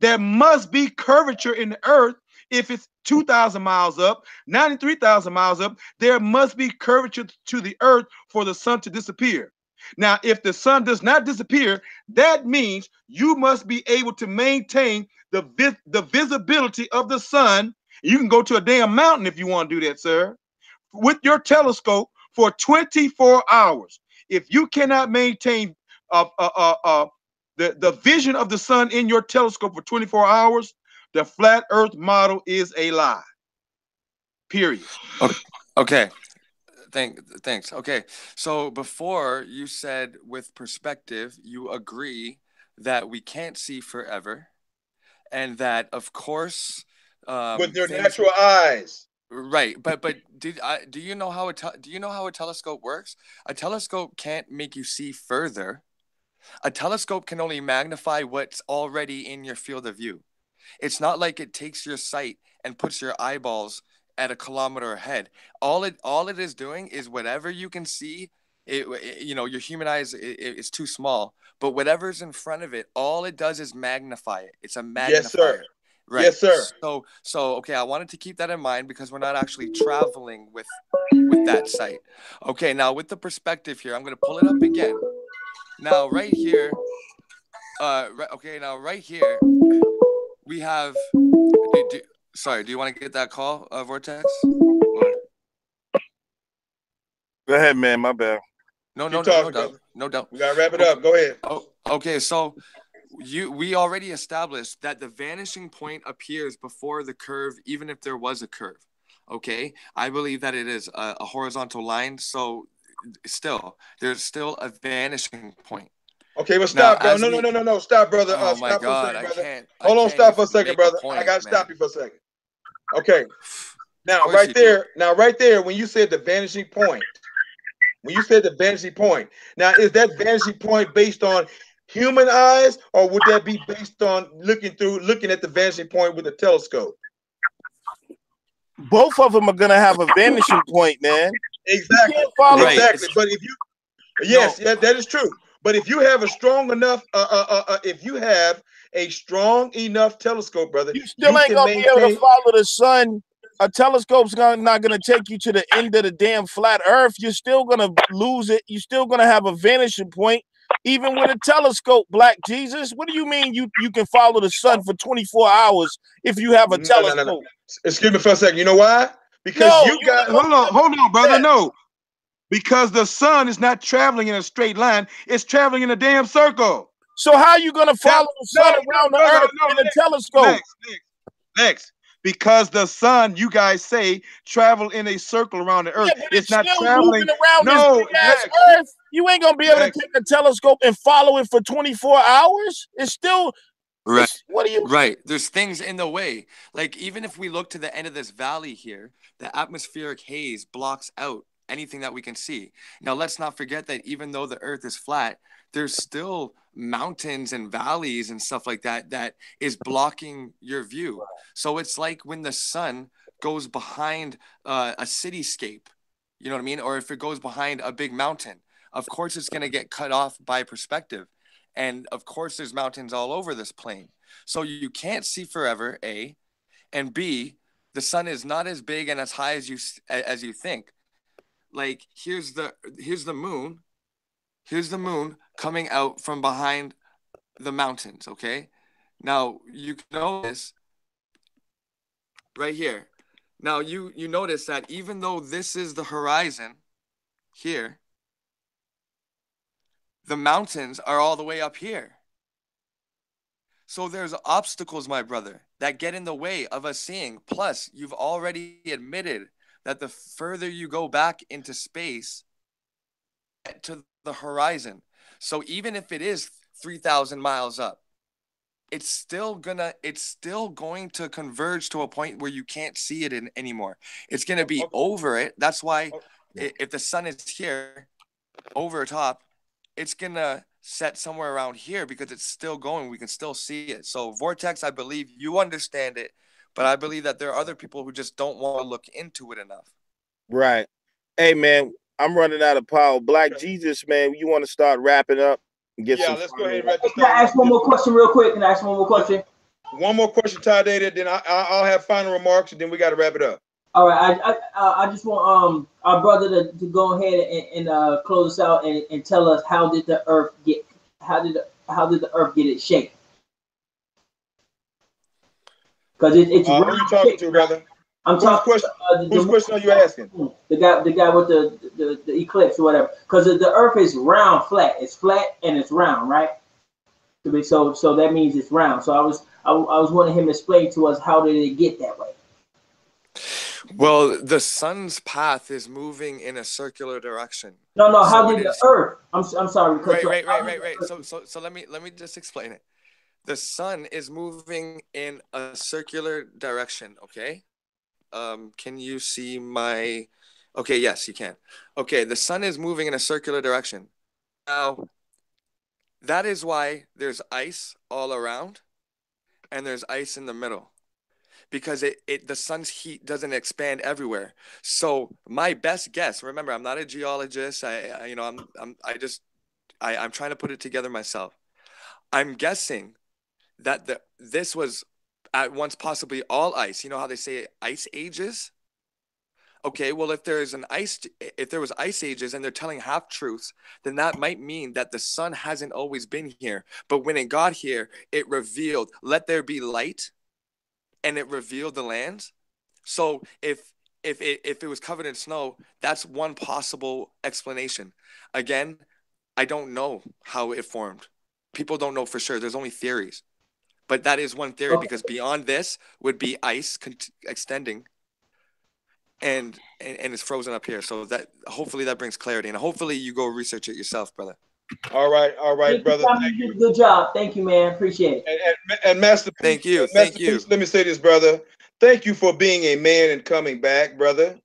There must be curvature in the Earth. If it's 2,000 miles up, 93,000 miles up, there must be curvature to the Earth for the sun to disappear. Now, if the sun does not disappear, that means you must be able to maintain the visibility of the sun. You can go to a damn mountain if you want to do that, sir, with your telescope for 24 hours. If you cannot maintain the vision of the sun in your telescope for 24 hours, the flat Earth model is a lie. Period. Okay. Thanks. Okay. So before you said with perspective, you agree that we can't see forever, and that of course with your natural eyes. Right, but do you know how a telescope works? A telescope can't make you see further. A telescope can only magnify what's already in your field of view. It's not like it takes your sight and puts your eyeballs at a kilometer ahead. All it is doing is whatever you can see. Your human eyes is too small, but whatever's in front of it, all it does is magnify it. It's a magnifier. Yes, sir. Right. Yes, sir. So okay, I wanted to keep that in mind because we're not actually traveling with that sight. Okay, now with the perspective here, I'm going to pull it up again. Now right here, right here, we have. Sorry, do you want to get that call, Vortex? Or... Go ahead, man. My bad. No doubt. We gotta wrap it up. Go ahead. Oh, okay. So we already established that the vanishing point appears before the curve, even if there was a curve. Okay, I believe that it is a horizontal line. So there's still a vanishing point. Okay, but stop, bro. No. Stop, brother. Oh stop my God, for a second, brother. I can't. Hold on, stop for a second, brother. I gotta stop you for a second. Okay. Now, right there, when you said the vanishing point, now is that vanishing point based on human eyes, or would that be based on looking at the vanishing point with a telescope? Both of them are gonna have a vanishing point, man. Exactly. Right. Exactly. But if you, yes, that is true. But if you have a strong enough, if you have a strong enough telescope, brother, You still you ain't can gonna be able to maintain. follow the sun. A telescope's not gonna take you to the end of the damn flat Earth. You're still gonna lose it. You're still gonna have a vanishing point, even with a telescope. Black Jesus, what do you mean you can follow the sun for 24 hours if you have a telescope? No. Excuse me for a second. You know why? Because No, you got hold on, brother. No, because the sun is not traveling in a straight line; it's traveling in a damn circle. So how are you gonna follow the sun around the Earth in a telescope? Next. Because the sun, you guys say, travel in a circle around the Earth. Yeah, but it's not still traveling moving around no, this big ass Earth. You ain't gonna be able to take a telescope and follow it for 24 hours. It's still Right. What do you Right. There's things in the way. Like, even if we look to the end of this valley here, the atmospheric haze blocks out anything that we can see. Now, let's not forget that even though the earth is flat, there's still mountains and valleys and stuff like that that is blocking your view. So it's like when the sun goes behind a cityscape, you know what I mean? Or if it goes behind a big mountain, of course it's going to get cut off by perspective. And of course, there's mountains all over this plane. So you can't see forever, A. And B, the sun is not as big and as high as you think. Like, here's the moon. Here's the moon coming out from behind the mountains, okay? Now, you can notice right here. Now, you notice that even though this is the horizon here, the mountains are all the way up here. So there's obstacles, my brother, that get in the way of us seeing. Plus, you've already admitted that the further you go back into space, to the horizon. So even if it is 3,000 miles up, it's still going to converge to a point where you can't see it anymore. It's going to be over it. That's why if the sun is here over top, it's going to set somewhere around here because it's still going. We can still see it. So Vortex, I believe you understand it, but I believe that there are other people who just don't want to look into it enough. Right. Hey, man, I'm running out of power. Black Jesus, man, you want to start wrapping up and get some. Let's go ahead and wrap this Can I ask one more question real quick? Can I ask one more question? One more question, Ty Data, then I'll have final remarks, and then we got to wrap it up. All right, I just want our brother to go ahead and close us out and tell us how did the earth get its shape? Because it's who are you talking to, brother? I'm talking. Whose question are you asking? The guy with the eclipse or whatever. Because the earth is round, flat. It's flat and it's round, right? So that means it's round. So I was wanting him to explain to us how did it get that way. Well, the sun's path is moving in a circular direction. No, how did the earth? I'm sorry. Right. So let me just explain it. The sun is moving in a circular direction, okay? Can you see my... Okay, yes, you can. Okay, the sun is moving in a circular direction. Now, that is why there's ice all around and there's ice in the middle. Because the sun's heat doesn't expand everywhere. So my best guess, remember, I'm not a geologist. I'm trying to put it together myself. I'm guessing that this was at once possibly all ice. You know how they say ice ages? Okay, well, if there was ice ages and they're telling half truths, then that might mean that the sun hasn't always been here. But when it got here, it revealed, let there be light. And it revealed the lands. So if it was covered in snow, that's one possible explanation. Again, I don't know how it formed. People don't know for sure. There's only theories. But that is one theory, because beyond this would be ice extending and it's frozen up here. So that hopefully that brings clarity, and hopefully you go research it yourself, brother. All right, brother. Thank you. Good job. Thank you, man. Appreciate it. And Master Peace, thank you. Let me say this, brother. Thank you for being a man and coming back, brother.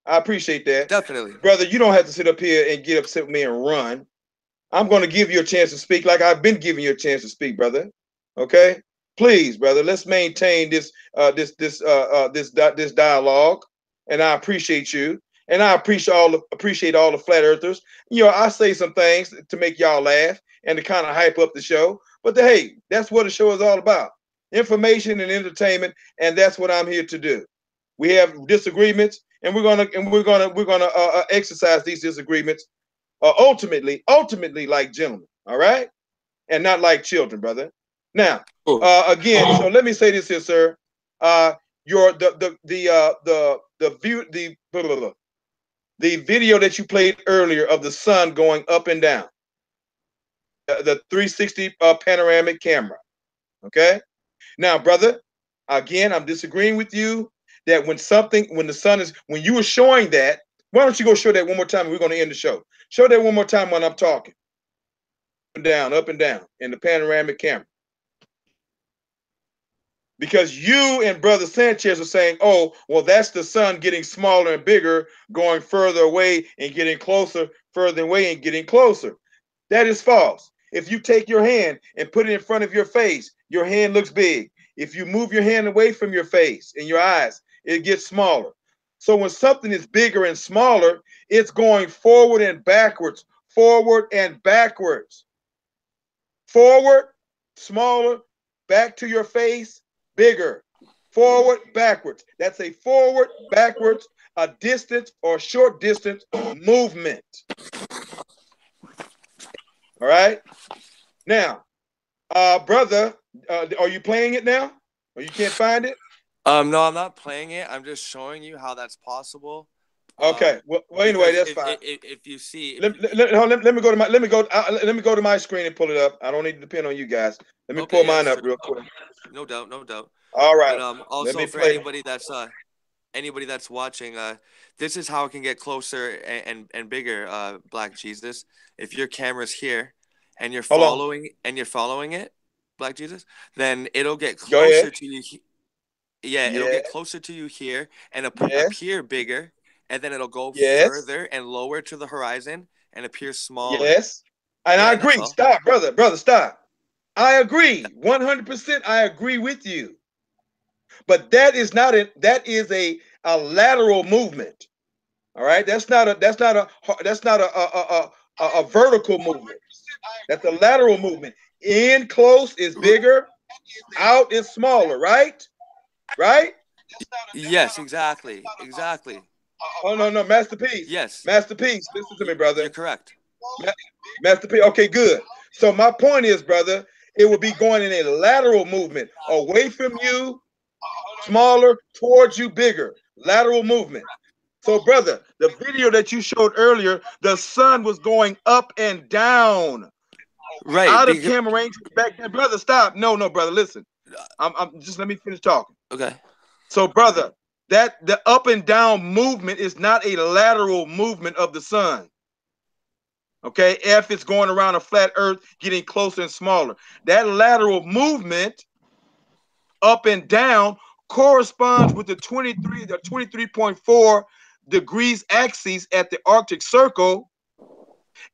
I appreciate that. Definitely. Brother, you don't have to sit up here and get upset with me and run. I'm going to give you a chance to speak like I've been giving you a chance to speak, brother. Okay? Please, brother, let's maintain this dialogue. And I appreciate you. And I appreciate all the flat earthers. You know, I say some things to make y'all laugh and to kind of hype up the show. But hey, that's what the show is all about: information and entertainment, and that's what I'm here to do. We have disagreements, and we're gonna exercise these disagreements ultimately like gentlemen. All right, and not like children, brother. Now, again, so let me say this here, sir. Your the video that you played earlier of the sun going up and down, the 360 panoramic camera. Okay. Now, brother, again, I'm disagreeing with you that when you were showing that, why don't you go show that one more time? We're going to end the show. Show that one more time when I'm talking. Up and down in the panoramic camera. Because you and Brother Sanchez are saying, oh, well, that's the sun getting smaller and bigger, going further away and getting closer, further away and getting closer. That is false. If you take your hand and put it in front of your face, your hand looks big. If you move your hand away from your face and your eyes, it gets smaller. So when something is bigger and smaller, it's going forward and backwards, forward and backwards. Forward, smaller, back to your face, bigger. Forward, backwards. That's a forward, backwards, a distance or short distance movement. All right. Now, brother, are you playing it now? Or you can't find it? No, I'm not playing it. I'm just showing you how that's possible. Okay. Well, anyway, that's fine. If you see, let me go to my screen and pull it up. I don't need to depend on you guys. Let me pull mine up real quick. No doubt, no doubt. All right. But also for anybody that's watching, this is how it can get closer and bigger. Black Jesus, if your camera's here and you're following it, Black Jesus, then it'll get closer to you. Yeah, it'll get closer to you here and appear bigger, and then it'll go further and lower to the horizon and appear smaller. Yes, and I agree. Stop, brother, stop. I agree 100%. I agree with you, but that is a lateral movement. All right, that's not a vertical movement. That's a lateral movement. In close is bigger, out is smaller, right? Right? Yes, exactly. Oh no, Masterpiece. Yes. Masterpiece, listen to me, brother. You're correct. Masterpiece. Okay, good. So my point is, brother, it will be going in a lateral movement, away from you, smaller, towards you, bigger. Lateral movement. So, brother, the video that you showed earlier, the sun was going up and down. Right. Out of camera range back there. Brother, stop. No, brother, listen. I'm just let me finish talking. Okay. So, brother, that the up and down movement is not a lateral movement of the sun. Okay, if it's going around a flat earth, getting closer and smaller. That lateral movement, up and down, corresponds with the 23.4 degrees axis at the Arctic Circle,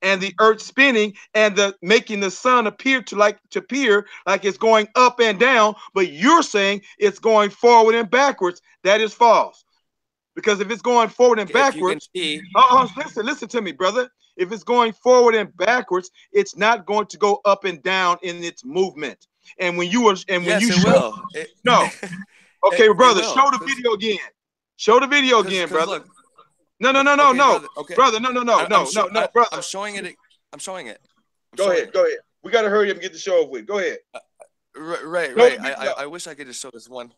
and the Earth spinning and making the sun appear like it's going up and down. But you're saying it's going forward and backwards. That is false. Because if it's going forward and backwards, listen to me, brother. If it's going forward and backwards, it's not going to go up and down in its movement. And when you Okay, brother, show the video again. Show the video again, brother. Look, no, brother, no, brother. I'm showing it. Go ahead. We got to hurry up and get the show over with. Go ahead. Right. I wish I could just show this one.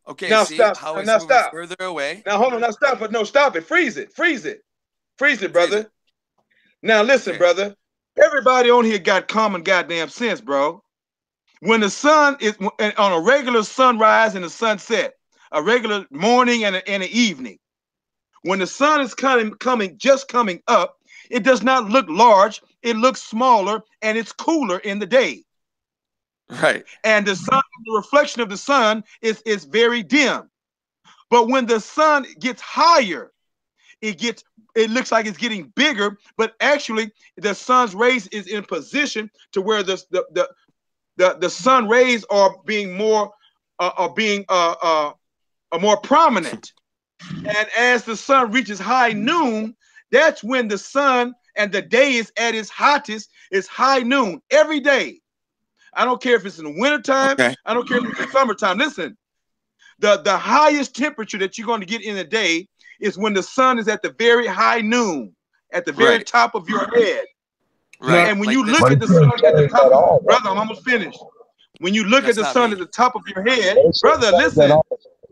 Okay, now see stop. how it's now moving stop. further away. Now hold on. Now stop. But no, stop it. Freeze it, brother. Now listen, brother. Everybody on here got common goddamn sense, bro. When the sun is on a regular sunrise and a sunset, a regular morning and an evening, when the sun is coming up, it does not look large. It looks smaller and it's cooler in the day. Right. And the reflection of the sun is very dim. But when the sun gets higher, it looks like it's getting bigger, but actually the sun's rays is in position to where the sun rays are being more more prominent. And as the sun reaches high noon, that's when the sun and the day is at its hottest. It's high noon every day. I don't care if it's in the wintertime. Okay. I don't care if it's in summertime. Listen, the highest temperature that you're going to get in a day is when the sun is at the very high noon, at the very Right. top of your head. Right. And when Like you this, look at the sun at the top, brother, I'm almost finished. When you look at that's the not sun me. at the top of your head, brother, listen.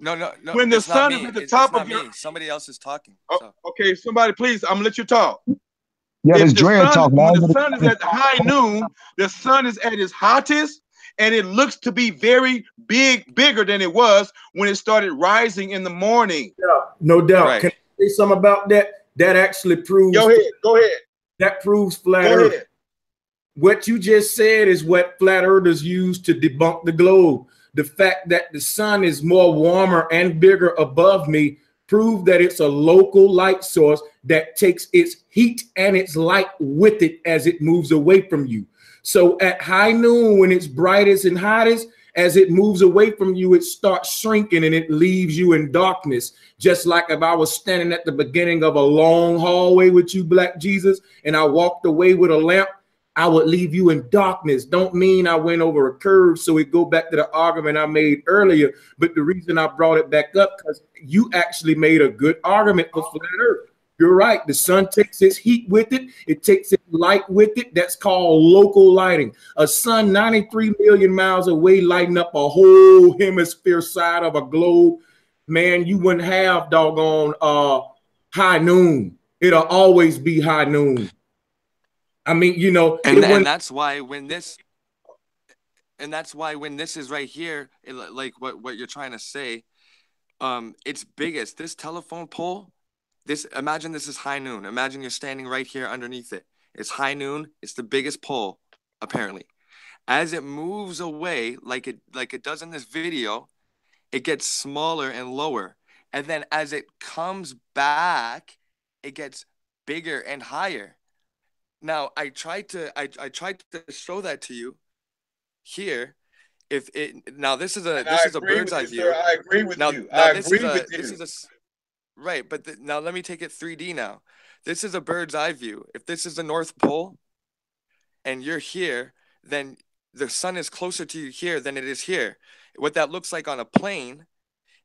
No, When the it's not sun me. is at the It's top not of your me. Somebody else is talking. Oh, So. okay, somebody, please, I'm gonna let you talk. Yeah, If this the Dre sun, talking. when the sun is at high noon, the sun is at its hottest, and it looks to be very bigger than it was when it started rising in the morning. No doubt. Right. Can I say something about that? That actually proves. Go ahead. Go ahead. That proves flat Go Earth. ahead. What you just said is what flat earthers use to debunk the globe. The fact that the sun is more warmer and bigger above me prove that it's a local light source that takes its heat and its light with it as it moves away from you. So at high noon, when it's brightest and hottest, as it moves away from you, it starts shrinking and it leaves you in darkness. Just like if I was standing at the beginning of a long hallway with you, Black Jesus, and I walked away with a lamp, I would leave you in darkness. Don't mean I went over a curve. So we go back to the argument I made earlier. But the reason I brought it back up, because you actually made a good argument for flat Earth. You're right. The sun takes its heat with it. It takes its light with it. That's called local lighting. A sun 93 million miles away lighting up a whole hemisphere side of a globe. Man, you wouldn't have doggone high noon. It'll always be high noon. I mean, you know, and that's why when this is right here, like what you're trying to say, it's biggest. This telephone pole, imagine this is high noon. Imagine you're standing right here underneath it. It's high noon. It's the biggest pole, apparently. As it moves away, like it does in this video, it gets smaller and lower. And then as it comes back, it gets bigger and higher. Now I tried to show that to you here. This is a bird's eye view. I agree with you. Right, but now let me take it 3D now. This is a bird's eye view. If this is the North Pole and you're here, then the sun is closer to you here than it is here. What that looks like on a plane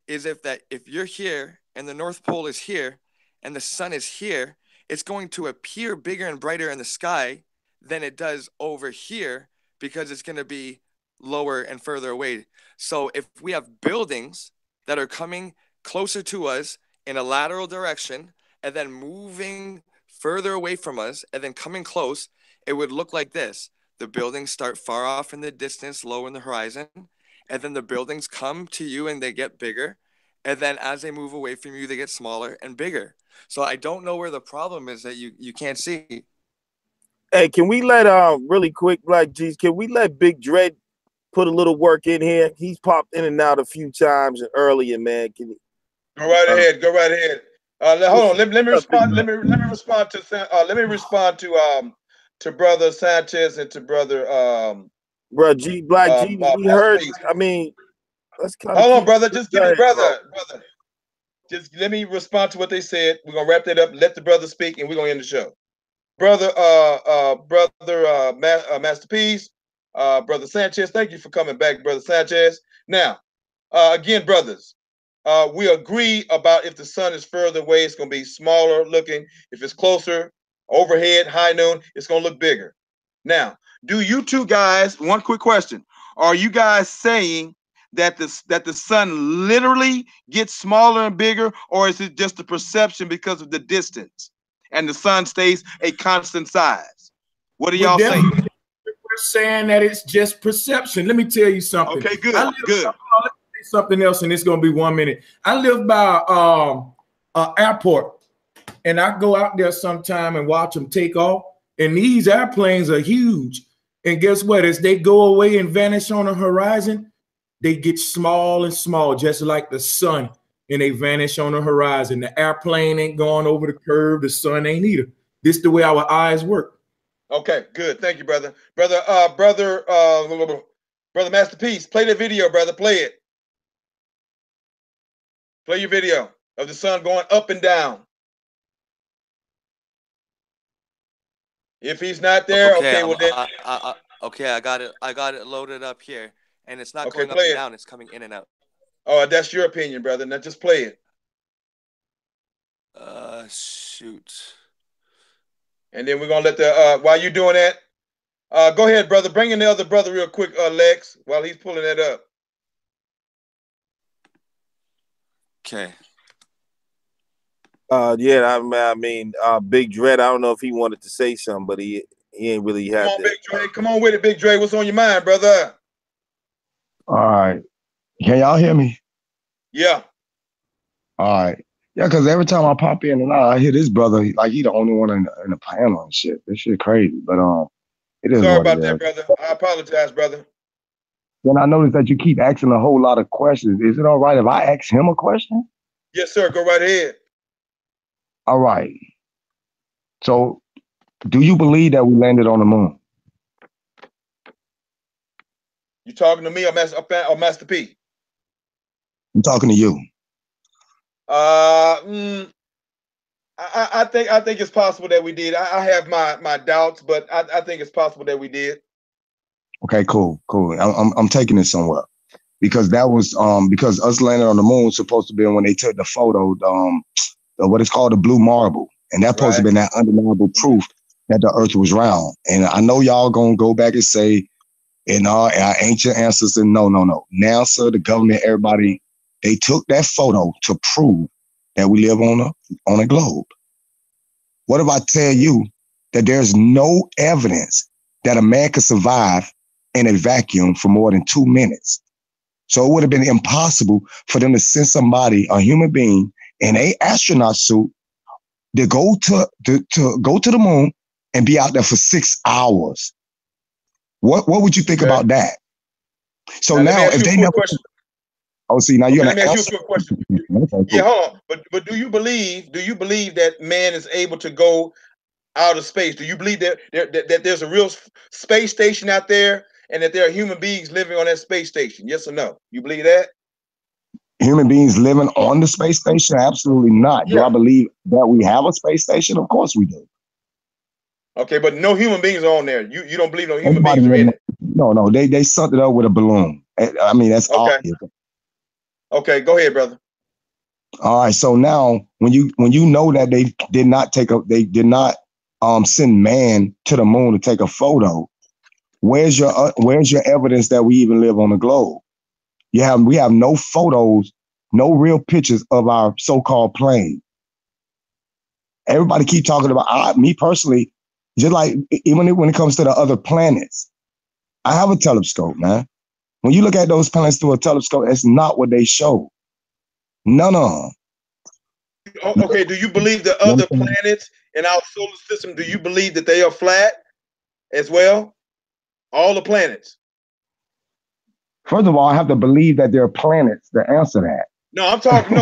is if you're here and the North Pole is here and the sun is here, it's going to appear bigger and brighter in the sky than it does over here because it's going to be lower and further away. So if we have buildings that are coming closer to us in a lateral direction and then moving further away from us and then coming close, it would look like this. The buildings start far off in the distance, low in the horizon, and then the buildings come to you and they get bigger. And then as they move away from you, they get smaller and bigger. So I don't know where the problem is that you can't see. Hey, can we let really quick, Black G's, can we let Big Dread put a little work in here? He's popped in and out a few times earlier, man. Can you go right ahead? Go right ahead. Hold on. Let me respond. Let me respond to Brother Sanchez and to Brother Bro, Black G, we heard. I mean, let's kind of hold on, brother. Just give me, brother. Just let me respond to what they said. We're gonna wrap that up. Let the brother speak, and we're gonna end the show. Brother, Masterpiece, Brother Sanchez. Thank you for coming back, Brother Sanchez. Now, again, brothers, we agree about if the sun is further away, it's gonna be smaller looking. If it's closer, overhead, high noon, it's gonna look bigger. Now, do you two guys? One quick question: are you guys saying that the sun literally gets smaller and bigger, or is it just a perception because of the distance, and the sun stays a constant size? What are y'all saying? We're saying that it's just perception. Let me tell you something. Okay, good. Let me say something else, and it's gonna be 1 minute. I live by an airport, and I go out there sometime and watch them take off. And these airplanes are huge. And guess what? As they go away and vanish on the horizon, they get small and small, just like the sun, and they vanish on the horizon. The airplane ain't going over the curve. The sun ain't either. This is the way our eyes work. Okay, good. Thank you, brother. Brother Masterpiece, play the video, brother. Play it. Play your video of the sun going up and down. If he's not there, okay, well then. Okay, I got it loaded up here, and it's not Okay, going up play and it. down. It's coming in and out. Oh, that's your opinion, brother. Now just play it. Shoot. And then we're gonna let the while you doing that, go ahead, brother. Bring in the other brother real quick, Lex, while he's pulling that up. Okay. Yeah, I mean, Big Dread. I don't know if he wanted to say something, but he ain't really had. Come on, Big Dre. Come on with it, Big Dre. What's on your mind, brother? All right. Can y'all hear me? Yeah. All right. Yeah, because every time I pop in and out, I hear this brother, like he the only one in the panel and shit. This shit crazy. But it is Sorry what about it that, is. brother. I apologize, brother. Then I noticed that you keep asking a whole lot of questions. Is it all right if I ask him a question? Yes, sir. Go right ahead. All right. So, do you believe that we landed on the moon? You talking to me or Master P? I'm talking to you. I think it's possible that we did. I have my doubts, but I think it's possible that we did. Okay, cool. I'm taking it somewhere because that was because us landing on the moon was supposed to be when they took the photo, what it's called the blue marble, and that's supposed to be that undeniable proof that the Earth was round. And I know y'all gonna go back and say, and our ancient ancestors, no. NASA, the government, everybody, they took that photo to prove that we live on a globe. What if I tell you that there's no evidence that a man could survive in a vacuum for more than 2 minutes? So it would have been impossible for them to send somebody, a human being, in a astronaut suit to go to the moon and be out there for 6 hours. What would you think about that? So now if they never, oh, see, now you're gonna ask you a question. Yeah, hold on. But do you believe that man is able to go out of space? Do you believe that there's a real space station out there and that there are human beings living on that space station? Yes or no? You believe that? Human beings living on the space station? Absolutely not. Yeah. Do I believe that we have a space station? Of course we do. Okay, but no human beings are on there. You don't believe no human beings are in it? No. They sucked it up with a balloon. I mean, that's obvious. Okay, go ahead, brother. All right. So now when you know that they did not send man to the moon to take a photo, where's your evidence that we even live on the globe? We have no photos, no real pictures of our so-called plane. Everybody keep talking about me personally, just like even when it comes to the other planets. I have a telescope, man. When you look at those planets through a telescope, it's not what they show. None of them. Okay, do you believe the other planets in our solar system, do you believe that they are flat as well? All the planets? First of all, I have to believe that there are planets to answer that. No, I'm talking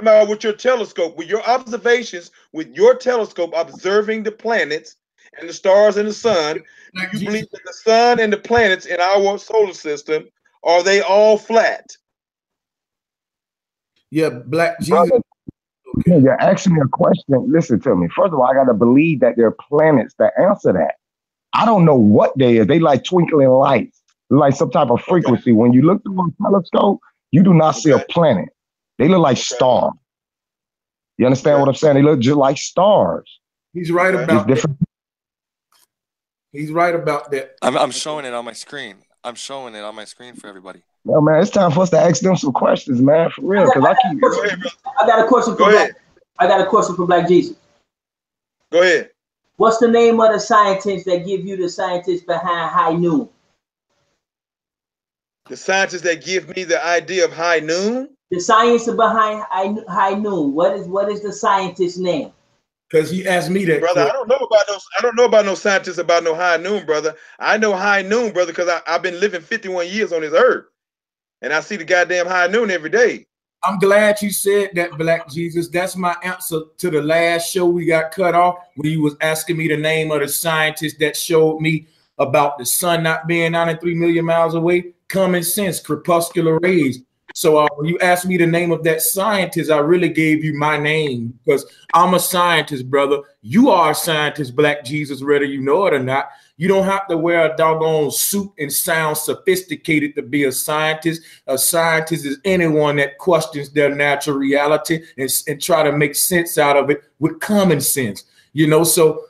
about with your telescope, with your observations, with your telescope observing the planets and the stars and the sun. Do you believe that the sun and the planets in our solar system, are they all flat? Yeah, Black Jesus. Okay. You're asking me a question. Listen to me. First of all, I got to believe that there are planets that answer that. I don't know what they is. They like twinkling lights, like some type of frequency. When you look through a telescope, you do not see a planet. They look like stars. You understand what I'm saying? They look just like stars. He's right about that. He's right about that. I'm showing it on my screen. I'm showing it on my screen for everybody. Well, man, it's time for us to ask them some questions, man, for real. Because I got a question for Black. I got a question for Black Jesus. Go ahead. What's the name of the scientist that give you the scientist behind high noon? The scientists that give me the idea of high noon? The science behind high noon. What is the scientist's name? Because he asked me that. Brother, I don't know about no scientists about no high noon, brother. I know high noon, brother, because I've been living 51 years on this earth. And I see the goddamn high noon every day. I'm glad you said that, Black Jesus. That's my answer to the last show we got cut off, when you was asking me the name of the scientist that showed me about the sun not being 93 million miles away. Common sense, crepuscular rays. So when you asked me the name of that scientist, I really gave you my name because I'm a scientist, brother. You are a scientist, Black Jesus, whether you know it or not. You don't have to wear a doggone suit and sound sophisticated to be a scientist. A scientist is anyone that questions their natural reality and try to make sense out of it with common sense. You know, so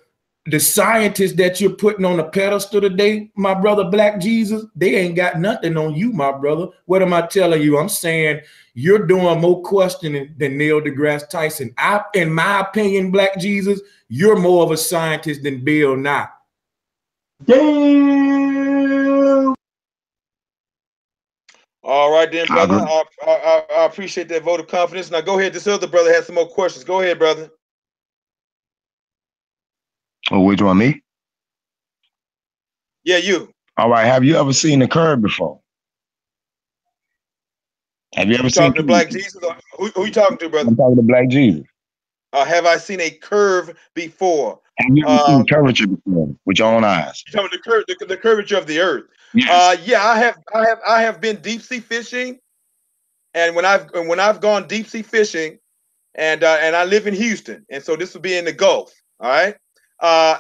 the scientists that you're putting on the pedestal today, my brother Black Jesus, they ain't got nothing on you, my brother. What am I telling you? I'm saying you're doing more questioning than Neil deGrasse Tyson. In my opinion, Black Jesus, you're more of a scientist than Bill Nye. Damn. All right, then, brother. I appreciate that vote of confidence. Now go ahead. This other brother has some more questions. Go ahead, brother. Oh, which one, me? Yeah, you. All right. Have you ever seen a curve before? Have you ever seen talking to Black Jesus? Who you talking to, brother? I'm talking to Black Jesus. Have I seen a curve before? Have you ever seen curvature before with your own eyes? You talking the curvature of the earth? Yes. Yeah, I have been deep sea fishing, and when I've gone deep sea fishing, and I live in Houston, and so this will be in the Gulf. All right,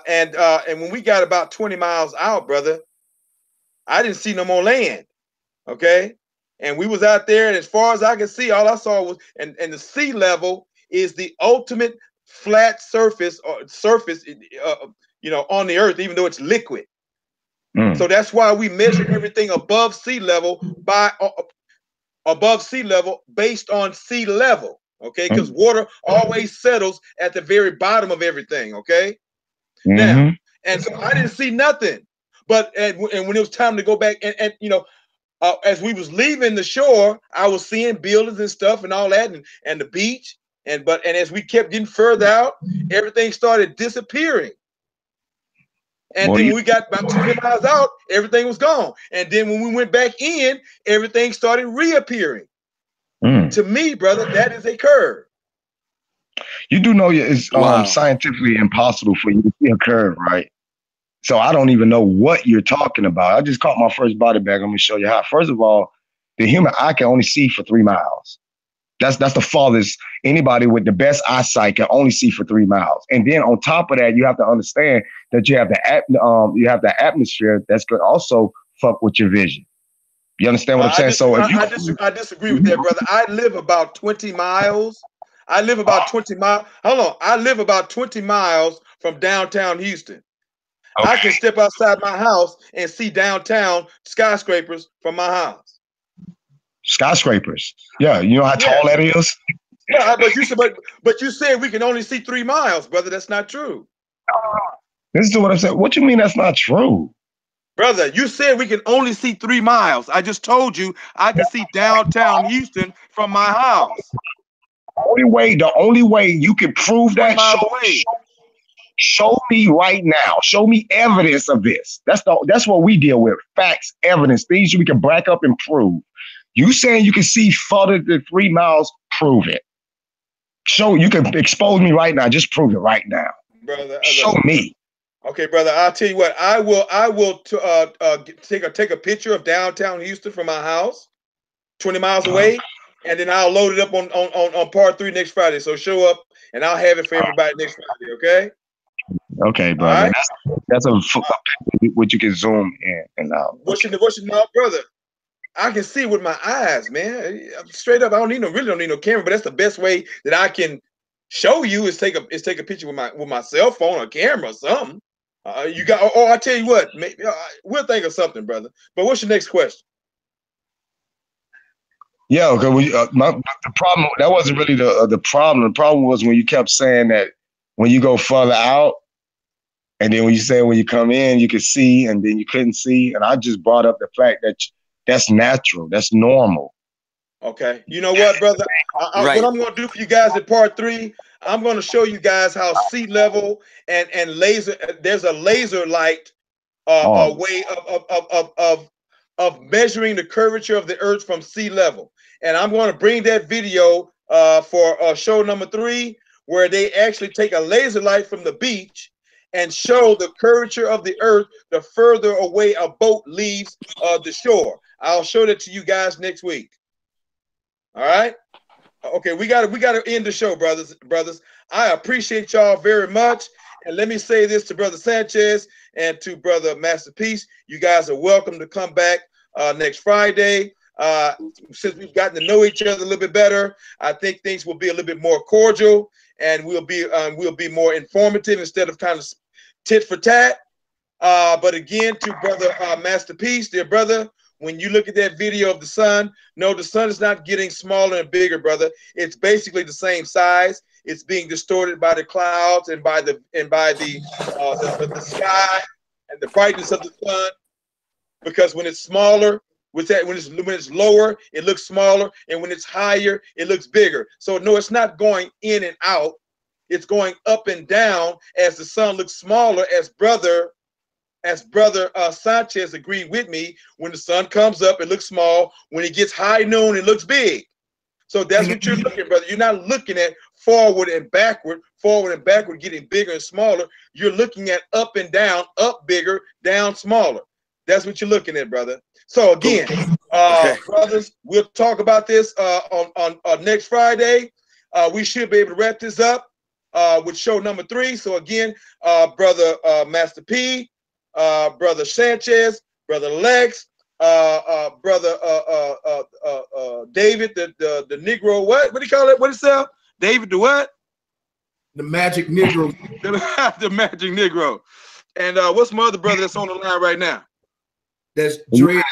and when we got about 20 miles out, brother, I didn't see no more land. Okay, and we was out there, and as far as I could see, all I saw was and the sea level is the ultimate flat surface you know, on the earth, even though it's liquid. So that's why we measure everything above sea level based on sea level. Okay, because water always settles at the very bottom of everything. Okay, now, and so I didn't see nothing, but and when it was time to go back and you know. As we was leaving the shore, I was seeing buildings and stuff and all that, and the beach, and as we kept getting further out, everything started disappearing. And then when we got about 20 miles out, everything was gone. And then when we went back in, everything started reappearing. To me, brother, that is a curve. You do know it's scientifically impossible for you to see a curve, right? So I don't even know what you're talking about. I just caught my first body bag. Let me show you how. First of all, the human eye can only see for 3 miles. That's the farthest. Anybody with the best eyesight can only see for 3 miles. And then on top of that, you have to understand that you have the atmosphere that's going to also fuck with your vision. You understand what I'm saying? So if I disagree with that, brother. I live about 20 miles. I live about 20 miles. Hold on. I live about 20 miles from downtown Houston. Okay. I can step outside my house and see downtown skyscrapers from my house. Skyscrapers. Yeah, you know how tall that is? Yeah, but you said we can only see 3 miles, brother. That's not true. This is what I said. What you mean that's not true? Brother, you said we can only see 3 miles. I just told you I can see downtown Houston from my house. The only way you can prove that, show me right now. Show me evidence of this. That's what we deal with. Facts, evidence, things we can back up and prove. You saying you can see further than 3 miles, prove it. You can expose me right now. Just prove it right now. Brother, show me. Okay, brother, I'll tell you what. I will take a picture of downtown Houston from my house, 20 miles away, and then I'll load it up on part 3 next Friday. So show up, and I'll have it for everybody next Friday. Okay. Okay, brother. Right? That's what you can zoom in and out. What's your brother? I can see with my eyes, man. Straight up, I don't need no camera, but that's the best way that I can show you is take a picture with my cell phone or camera or something. I tell you what, maybe, we'll think of something, brother. But what's your next question? Yeah, okay. The problem that wasn't really the problem. The problem was when you kept saying that when you go further out, and then when you say when you come in, you can see, and then you couldn't see. And I just brought up the fact that that's natural, that's normal. Okay. You know what, brother? What I'm going to do for you guys at part 3, I'm going to show you guys how sea level and laser. There's a laser light way of measuring the curvature of the earth from sea level, and I'm going to bring that video for show number 3, where they actually take a laser light from the beach and show the curvature of the earth the further away a boat leaves the shore. I'll show that to you guys next week. All right. Okay, we gotta end the show, brothers. I appreciate y'all very much. And let me say this to Brother Sanchez and to Brother Masterpiece. You guys are welcome to come back next Friday. Since we've gotten to know each other a little bit better, I think things will be a little bit more cordial, and we'll be more informative instead of kind of tit for tat. But again, to Brother Masterpiece, dear brother, when you look at that video of the sun, no, the sun is not getting smaller and bigger, brother. It's basically the same size. It's being distorted by the clouds and by the sky and the brightness of the sun. Because when it's smaller, when it's lower, it looks smaller, and when it's higher, it looks bigger. So no, it's not going in and out. It's going up and down as the sun looks smaller, as brother Sanchez agreed with me. When the sun comes up, it looks small. When it gets high noon, it looks big. So that's what you're looking at, brother. You're not looking at forward and backward getting bigger and smaller. You're looking at up and down, up bigger, down smaller. That's what you're looking at, brother. So again, brothers, we'll talk about this on next Friday. We should be able to wrap this up with show number 3. So again, brother Master P, Brother Sanchez, Brother Lex, Brother David, the Negro, what do you call it? What is that? David the what? The Magic Negro. The Magic Negro. And what's my other brother that's on the line right now? That's Dre.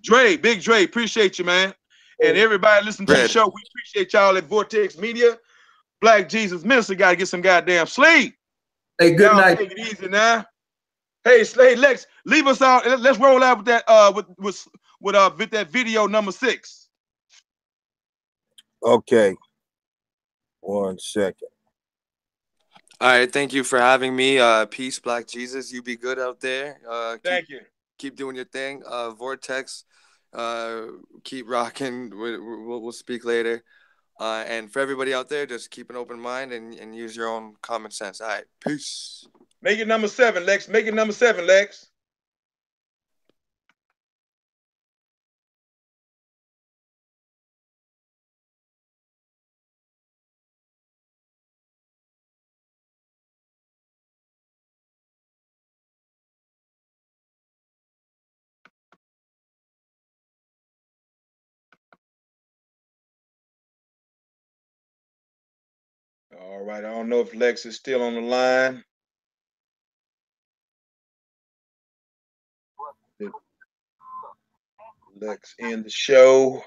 Dre, Big Dre, appreciate you, man. And everybody listen to the show. We appreciate y'all at Vortex Media. Black Jesus Minister got to get some goddamn sleep. Hey, good night. Take it easy now. Hey, Lex, leave us out. Let's roll out with that with that video number 6. Okay. 1 second. All right, thank you for having me. Peace, Black Jesus. You be good out there. Thank you. Keep doing your thing. Vortex, keep rocking. We'll speak later. And for everybody out there, just keep an open mind and use your own common sense. All right, peace. Make it number 7, Lex. Make it number 7, Lex. All right. I don't know if Lex is still on the line. Lex in the show.